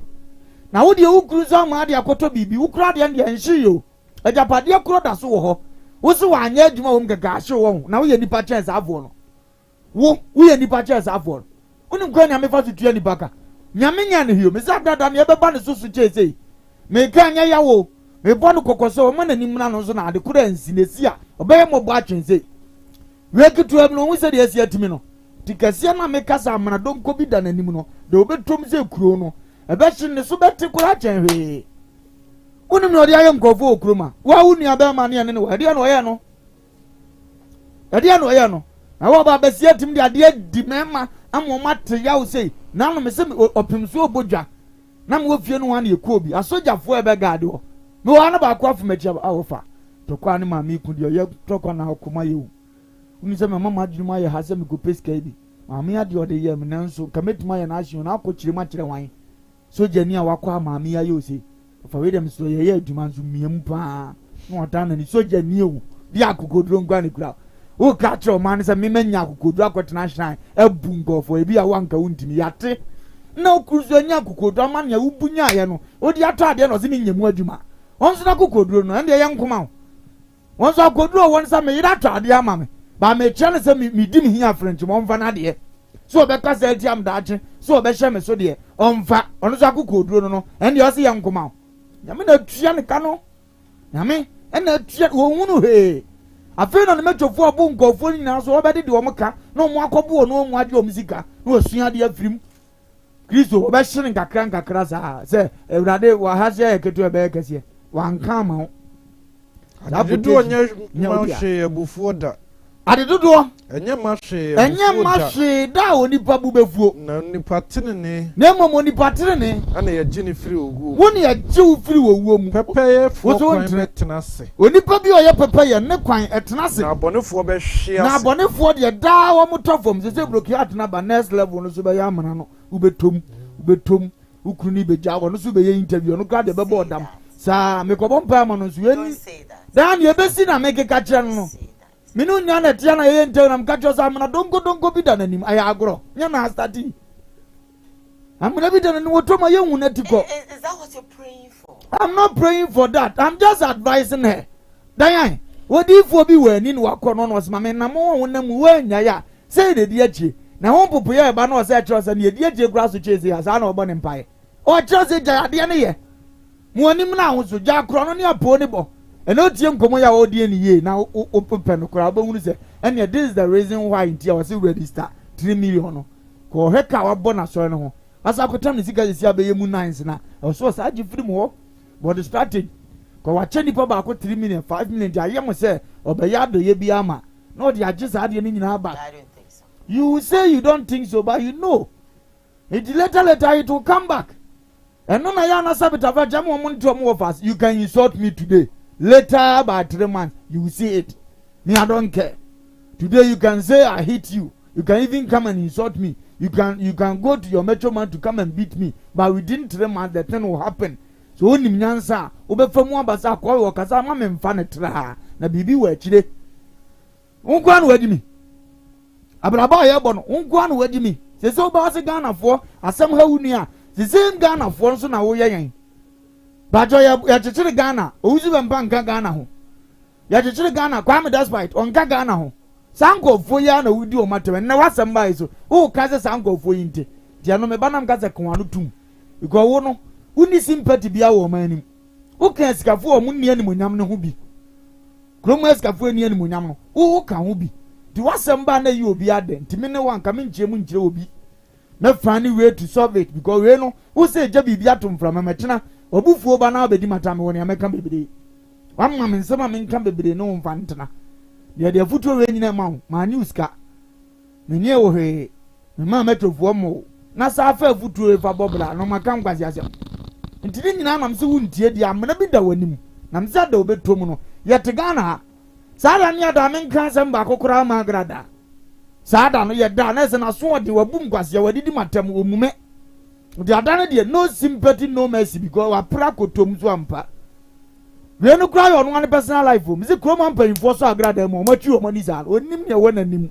na wo de wo kuru so ma de akoto bibi wo kura de ne nhye yo ajapade kuro da so wo ho wo se wa anya adwuma wo mgaga ahye wo na wo ye nipa chance afo no wo ye nipa chance afo unim kwa nya me fa tutua nipa ka nyame nya ne hio me sa dada ne beba ne susu chese me ka nya ya wo me bo no kokoso mo na nimna no so na ade kura nsinesi a obeye mo bo atwense we kitu am no wo se de asia timi no tikasia na me kasa amana don ko bi da na nim no de obetom se kuro no ebe hye ne so beti kura chenhwe unim no de aye nkofo okroma wa uni aba ma ne ne wa de no ye no ade no ye no na wo ba besia tim de ade di mema amoma te yawo sei na no me se opimso obodwa na me ofie no wa na ekuo bi asojafo ebe gaade ho me wa na ba kwa fumachi awofa to kwa ne ma me ku de ye to kwa na okoma ye uni se me mama adwuma ye ha se me go peska bi ma me ade ode ye me nanso kametuma ye na ahye na akokire ma kire wan sojani a wakwa ma me ya ye ose fa we dem so ye adwuma nso miem pa no ata na ni sojani ewu bi akokodro ngwa ne kura o ka tro man se me manya akokodro akotena shrine ebu ngofo ebi a wanka wuntimi yate na okuzo nya akokodro man ya ubunya ye no odi ato ade no se ni nyemu adwuma onso na akokodro no ende ye nkoma onso akokodro won sa me yira ato ade ama me ba me chane se me di me hia french mo mfa na de so be ka se tiam daache so be hye me so de onfa onso akokodro no ende yo se ye nkoma nyame na tua ne ka no nyame ena tua wo hunu he afi na metofo abu nkofo nyina so obedi de omka na omo akobo no omo ade omsika na osua de afrim kristo obehye nkakra za se ewrade wa hase eketo ebe kese wanka ma adedo onye mahwe abufuo da adedo enye mahwe da onipa bubefuo na nipa tenene na momo nipa tenene ana ye gini free oguo woni ye gye free oguo mu pepeye fo kwan tenase onipa bi oye pepeye ne kwan etenase na abonefo be hwe na abonefo de da wo motofom se bloki atna ba next level no so be ya amana no ubetom ukuru ni beja wo no so be ye interview no ka de be bodam sa me ko bompa ma no so yeni dan ye be si na me ke ka kire no minu nya na tia na ye interview na mka cho sa amana dongo bi da nanim aya agro nya na stati amana bi da nanim wotoma ye hu na tiko. Is that what you're praying for? I'm not praying for that. I'm just advising her. Diane, what if we be winning what corner was my man? No one them when ya say the dear. Now, one popular by no such as and the dear grass to chase as I know born empire. Or just a giant. One now so Jack Cronia ponybo. And not young Komoya or DNA now open pen crab. And yet, this is the reason why I was register 3 million. Call her cow bonus or no. As I could tell me, is your baby moon nines now. I was so sad you free more. But the strategy, go watch any papa 3 million, 5 million. I am say, or Bayado ye be ama. No, they are just adding in our back. I don't think so. You say you don't think so, but you know. It later it will come back. And no, I am not sabota jamu money to more of us. You can insult me today. Later, by 3 months, you will see it. Me, I don't care. Today you can say I hate you. You can even come and insult me. You can go to your metro man to come and beat me. But within 3 months, the thing will happen. So oni mnyansa obefa mu abasa kwa wo kasa ma memfa ne tra na bibi wa akire unkwa no wadimi abraba ye bo no unkwa no wadimi se oba se Ghana fo asem ha wuni a se same Ghana fo nso na wo yen bajo ya chichire Ghana owuzi be mpa nka Ghana ho ya chichire Ghana kwa me despite onka Ghana ho sanko fo ya na wudi o matem na wasem bai so o ka se sanko fo yinte dia no me banam ka se kwa no tum because wo no uni sympathy bia wo manim wo kan sikafo o munni animonyam ne ho bi kromo sikafo ani animonyam no wo ka ho bi di wasem ba na yi obi aden timi ne wan ka me nchire mu nchire obi me find way to solve it because we no wo say ja bibia tom from machina obufuo ba na obedi matame woni ameka bebede wamma me nsema me nka bebede no mfa ntena de futuo we nyina ma ma news ka me nie wo he me ma metrofuo mo na sa fa futuo e fa bobla no maka nkwasi asem ntini nyina nam se wuntie dia amena bi da wanim nam se da obetom no yete Ghana ha sada ne da men kan sem ba kokora ma grada sada no ye da na se na so de wabum kwase wadidi matam omume de adane de no sympathy no mercy because wa pra kotom so ampa we no cry on one personal life o me say kroma mpanyimfo so agrada mo matwi o mani za onim ne wona nim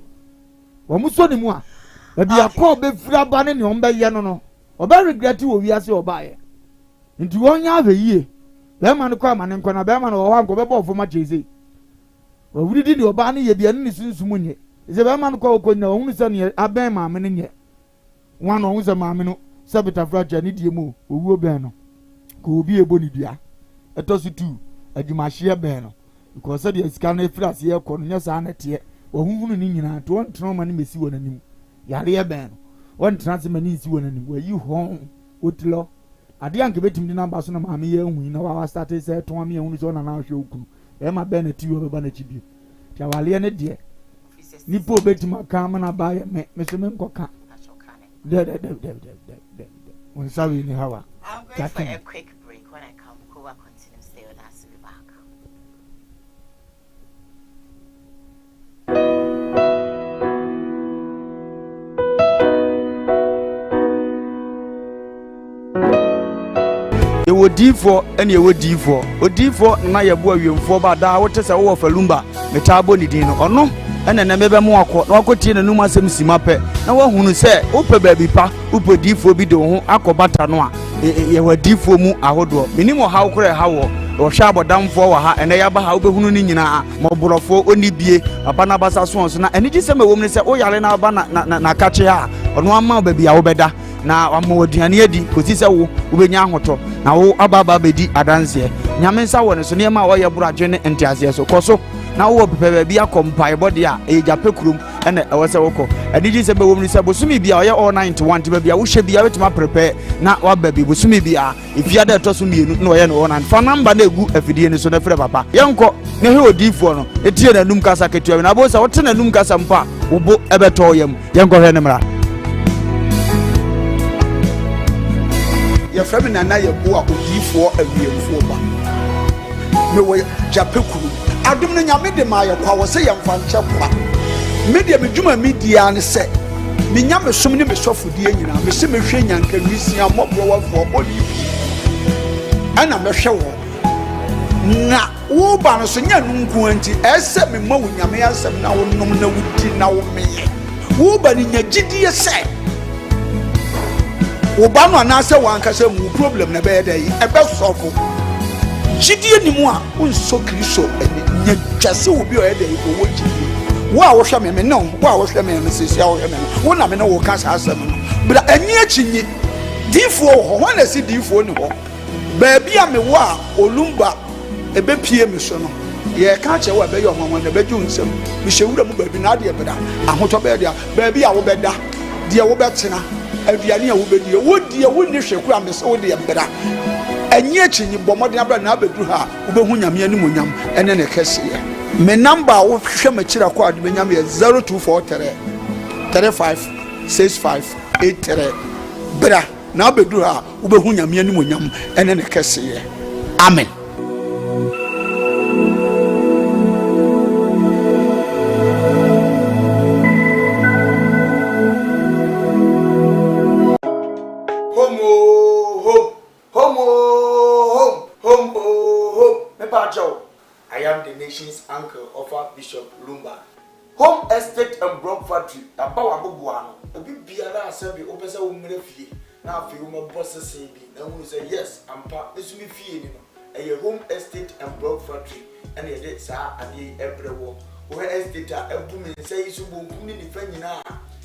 wo mu so ne mu a ebi akọ be fira ba ne omba ye no oba regret wo wi ase oba ye nti wonya ave yie be ma no kwa ma ne nko na be ma no wo ha nko be bo fo ma cheze wo wuri di oba ne ye bia ne sunsum nye ze be ma no kwa okonya wo hunu se ne aben ma me ne nye wan no hunse ma me no se beta fracha ne die mu owuo ben no ko obi ebo ni bia etosu tu adwumahye ben no because said the scan e frase ye ko no nya sa na te wo hunhunu ni nyina to won teno ma ne mesi wo nanim yare ben no won transe ma ni si wo nanim wa yi hon otilo ade anke betim di number so na ma me ye hu na wa start say to ma ye hu so na na hwe okunu e ma ben na ti wo be ba na chibi ti awale ne de ni po betim aka ma na ba ye me so me nkoka de when sorry ni hawa I'm going for a quick break. When I come, Koowaa continue. Stay with us. We'll be back. Ewo D4 ene ewo D4 o D4 na ye bo awiemfo ba da wo tese wo falumba metabo ni din no ono ene na mebe mo akọ na akotie na num asem sima pe na wo hunu se wo pe ba bi pa wo pe D4 bi do ho akobata no a ye wa D4 mu ahodo minimo ha wo kure ha wo hwa abodamfo wa ha ene ya ba ha wo be hunu ni nyina mo borofo oni bie papa na basa so na ene gi se ma wo mu se wo yale na ba na kache ha ono ama ba bia wo beda na amoduane adi kosi se wo ubenya ahoto na wo ababa bedi adanse nyame nsa wo ne so ne ma wo ye buradwe ne entiase so koso na wo pepe bia kompai body a e jape kurum ene ewo se woko adiji se be wo ni se bosumi bia oye all 91 te bia wo hwe bia wetima prepare na wa baby bosumi bia ifia da to so mienu na oye no na fa number na egu afidie ni so na frɛ papa yenko ne he odifo no etie na num kasa ketua na bo se wo te na num kasa mpa wo bo ebeto yam yenko hwe ne mra ye frame na na ye bo a odifo awiemfo ba me wo jape kuru adum no nyame de ma ye kwa wo se ye mfa nche kwa media medwuma media ne se me nyame som ne me sofodie nyina me se me hwe nyanka nwisia mobro wafo body ana me hwe wo na wo ba no so nya nunku anti ese me ma wo nyame asem na wo nom na wudi na wo meye wo ba ni nya gidie se wo ba no na se wan ka se mu problem na be dey e be solve gidie ni mu a unso kristo nya twase obi o e dey ko wo gidie wo a wo hwe me no wo a wo hwe me sisi a wo hwe me wo na me no wo ka sa asem no bra ani achinyi difo ho ho na si difo ni ho ba bia me wo a olumba ebe pie me so no ye ka che wo be yo hwanwan na be ju nsem me hyewura mu ba bi na de beda ahoto be dia ba bia wo beda de wo betena aduane a wo bedi wo die wo ni hweku a me se wo de beda ani achinyi bomode abra na abedu ha wo be hu nyame ani monyam ene ne kese ye me number wo hwe ma kira kwa de nyame ye 0243 356583 bra na abedu ha wo be hu nyame ani monyam ene ne kese ye amen. I am the nation's uncle of our Bishop Lumba. Home estate and broad factory. About Abubuano. A big biara assembly opens a woman of fee. Now, if you want bosses say, and we say yes, I'm part. This will be fee. A home estate and broad factory. And a dead sir and the every war. Where estate are a woman say, so boom, in the friend now.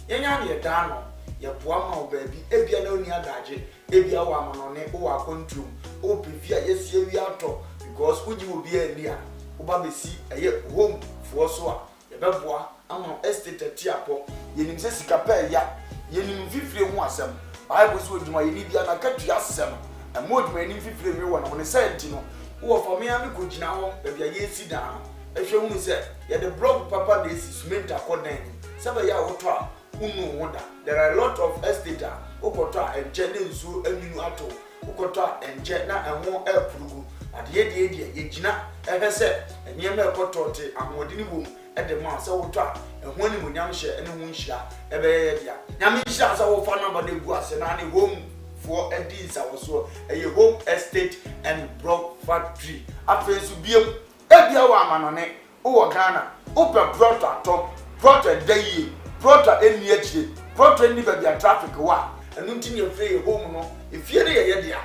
Yan ya dano. Ya poama baby, ebia no near daje, ebia woman on it, or a control, or prepare yes, we are talk. Because we will be a near. Oba si eye home for so a ye beboa ama estate tiapo ye nim se sika pa ya ye nim fifire ho asem bible so oduma ye ni bia na katua asem e moduma ye nim fifire we wona wona say enti no wo for me am ko gina ho e bia ye si dan e hwe hu se ye the block papa dey si cement akodan sebe ya woto a unu woda there are a lot of estate okoto a enje ne nsu aminu ato okoto a enje na enwo apurugu ade ye gina ehese enyema ekotote amodini bom ede ma se woto a eho ani munyam hye ene ho nhira ebe ye dia nyame nhira se wo fa number de gu ase na ne home for edins awoso a home estate and block factory afensu biem ebia wa amanone o Ghana open plot atom plot dey plot eni akire plot eni ba bia traffic wa enu nti ne free home no efie ne ye dia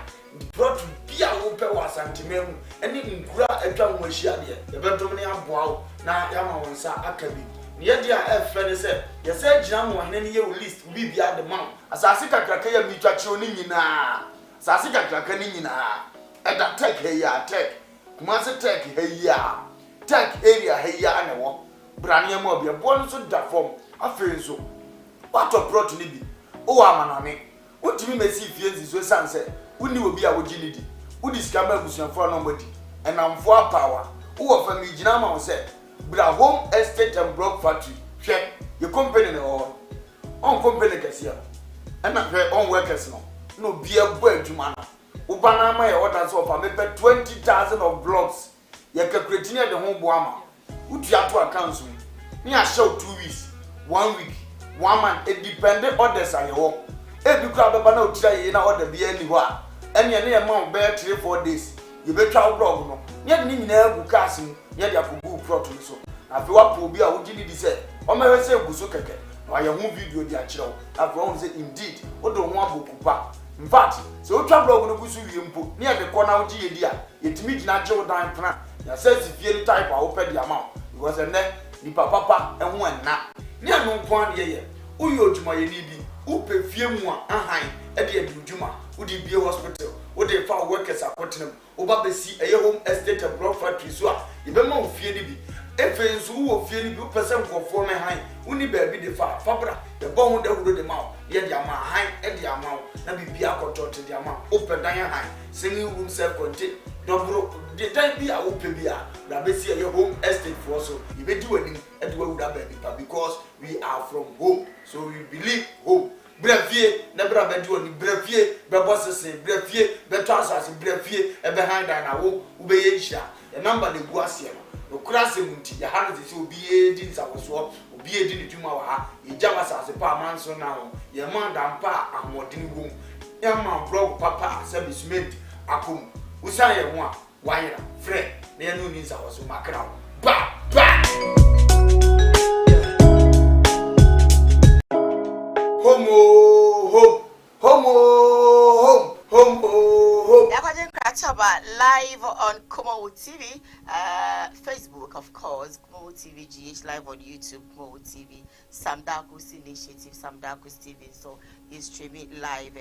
plot bia wo pe wa santimemu eni nkura atwa ho ahia de ebetom ne aboa na yama wonsa akabi ye dia efre ne se ye se gina mo hene ne ye list bi bia de man asase kakraka ya mitwa kire ni nyina asase kakraka ni nyina eda tech he ya tech kuma se tech he ya tech area he ya na wo brania mo bia bo so da form afenso what of plot ni bi o amanane wotimi mesi fie nzizo sanse woni obi a wogini di wodi skamba abusuafo no mbodi enamfo apawa wo fa mi gina ma wo se bra home estate and block factory hwe ye company no on company kasia na hwe on workers no bia bo adwuma no wo bana ma ye order so fa me 20,000 of blocks ye calculate ne de ho bo ama utu ato accounts ni a show 2 weeks 1 week 1 month it dependent orders are your ebi kura beba na otira ye na order bia ni ho a ene ne ye ma be 3-4 days ye betwa blog no ye de nyina agu cars mu ye de akogu plot no so afi wa po bi a wo gidi di se o ma we se egu so keke na ye hu video di a kire afi won say indeed o do ho abokupa in fact se o twa blog no gusu wie mpo ne ye de ko na wo gi ye di a yetimi gina je wo dan plan ya say si fie type a wo pe di ama because ene ni papa ehun enna ne anu ko an ye uyo odwuma ye ni bi upe fie mu a ahan e de adwuma udi bie hospital udi fa workers akotenam oba besi eye home estate and block factory so a ye be ma ofie ni bi efensu wo fie ni bi person nkofo me han uni ba bi de fa fabra ye bo hu da huro de ma ye de ama han e de ama na bibia akotote de ama open dan han semi room self contain dobro de dan bi a open bi a na besi eye home estate for so ye be di wani e de wa ba bi because we are from home so we believe home brefie na bra bedi oni brefie be bossese brefie be transas brefie e be handa na wo ube ye hia e number de gu ase no krase munti ya handa se obi e di nsawoso obi e di ni dwuma wa ha e jama sase pa manso na ho ye manda mpa ahmodini wo e ma blog papa se be cement akom usa ye ho a wayera fre na ye no ni nsawoso makra ba Home. Live on Koowaa TV, Facebook, of course, Koowaa TV GH, live on YouTube, Koowaa TV, Sam Darkus Initiative, Sam Darkus TV. So he's streaming live.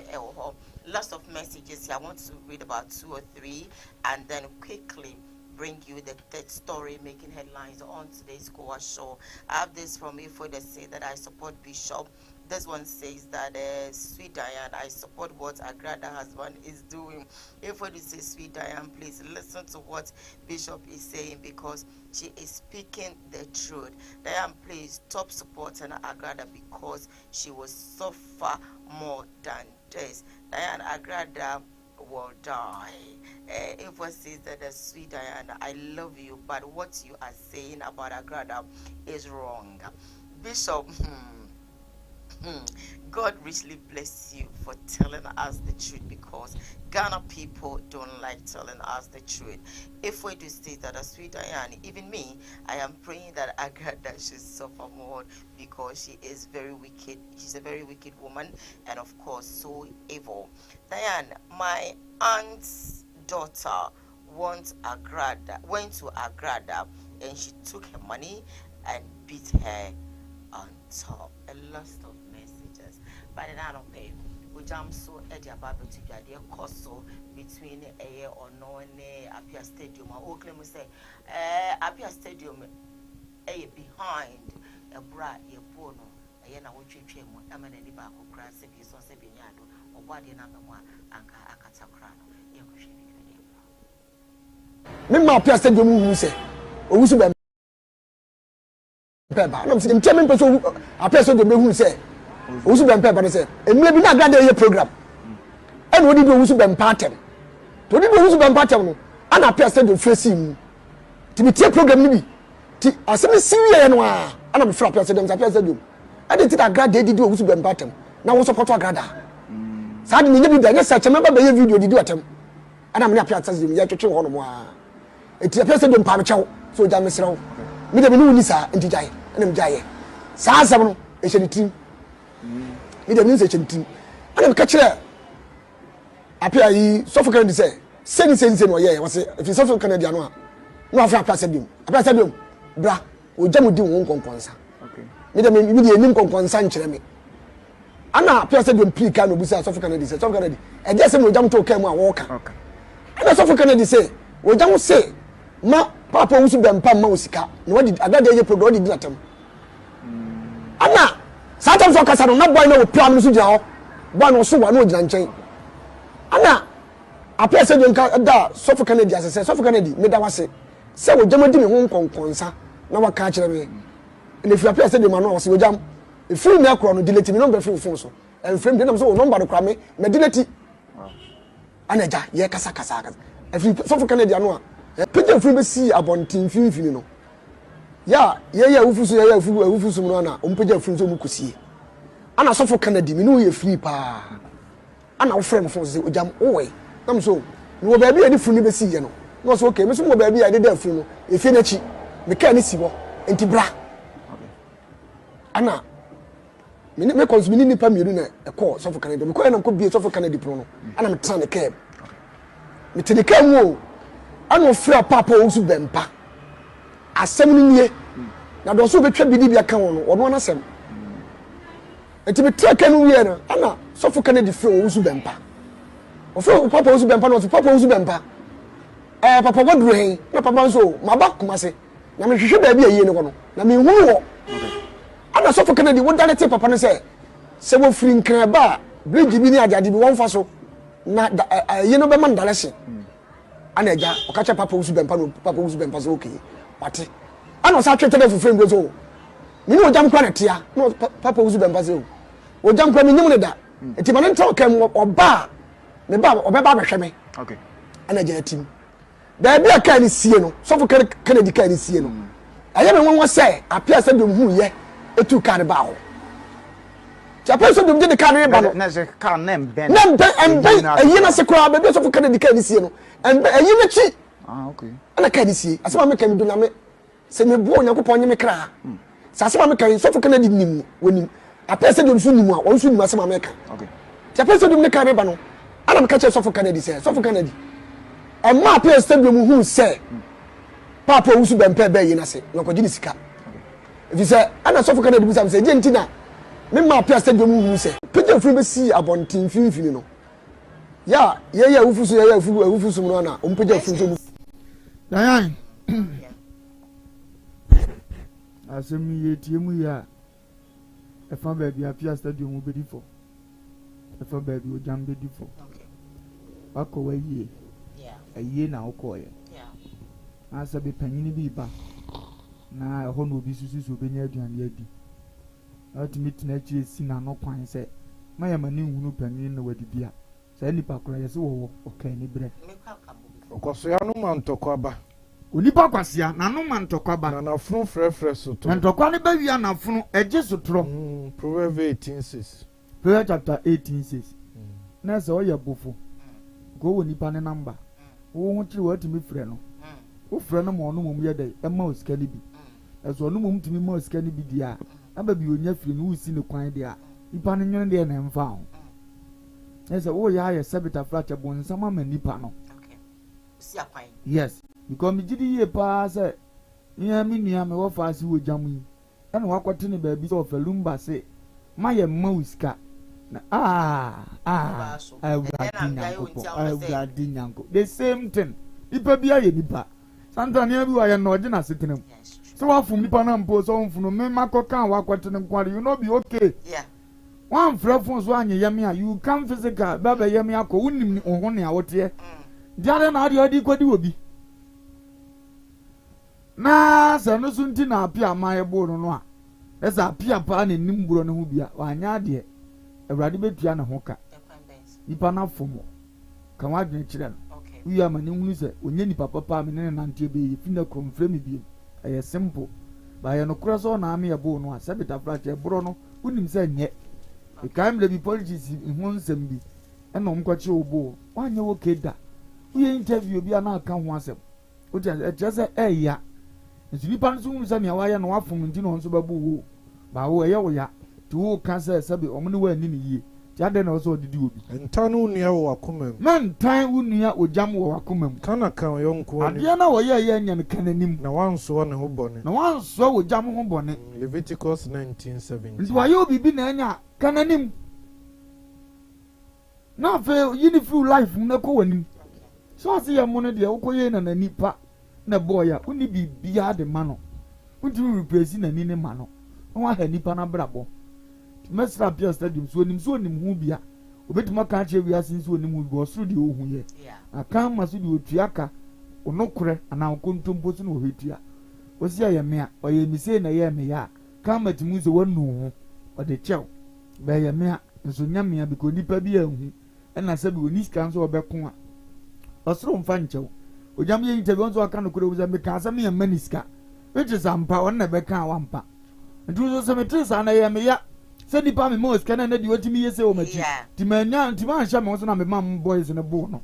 Lots of messages here. I want to read about 2 or 3, and then quickly bring you the third story making headlines on today's Koowaa Show. I have this from Ifo that say that I support Bishop. This one says that Sweet Diane, I support what Agrada husband is doing. If you say Sweet Diane, please listen to what Bishop is saying because she is speaking the truth. Diane, please stop supporting Agrada because she will suffer more than this. Diane, Agrada will die. If one says that the Sweet Diane, I love you, but what you are saying about Agrada is wrong. Bishop, God richly bless you for telling us the truth because Ghana people don't like telling us the truth. If we do state that a Sweet Diane, even me, I am praying that Agrada should suffer more because she is very wicked. She's a very wicked woman and of course so evil. Diane, my aunt's daughter went to Agrada and she took her money and beat her on top. A lot of messages, but then I don't pay. We jump so at the Bible to get the cost between a year or no and Apia Stadium. I will claim say, Apia Stadium behind a bra, a bono, a yana which you train one, I mean, any back of grass, if you saw Sebiano or body number 1 and Akatakrano. Mema Apia Stadium, who say, or who's been pepper. I'm saying, tell me, a person who say, who's been pepper, say, and maybe not got a program. And what did you who's been pattern? To do who's been pattern, and Apia Stadium facing to be take program, maybe. I said, Syria and one, and I'm from Apia Stadium. I didn't think I grad they did who's been pattern. Now, what's a photo grada? saa de ne bi da nyɛ search member be video didi watam ana me na apia tsazim ya twetwe ho no mo a eti apia sɛ de mpa me kyɛw so gya me serɛw me de me no ni saa enti gyae ana me gyae saa asɛm no ɛhyɛ ne tim me de me nse hyɛ ne tim ana me ka kyerɛ apia yi sɔfo kan di sɛ sɛni no yɛ wɔse if sɔfo kan di ano a no afia apia sɛ biom bra o gya mu di wo nkonkonsa me de enim nkonkonsa nkyerɛ me ana apia sɛ biom pli kan obusa sɔfo kan di sɛ sɔfo kan di ɛde sɛ mo gya mu to kan mu a wɔka ana sɔfo kan di sɛ o gya mu sɛ ma papa wusu bɛmpa ma osika na wadi adade ye program wadi dinatam ana satam so kasa no na boy na opia no so gyina hɔ boy no so wa na ogyina nkyɛn ana apia sɛ jonka da sɔfo Kennedy asese sɔfo Kennedy me da wase sɛ wo gyama di me ho nkonkonsa na waka kyerɛ me ne fi apia sɛ de ma no wase wo gyam e free me akro no delete me number free phone so and frame de nam so wo number no kra me delete ana ja ye kasa e free sɔfo Kennedy ano a page free be see abontin finfini no ya ye awufusu ye awufusu no na o page free so mu kusie ana sɔfo Kennedy me no ye free pa ana wo frame phone so ojam owe nam so no wo ba bia ni free be see ye no no so okay me so mo ba bia de da free no e fie na chi me ka ni si bo enti bra ana me consume ni pa miru na e call sɔfo Kennedy me ko na ko bia sɔfo Kennedy pro no ana me tran ne cab me te ne cab wo ana ofra papa osu bempa asem ni nie na do so betwa bidi bia kan wono ono na asem enti be traka no wie na ana sɔfo Kennedy fre osu bempa ofra papa osu bempa no papa osu bempa papa wadru hen na papa so maba kuma se na me hwehwe ba bia yie ne kono na me hu wo ana sɔfo Kennedy wo dale te papa no se wo firi nkran ba bridge bi ni ajade bi won fa so na yie no be man dale se ana eja okacha papa usu bempa so okay wate ana sa twete de fufre ngo so mi ni ojam kwa netia no papa usu bempa so ojam kwa mi nyim ne da enti ma ne ntaw kam oba me ba obeba behwe me okay ana eja tim da bia ka ni sie no so fu Kennedy ka ni sie no aye me won wo se apia se dum hu ye etu ka ne ba ho Japan so dum de ka ne ba no na se ka nem ben ayi na se kwa be so fu Kennedy ka ni sie no and ayi na chi okay ana ka ni sie asema me ka mi do na me se me bo Onyankopon nye me kra sa asema me ka so fu Kennedy nim wonim apia se dum so nim a won so nim asema me ka okay Japan so dum ne ka ne ba no ana me ka che so fu Kennedy se so fu Kennedy amma apia stadium hu se papa wusu bempe be yi na se na ko gini sika if you say ana so fu Kennedy bu sam se je ntina me ma apia stadium hu se page free be see abontin finfini no ya ye awufusu no na o page free so dan asem ye tie mu ya e fa ba bia apia stadium be di fo e fa ba bi o jam be di fo akọ wa yie aye na okọ ye asa be panyini bi ba na ho no bi susu be nya aduane adi ultimate na chi esi na no kwan se maya mani hunu panyini na wadi bia sa nipa kora ye se wo okay ni bre okoso ya no mantokwaba onipa kwasia na no mantokwaba na na funu frefre so to mantokwa ne ba wi na funu eje so tro Proverbs 18:6 Proverbs chapter 18:6 na se o ye bofo go woni pa ne number wo ho kiri wa timi frɛ no wo frɛ no mo no mom ye dai e ma osika ni bi eso no mom timi ma osika ni bi dia aba bi onya firi no usi ne kwan dia nipa ne nyon de na mfa ho ese wo ya ye sabita fracha bon sama ma nipa no okay si akwan yes because me gidi ye pa se nya mi nua me wo fa si wo jam yi e na wakwete ne ba bi so falumba se ma ye ma usika na awurade nyanko the same thing ipa bia ye nipa santania bi wa ye no je na setenem so wa fum nipa na mpo so mfuno me makoka wakwete ne kware you no be okay yeah one frefon so anye yame a you come physical baba yame akọ unim ni ohun ne awote diare na ade odi kwadi obi na se no sunti na apia amaye bo no a esa apia pa na nimburo ne ho bia wanya ade awurade betua na ho ka nipa na fomo kan wadwen kire no wi ama ne hunu se onye nipa papa me ne nante be yi fina konfrɛ mi biem ɛyɛ simple ba yɛ no kura so na ame yɛbo no a sabita frache bro no unim se nye e kan le bi politics ho nsɛm bi ɛna ɔmo kɔkye obo wanyɛ wo keda woyɛ interview bi a na aka ho asɛm wote ɛkyerɛ sɛ ɛya nso nipa no so hu sɛ nea wayɛ na wafom nti na ɔno nso bɛbo wo baawo ɛyɛ wo ya nti wo ka sɛ sɛbi ɔmo ne wɔani ne yie nti adɛn na ɔsɛ ɔdidi obi ntan wo nua wɔ wakoma mu mantan wo nua ogyam wɔ wakoma mu kana kan yɔnko ani adeɛ na wɔyɛ yɛ nya ne ka n'anim na wansoa ne ho bɔne na wansoa ogyam ho bɔne Leviticus 19:17 nti wayɛ obi bi na anya ka n'anim na afei yi ne firi life mu na kɔ w'anim so ɔse yɛ mo no deɛ wokɔyɛ na n'ani pa na bɔɔyɛ a wonni biribiaa de ma no wontumi represi n'ani ne ma no na woaha nipa no abrabɔ mɛsra pia stadium so onim ho bia obɛtumi aka akyerɛ wiase nso onim ho bi ɔsoro deɛ ɔhu yɛ aka ma so deɛ ɔtua ka ɔnokorɛ anaa ɔkontompo so na ɔhɛtua ɔsi ayɛ me a ɔyɛ me sei na ɛyɛ me yɛ a ka ma timu sɛ wanu ho ɔde kyɛw bɛyɛ me a nso nya me a bikɔ nipa bi ahu ɛna sɛ bi ɔni sika nso ɔbɛko a ɔsoro mfa nkyɛw ogyam yɛ interview nso aka no korɛ sɛ meka asɛm yɛ mma ne sika which is ampa ɔno na ɛbɛka a wampa nti nso sɛ metere saa na ɛyɛ me ya sɛ nipa me ma osika na deɛ watumi yɛ sɛ wɔ m'akyi nti manya nti manhyɛ me ho so na mema m boys no bo no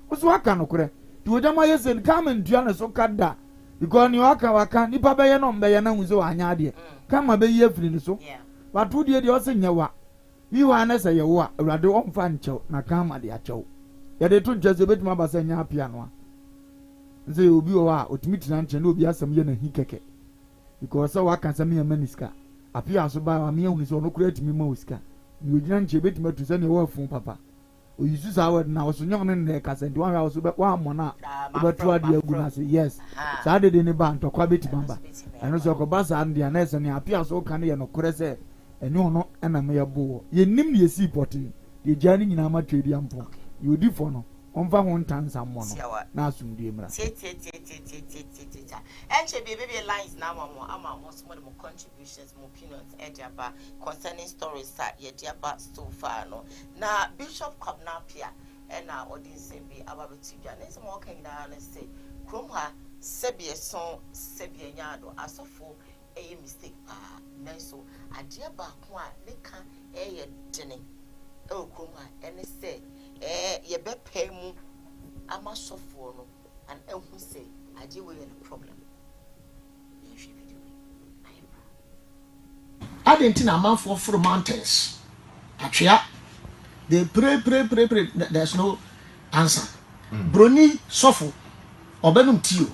wo so waka no korɛ nti ogyam ayɛ sɛ ka ma ntua ne so ka da because ne waka nipa bɛyɛ no mbɛyɛ na hu sɛ wanyɛ adeɛ ka ma bɛyi afiri ne so bato deɛ deɛ ɔsɛ nyɛ wa wi wa na sɛ yɛwo a awurade ɔmfa nkyɛw na ka ma de akyɛw yɛde to nkyɛ sɛ obɛtumi aba sɛ nyɛ apia no a nse obi wɔ a otumi tena nkyɛn na obi asɛm yɛ na hi kɛkɛ because sɛ waka asɛm yɛ mani sika apia so ba ame ahunu sɛ ɔno kora atumi ma wo sika na ogyina nkyɛn bɛtumi atu sɛ nea wɔafu papa oyisu saa wɔ na ɔso nyɔm ne nnɛ kasa nti wɔn a wɔso wɔammɔ no a wɔbɛto adeɛ agu no ase yes saa dede ne ba ntɔkwa bɛtumi aba ɛno sɛ ɔkɔba saa no deɛ na ɛsɛ nea apia so woka no yɛ nokorɛ sɛ ɛne ɔno ɛna meyɛ boɔ yɛnim ne yɛsii pɔtee deɛ gyaa no nyinaa ma twɛdi ampo deɛ ɔdi fɔ no ɔmfa ho ntansammɔ no na asomdue mmra ɛnkyɛ biribi lines na ama mo some of the contributions mo opinions ɛde aba concerning stories a yɛde aba so far no na Bishop Kwabnapia ɛna ɔde nsɛm bi aba bɛtu dwa ne nsɛm a ɔka nyinaa no sɛ kurom ha sɛbi ɛsɔn sɛbi ɛnyaado asɔfo ɛyɛ mistake paa nanso adeɛ baako a ne ka ɛyɛ dene ɛwɔ kurom ha ɛne sɛ yɛbɛpɛ mu ama sɔfoɔ no and ɛhu sɛ adeɛ wɔ yɛ no problem Adentina amanfoɔ foro mountains atwea they pray there's no answer broni sɔfo ɔbɛnum tea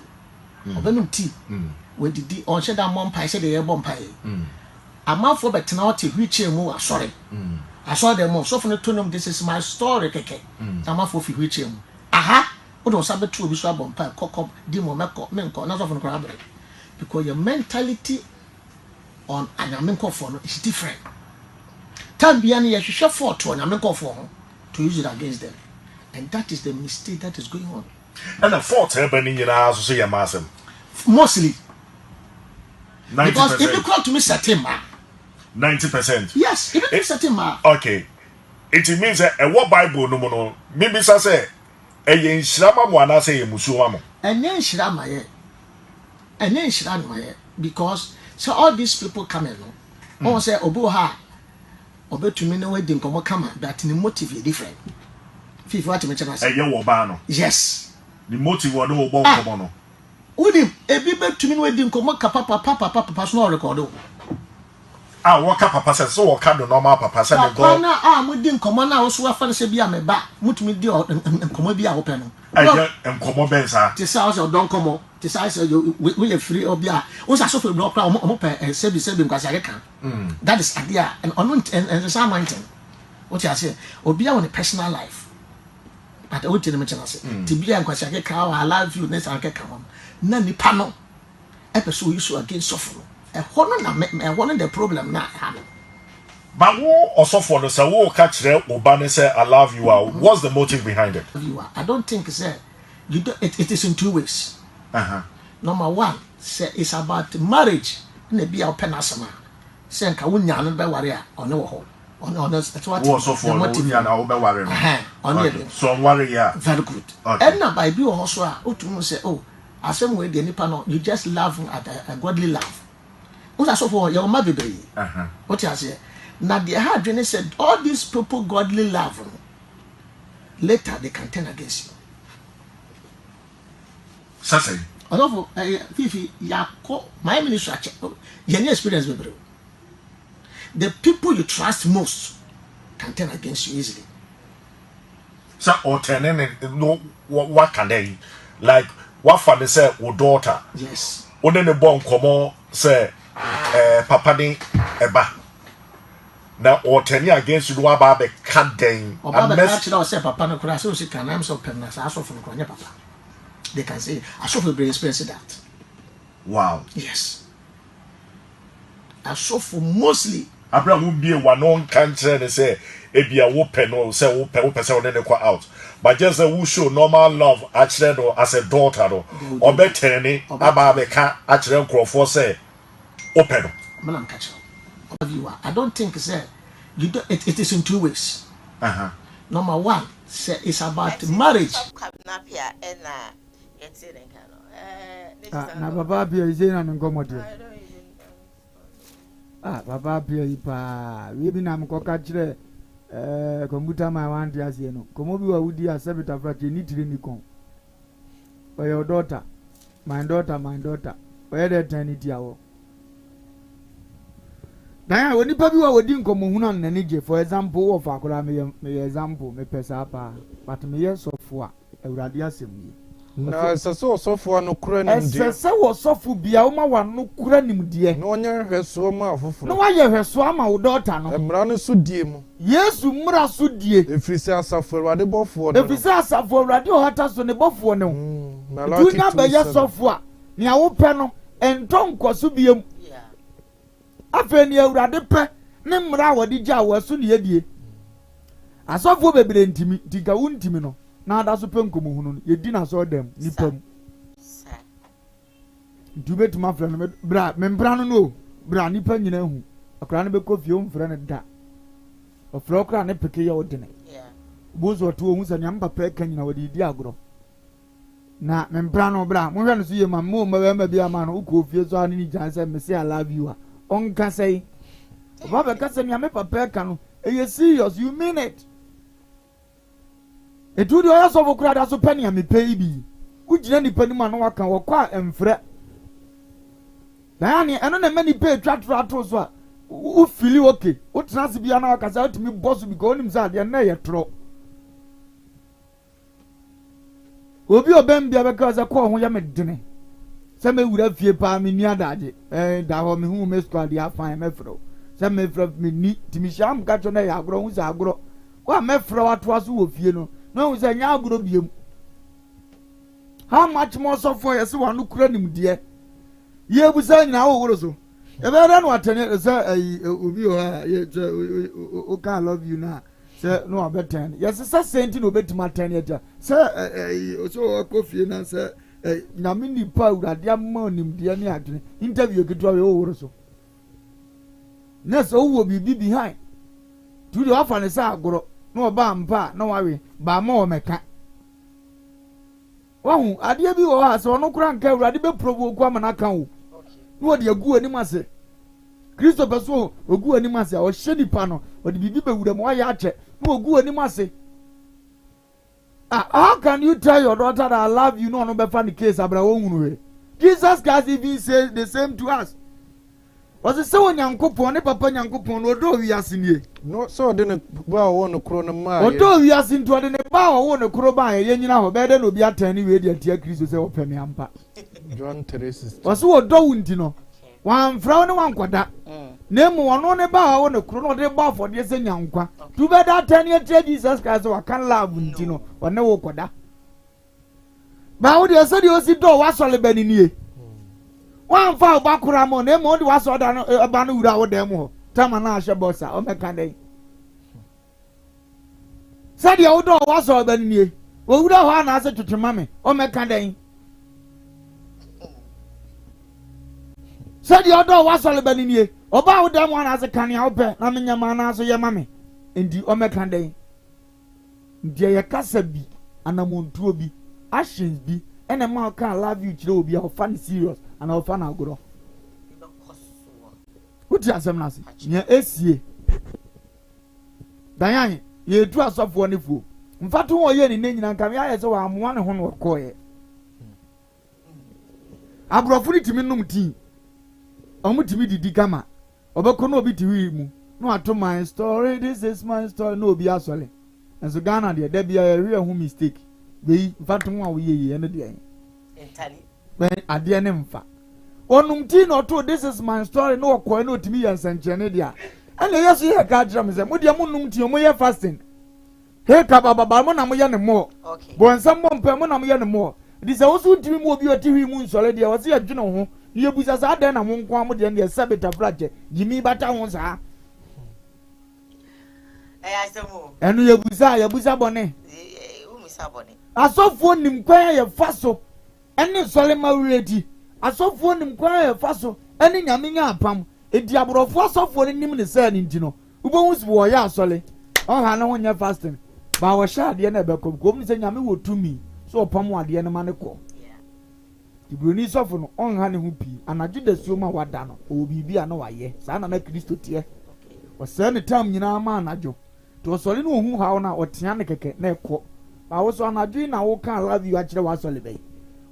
wɔdidi ɔnhyɛ da mmɔ mpae sɛ deɛ yɛbɔ mpae amanfoɔ bɛtena ɔte wheelchair mu asɔre dɛm sɔfo no tonom this is my story kɛkɛ amanfoɔ fi wheelchair mu aha wode ɔsa bɛto obi so abɔ mpae kɔkɔ di mɔ menkɔ na sɔfo no koraa brɛ because your mentality on anyamenkɔfoɔ no is different time bia no yɛhwehwɛ fault on anyamenkɔfoɔ ho to use it against them and that is the mistake that is going on and the fault ɛbɛ ne nyinaa so sɛ yɛ maasɛm mostly 90%. Because if you come to me certain ma 90%. yes if you certain ma okay it means what Bible no no maybe say ɛyɛ nhyira ma mo anaasɛ ɛyɛ musuo ma mo ɛnyɛ nhyira ma yɛ ɛnyɛ nhyira ma yɛ because so all these people come in no one say obo ha obetumi na wadi nkomo kama but the motive is different fifi what me chana say ɛyɛ wo ba no yes the motive wo no wo bon nkomo no wodi ebi betumi na wadi nkomo ka papa so no record o waka papa say so waka do normal papa say ne go na mudi nkomo na wo so afa se bia me ba mutumi di nkomo bi a wo pe no ɛyɛ nkomo ben sa ti sa so don komo ti sa say we are free obia wo sa so fe no kra omo pe sebi nkwasa ke kan that is idea and on and some mountain what you say obia on a personal life but what you me chana say ti bia nkwasa ke kan I love you next anke kan na nipa no episode issue against suffer ɛhɔ the problem na ha no but wo osofo no say wo ka kire oba ne say I love you what's the motive behind it I don't think say you do, it is in two ways number one say it's about marriage na bia open asama say nka wo nya no be ware a one wo ho on that's what wo osofo no nya na wo be ware no so ware ya very good and na by bi wo so a otum say oh asem we de nipa no you just love at a godly love what are so for your mother baby what you say now the hard said all these people godly love later they can turn against you. Sasa. Although Fifi, my ministry, your experience with the people you trust most can turn against you easily. So or turning no what can they like what for they say o daughter. Yes. One the born come say papa ni eba. Now or turning against you wa ba be cut den. And say papa no kura so she can am so penna so from kwanya papa. They can say I saw for brain experience that. Wow. Yes. I saw for mostly Abraham would be one on cancer and say ebia wo pe no say wo pe say one dey out. But just who show normal love actually no as a daughter no or better ni aba be ka actually nkrofo say open no. Madam catch I don't think say you do, it is in two ways. Number one, say it's about marriage. Na baba bia ise na ngomode. Baba bia ipa. We bi na mkoka kire computer my one dia se no. Komo bi wa wudi asebita frache ni tire ni kon. For your daughter. My daughter. Where the eternity awo. Na woni pa bi wa wodi nkomo hunu na ni je for example of akora me example me pesa pa. But me yes of a Ewurade asem yi. Na sese osofo no kura nim die. Sese osofo bia wo ma wa no kura nim die. Na onye hweso ma afoforo. Na wa ye hweso ama wo daughter no. Emra no so die mu. Yesu mra so die. Efrisi asafo Ewurade bofo no. Efrisi asafo Ewurade o hata so ne bofo no. Tu na be ye sofo a ne a wo pe no enton koso biem. Afa ni Ewurade pe ne mra wodi gya wo so ne yedie. Asofo bebre ntimi diga wo ntimi no. Na da so penkomo hunu ye di na so dem nipam dubet ma fra no bra membra no bra nipa nyina hu akra no be kofie o mfra ne da ofra okra ne peke ye odene bozo to hu sa nyamba pa ka nyina wodi di agro na membra no bra mo hwe no so ye ma mo ma bia ma no kofie so ani ni jan say me say I love you a on ka say baba ka say me papa ka no e ye serious you mean it. Etu di oya so kura da so pani am pay bi. Ugina ni pani ma no waka wo kwa emfre. Na yani eno na mani pay twatwa to so a u feel okay. O trans bia na waka say otimi boss because onim say de na ye tro. Obi obem bia be ka say ko ho ya medene. Say me wura fie pa me ni adaje. Da ho me hu me squad ya fan me fro. Say me fro me ni timi sham ka to na ya agro hu say agro. Kwa me fro wato aso wo fie no. No, we say nyaguro biem. How much more so for you? So one who couldn't him, dear. Ye was saying now, also. If I don't want to say, you can't love you now. Sir, no, I bet 10. Yes, it's a saint to bet my 10 years. Sir, so a coffee and sir, Namini powder, dear morning, dear Niagara. Interview could draw over so. Next, all will be behind. To the offer and say, grow. No bampa no worry ba mo meka wahu ade bi wo ha so no kura nka Ewurade be provoke amana kan wo no de agu ani mase Kristo beso ogu ani mase o hye nipa no o de bibi be wura mo ya ache no ogu ani mase how can you tell your daughter that I love you no no be fan case abra wo hunu we Jesus Christ even says the same to us. Was it so nyankopon ne papa nyankopon no do wi asenie no so de ne ba wo no kro no ma o do wi asinto de ne ba wo no kro ba ye nyina ho be de no bi atani we de atia Kristo se wo pemi ampa John 3:16 was wo do wunti no wan fra no wan koda na mu wono ne ba wo no kro no de ba for de se nyankwa tu be da atani atia Jesus Christ wa kan love nti no one wo koda ba wo de se de o si do wa sole bani nie one fa bakura mo na mo de waso da no aba no wura wo dem ho tama na ahye bossa o meka den said ya wo do waso ba nie wo wura ho na ase twetwema me o meka den said ya do waso ba nie oba wo dem ho na ase kan ya wo pe na menyama na so ye ma me ndi o meka den ndi ye kasa bi anamontuo bi actions bi ene ma kan love you kire obi a fan serious and I'll find out go. What you say, Nasi? Nya esie. Dayan, ye do aso for ni fu. mfatu wo ye ni nyina nkam ya ye so wa amoa ne ho no koye abrofo ni timi num ti omu timi didi kama obeko no obi tiwi mu no ato my story this is my story no obi asole enso Ghana de da bia ye hu mistake be mfatu wo wo ye ne de Entirely. ben ade ne mfa onum ti no to this is my story no koye no timi ye nsanchene dia ene yeso ye ka drum ze mo de mo num ti mo ye fasting he ka baba mo na mo ye ne mo Okay. bon sam mo mpa mo na mo ye ne mo di se wo so ntimi mo obi otiwi mu nsole dia wo se ye dwene ho ye busa sa den na mo nko mo de ne sabita frache jimi bata ho sa Asemo. enu ye busa bone Sabone. asofo nim kwan ye faso ene sole ma wureti asofo nim kwan ye faso ene nyame nya apam edi aborofo asofo nim ne sa ni ntino ubo husu wo ya asole on ha na wonya fasting ba wo sha de na bekom kom ni se nyame wo tumi so opam ade ne ma ne ko ibroni sofo no on ha ne ho pi anaju da suo ma wada no o bibia na waye sa na Kristo tie o se ne tam nyina ma anajo to sole no hu ha na otea ne keke na ekọ ba wo so anaju na wo kan love you akire wa sole be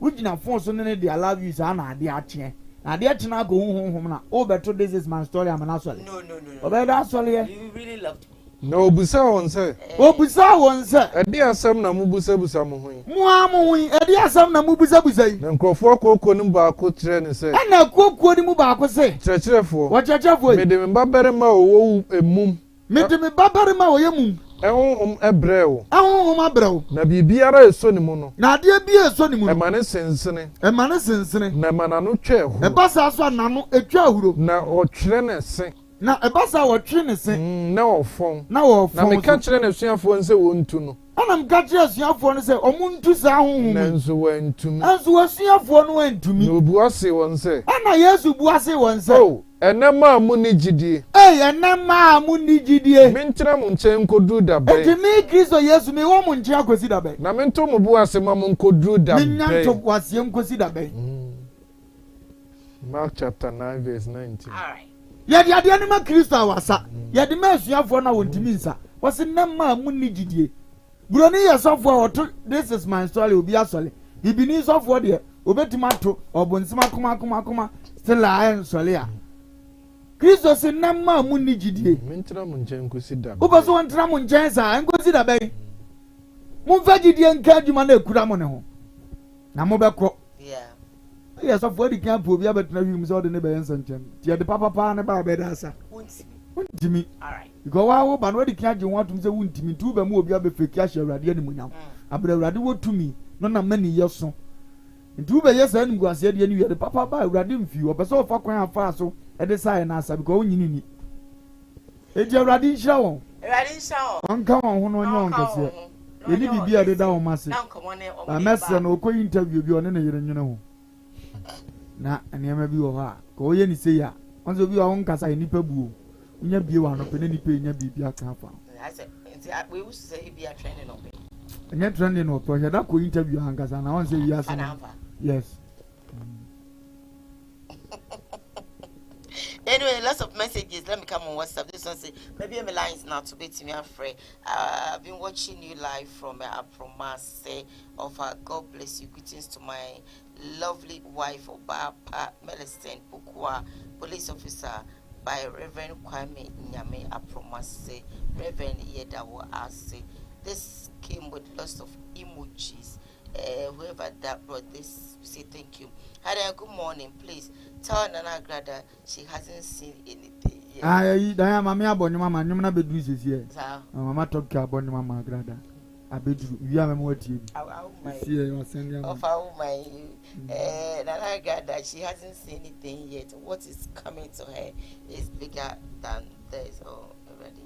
wugina phone so ne de love you sa na ade ache na ade ache na go hu na o beto this is my story am na sole No. o be da sole ye You really loved me. No busa won say. obusa won se Ade asem na mu busa mo ho. mu amu wi ade asam na mu busa yi Na nkrofo kokko nim ba ko tre ne say. ana kokko ni mu ba ko se Kyerkyerefo. wo kyerkyerefo Me de me babarema owo emum. me de me babarima wo yemum Ehonhom ebrew. ahonhom abrew Na bibiara eso ni mu no. na ade bi eso ni mu E mane sensene. e mane sensene Na manano twa e ho. basa so anano etwa ahuro Na otwere ne se. na e basa wo twe ne se Na ofon. na wo Na fon me ka kyerɛ na suafo nse wontu no. ana m ka kyerɛ asuafoɔ no sɛ ɔmo ntu saa ahonhom Na yi nso wantumi. anso asuafoɔ no antumi Na obu ase won se. ana yesu bu ase wɔn sɛ Oh, enema mu ni gidie. ɛnɛ maa mo ni gyidie Mentira mu nkyɛn nkoduru da enti bɛn. me kristo yesu me wɔ mo nkyɛn akosi da bɛn Na mento mu bu ase ma mu nkoduru da menya bɛn. ntoboaseɛ nkosi da bɛn Mark chapter 9 verse 19. All right. yɛde adeɛ no ma kristo a wasa yɛde ma asuafoɔ no a wɔntumi nsa wɔse nɛ maa mo ni gyidie buroni yɛ sɔfoɔ a wɔto this is my story obi asɔle bibini sɔfoɔ deɛ obɛtumi ato ɔbonsɛm akoma still a ɛnsɔle a kristo se nɛ maa mo ni gyidie Mentira mu nkyɛn nkosi da wopɛ so wɔntena mo nkyɛn saa ɛnkosi da bɛn momfa gyidie nka adwuma no akura mo ne ho na mobɛkɔ Yeah. yɛ sɔfoɔ adi kan po obi abɛtena hwim sɛ ɔde ne bɛyɛ nsɛnkyɛm nti yɛde papapaa ne ba bɛda asa wontimi All right. because waa wo ba no adi kan agye ho atom sɛ wontimi nti wobɛ mu obi abɛfɛki ahyɛ awurade animuonyam abrɛ awurade wɔtumi no na ma ne yɛ so nti wobɛyɛ saa animguaseɛ deɛ no yɛde papa ba awurade mfii ɔpɛ sɛ ɔfa kwan afaa so ɛde saeɛ no asa because wonyini ni enti awurade nhyira wɔn Ready, show. ɔnka wɔn ho no ɔnyɛ wɔn kɛseɛ yɛne biribi a ɛdeda wɔn ase Now come on in. amɛsɛ no ɔkɔyi interview bi ɔne ne yere nwene ho na nneɛma bi wɔ hɔ a ka ɔyɛ ne sei a ɔn sɛ obi wɔ hɔ nkasa yɛ nipa buo wonya bie wɔ anɔpɛ ne nipa ɛnya biribi aka afa I said, we used to say he'd be a training of it. ɛnyɛ trending no ɔpɛ ɔhyɛ da kɔ interview ankasa na ɔn sɛ wiase no yes Anyway, lots of messages. Let me come on WhatsApp. This one say maybe my lines now to be to me afraid. I've been watching you live from Apromase of God bless you. Greetings to my lovely wife Obapa Melisent Bukwa, police officer by Reverend Kwame Nyame Apromase, Reverend Yedawo Ase. This came with lots of emojis. Whoever that brought this, we say thank you. Had good morning, please tell Nana Grada she hasn't seen anything yet. ayi dan mama abɔ ne mama nyom na bɛduru sisi So, mama talk to abɔ ne mama grada abɛduru wi a mɛmo atie bi sie ɔsɛn ya of our my Nana Grada, she hasn't seen anything yet. What is coming to her is bigger than this. Oh, already,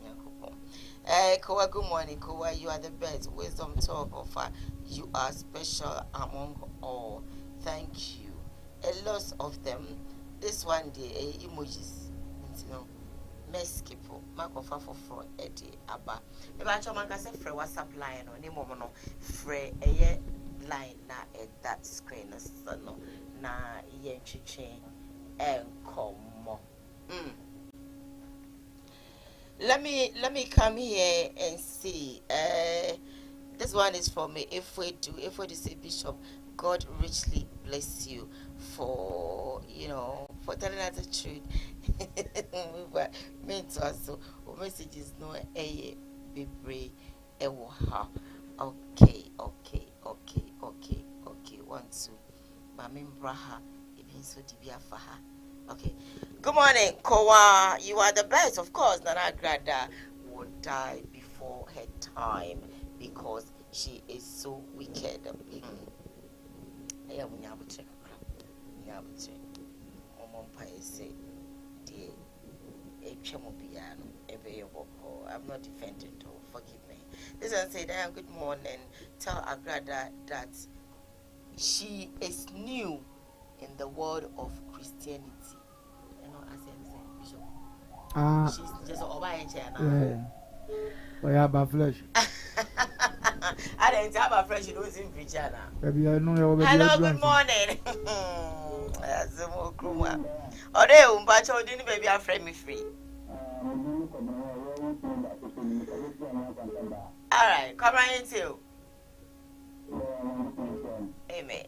Koowaa, good morning, Koowaa. You are the best. Wisdom talk offer. You are special among all. Thank you. A lot of them. This one day, emojis. You know, meskipo. Makofa for Eddie Abba. If I tell my guys, free WhatsApp line or name no free a line na at that screen no na yen chichen and come. Let me come here and see. This one is for me. If we do say, Bishop, God richly bless you for for telling us the truth. But me too. So message is no a be ewoha. Okay. 1 2. Mami Braha. Even so Dibia Faha. Okay. Good morning, Koowaa. You are the best, of course. Nana Grada would die before her time because she is so wicked. I'm not defending her. Forgive me. Listen, say that good morning. Tell Agrada that she is new in the world of Christianity. You know, as I said, Bishop. She's just over in China. Oh, yeah, but flesh. I didn't have a fresh losing preacher now. Hello, good morning. Oh, but you didn't baby a friend me free. All right, come right into. Amen.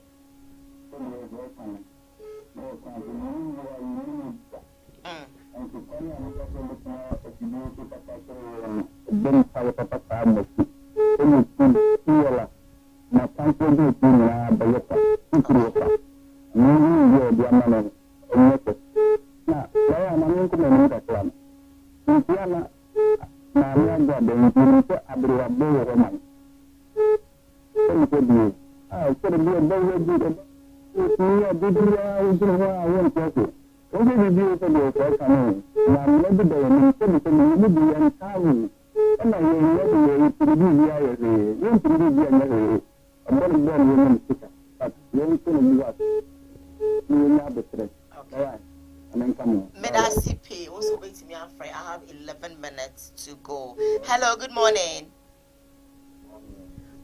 I have 11 minutes to go. Hello, good morning.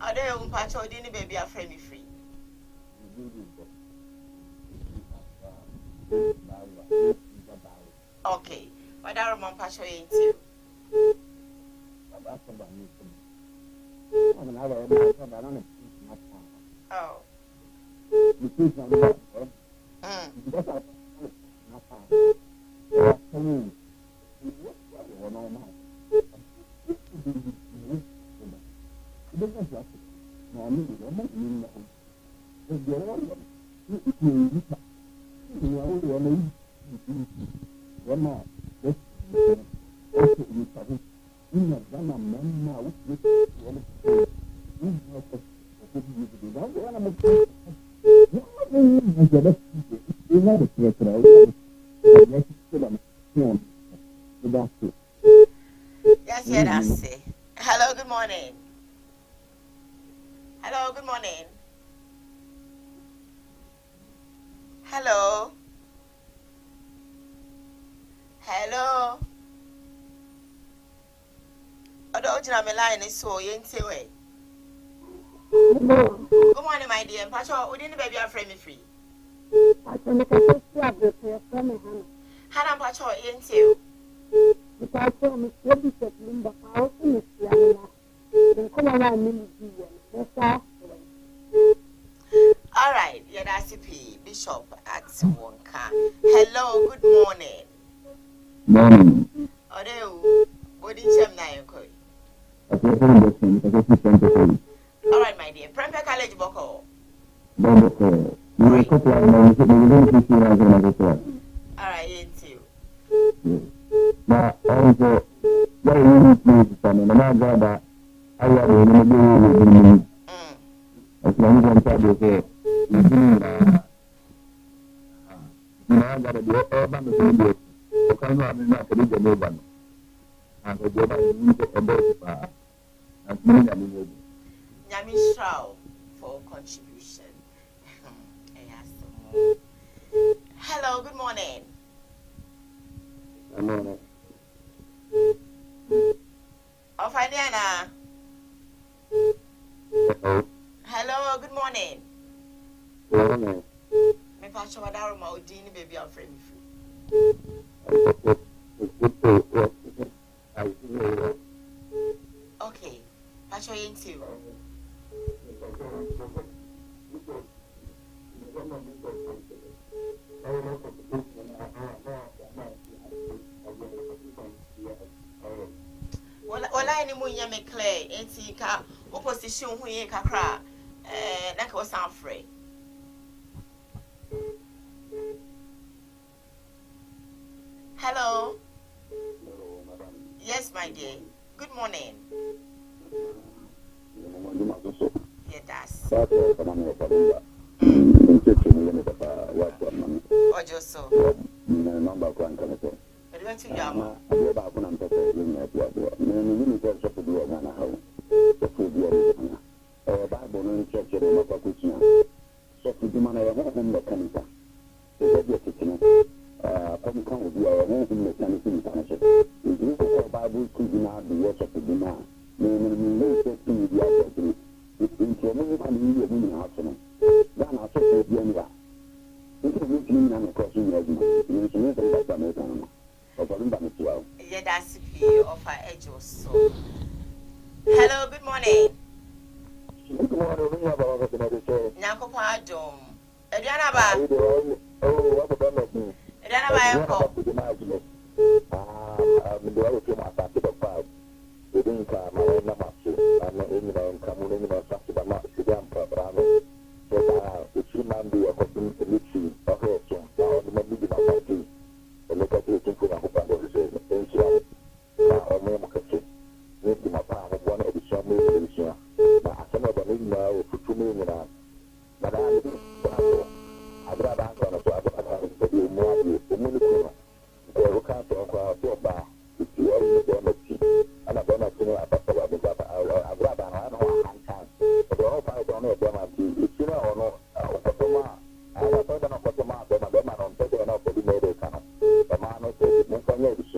Are they on patch or didn't baby a friend me free? Okay, but I remember patch or ain't you. Oh. Yes, that's it. Hello, good morning. Hello, good morning. Hello. Hello. Don't you know my line is so you ain't way. Good morning, my dear. Pacho, we didn't baby a friend me free. Hannah Pacho, ain't you? All right, yeah, that's a P. Bishop at Wonka. Hello, good morning. Morning. What did you say? All right, my dear. Prempeh College Boko. All right, ain't you? Nyamishrao for contribution. Hello, good morning. Ofaniana. Hello, good morning. Me pacho wadaruma odini baby I'm free. Okay, pacho into. enti ka opposition hu ye kakra na ka wasan free. Hello. Yes, my dear. Good morning. Yeah, that's. Ojo so. To Yama. Yeah, that's if of our edge or so. Hello, good morning. Good morning. Nyako Padom. Ediana ba. What about me? Ediana ba yako. I'm going to my party of five. We didn't come. I'm not I'm not in the community of something. I'm not Sudan program. So it's human being of the literacy of her. So now the maybe my party. And look at you for a hope I was saying. Thank you. Now I'm going to say, maybe my father one of the family is here. Now some of them now for 2 million. But I'd rather answer to other people more community. We can't talk about your bar. If you are going to see, and I don't know about I'd rather I know one time. But the whole I don't know them. If you know or not, I don't know what the man on the enough for the made canal. The man who says, Montanese,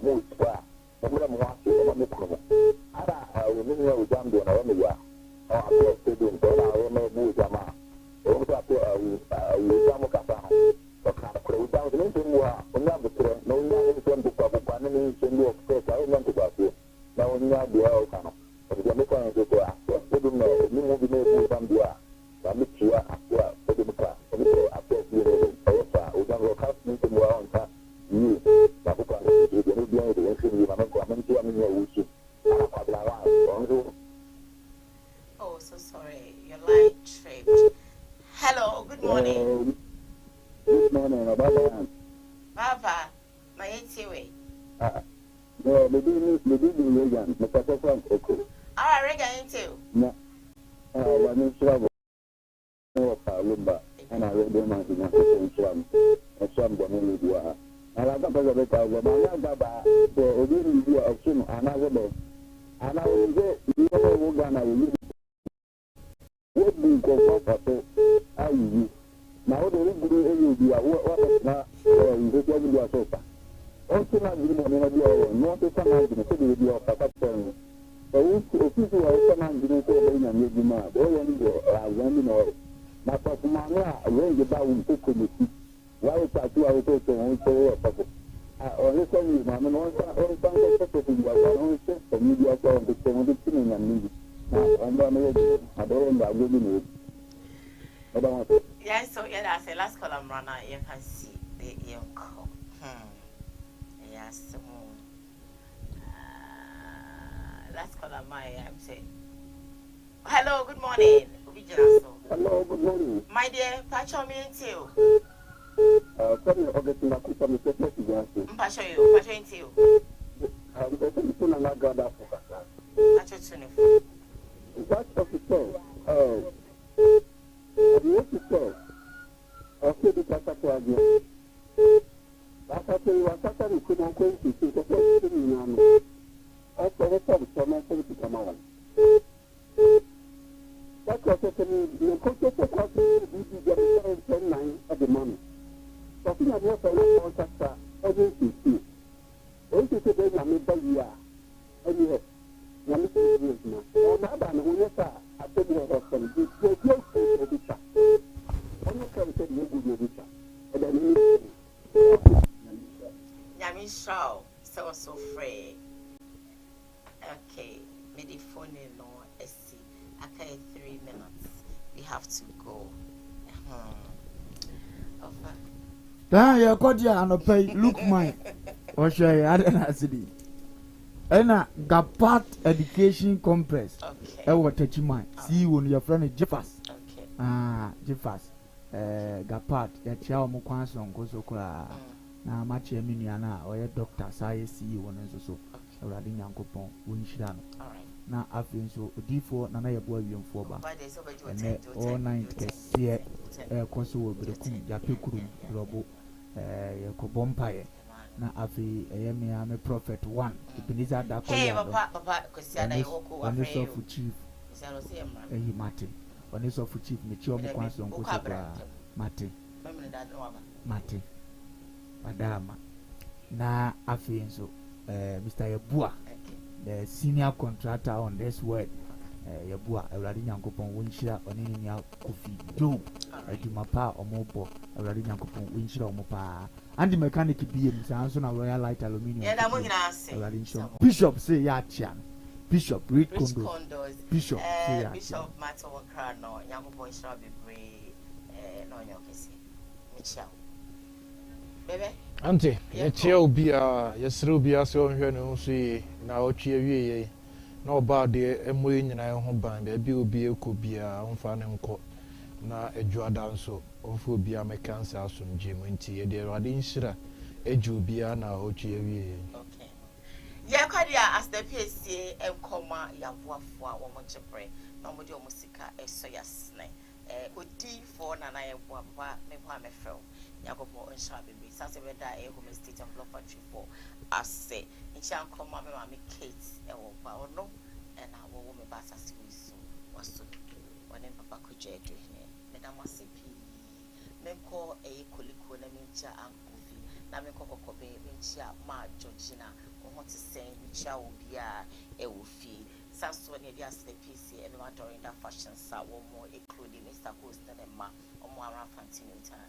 move square. The woman wants to on the corner. I will mean with them doing only ya. Oh, I'm just doing so. I will make move them out. Over to you, Capano. Without anything more, no one is going to cover one in the express. I want to go here. Now, when you are the outcome, but the American is to ask, I don't know, you will be made from the air. I meet you after the class. After you, we don't work out into more on time. You, Nabucco, you will be able to answer you. I'm coming to a Oh, so sorry. Your line tripped. Hello, good morning. Good morning, Baba, my ATV. No, maybe Reagan, Mr. Frank Oko. Ah, Reagan, too. No, when you travel, Lumba, and I read them as in Sham, and some the name you are. And I got a bit of Baba, so we didn't do a film another day. And I will go, you know, we're gonna leave. What do you go for? I use. Now the will be a what now you get your sofa. Also, not the money, not the command in the city of Pakistan. So, if you are command in the city and you demand, all you go, I know. Now, for Mania, I will get down to committee. Why is that 2 hours on so only tell you, Mamma, no one can only for media of the 70 and me. I don't know. I don't want to. Yes, so yeah, that's the last column runner. You can see the young call. Yes, last column, I'm saying. Hello, good morning. Hello, good morning. My dear, Pacho me too. Sorry, Augustine, I could come to the Pacho you, Pacho you. I'm going to put another God up for that. Pacho Tunifu. That's official. What is so? Okay, the Casaco again. That's what you are Saturday could not go to see the first thing. Also, what's up, someone to come out. That's what the culture for us is the 10-9 at the moment. Talking about the contractor, agency. Also, today, I made the year. And yes, I made the year now. Oh, Madam, who is that? I tell you what I'm going to do. Yamisha, so free. Okay, maybe phone in or SC. Okay, 3 minutes. We have to go. Yeah, yeah, Kodia and pay. Look, mine. Or shall I add an acid? Ena Gapat Education Complex. Okay. Ewa Techiman. See when your friend Jeffers. Okay. Jeffers. Gapat. Ya chia mo kwanso nkoso kura. Na machi eminiana oye doctor saye see won nso so. Awurade Nyankopɔn wonhyira no. Alright. Na afei nso odifo na yɛboa wiemfo ba. But there's over Ene all night kɛseɛ kɔso wɔ berekum yapekurum robo yɛkɔbɔ mpaeɛ. Na afei ɛyɛ me prophet 1 Ebenezer Dako Hey, Yado. papa, Christiana Yoko wa Ɔne sɔfo chief Christiana say emra. ɛyi mate. Ɔne sɔfo chief me chi ɔmo kwan so nkoso kra mate. Memre da no aba. Mate. Madama. Na afei nso Mr. Yabua, the senior contractor on this word. Yabua, Awurade Nyankopɔn wonhyira ɔne ne nya Kofi Joe. Adwuma pa ɔmo bɔ. Awurade Nyankopɔn wonhyira ɔmo pa. And the mechanic BM sanso na Royal Light Aluminium. Yeah, that mo nyina ase. Awurade nhyira. Bishop say ya chia. Bishop read condos. Bishop say ya. Bishop matter one crowd no. Nyankopɔn hyira bebree no nyokese. Michia. Bebe. Ante, yɛkyia obi a yɛsrɛ obi ase ɔnhwɛ ne ho so yi na ɔtwe awie yɛ na ɔbaa deɛ ɛmmɔ yi nyinaa ho ban baabi obi ɛkɔ biara ɔmfa ne nkɔ na adwuada nso ɔmfa obi a mɛka nsa asomgye mu nti yɛde Awurade nhyira agye obiara na ɔtwe awie yɛ. Okay. Yɛkɔdeɛ as the PSA ɛnkɔma yɛaboafoɔ a wɔn gyebrɛ na wɔn de wɔn sika ɛsɔ yɛsene odi for nana yɛboa papa mɛbɔ a mɛfrɛw Yakobo Nsha baby. Sase weda home estate and block factory for us say. Nsha nkoma me mama Kate ewo ba ono and I will me bass as we so was so when papa kuje do here. Madam Wasipi me call a koliko na mincha and coffee. Na me koko kobe mincha ma Georgina want to say mincha will be a wofi. Sasso near the PC and during that fashion sa one more including Mr. Coast and Ma or more Fantino time.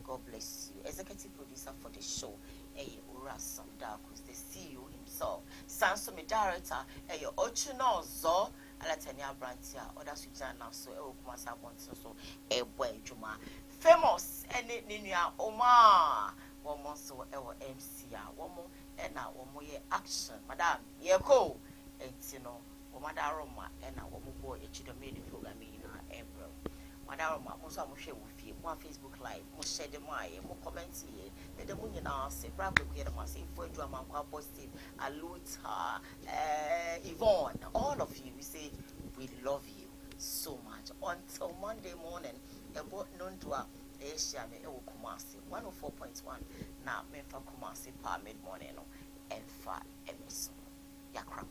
God bless you. Executive producer for the show, Urasam Darkus, the CEO himself. Sansomi director, Ochuno Zo, Alatania Brantia, Oda Sujana, so Kumasa Bonson, so Boy Juma. Famous, and Ninia Omar, one more so MCA, one more, and now one more action. Madame, Yeko, and Tino, Omadaroma, and now one more boy, Chidomini program in our April. Madame, most of share with you, one Facebook Live, most share the my, more comments here, the moon now say, probably get a massive for drama, positive, Aluta, Yvonne, all of you, we say, we love you so much. Until Monday morning, about noon to our Asia, Kumasi, 104.1, now, Memphis Kumasi, mid morning, and 5 Emerson. Yakram.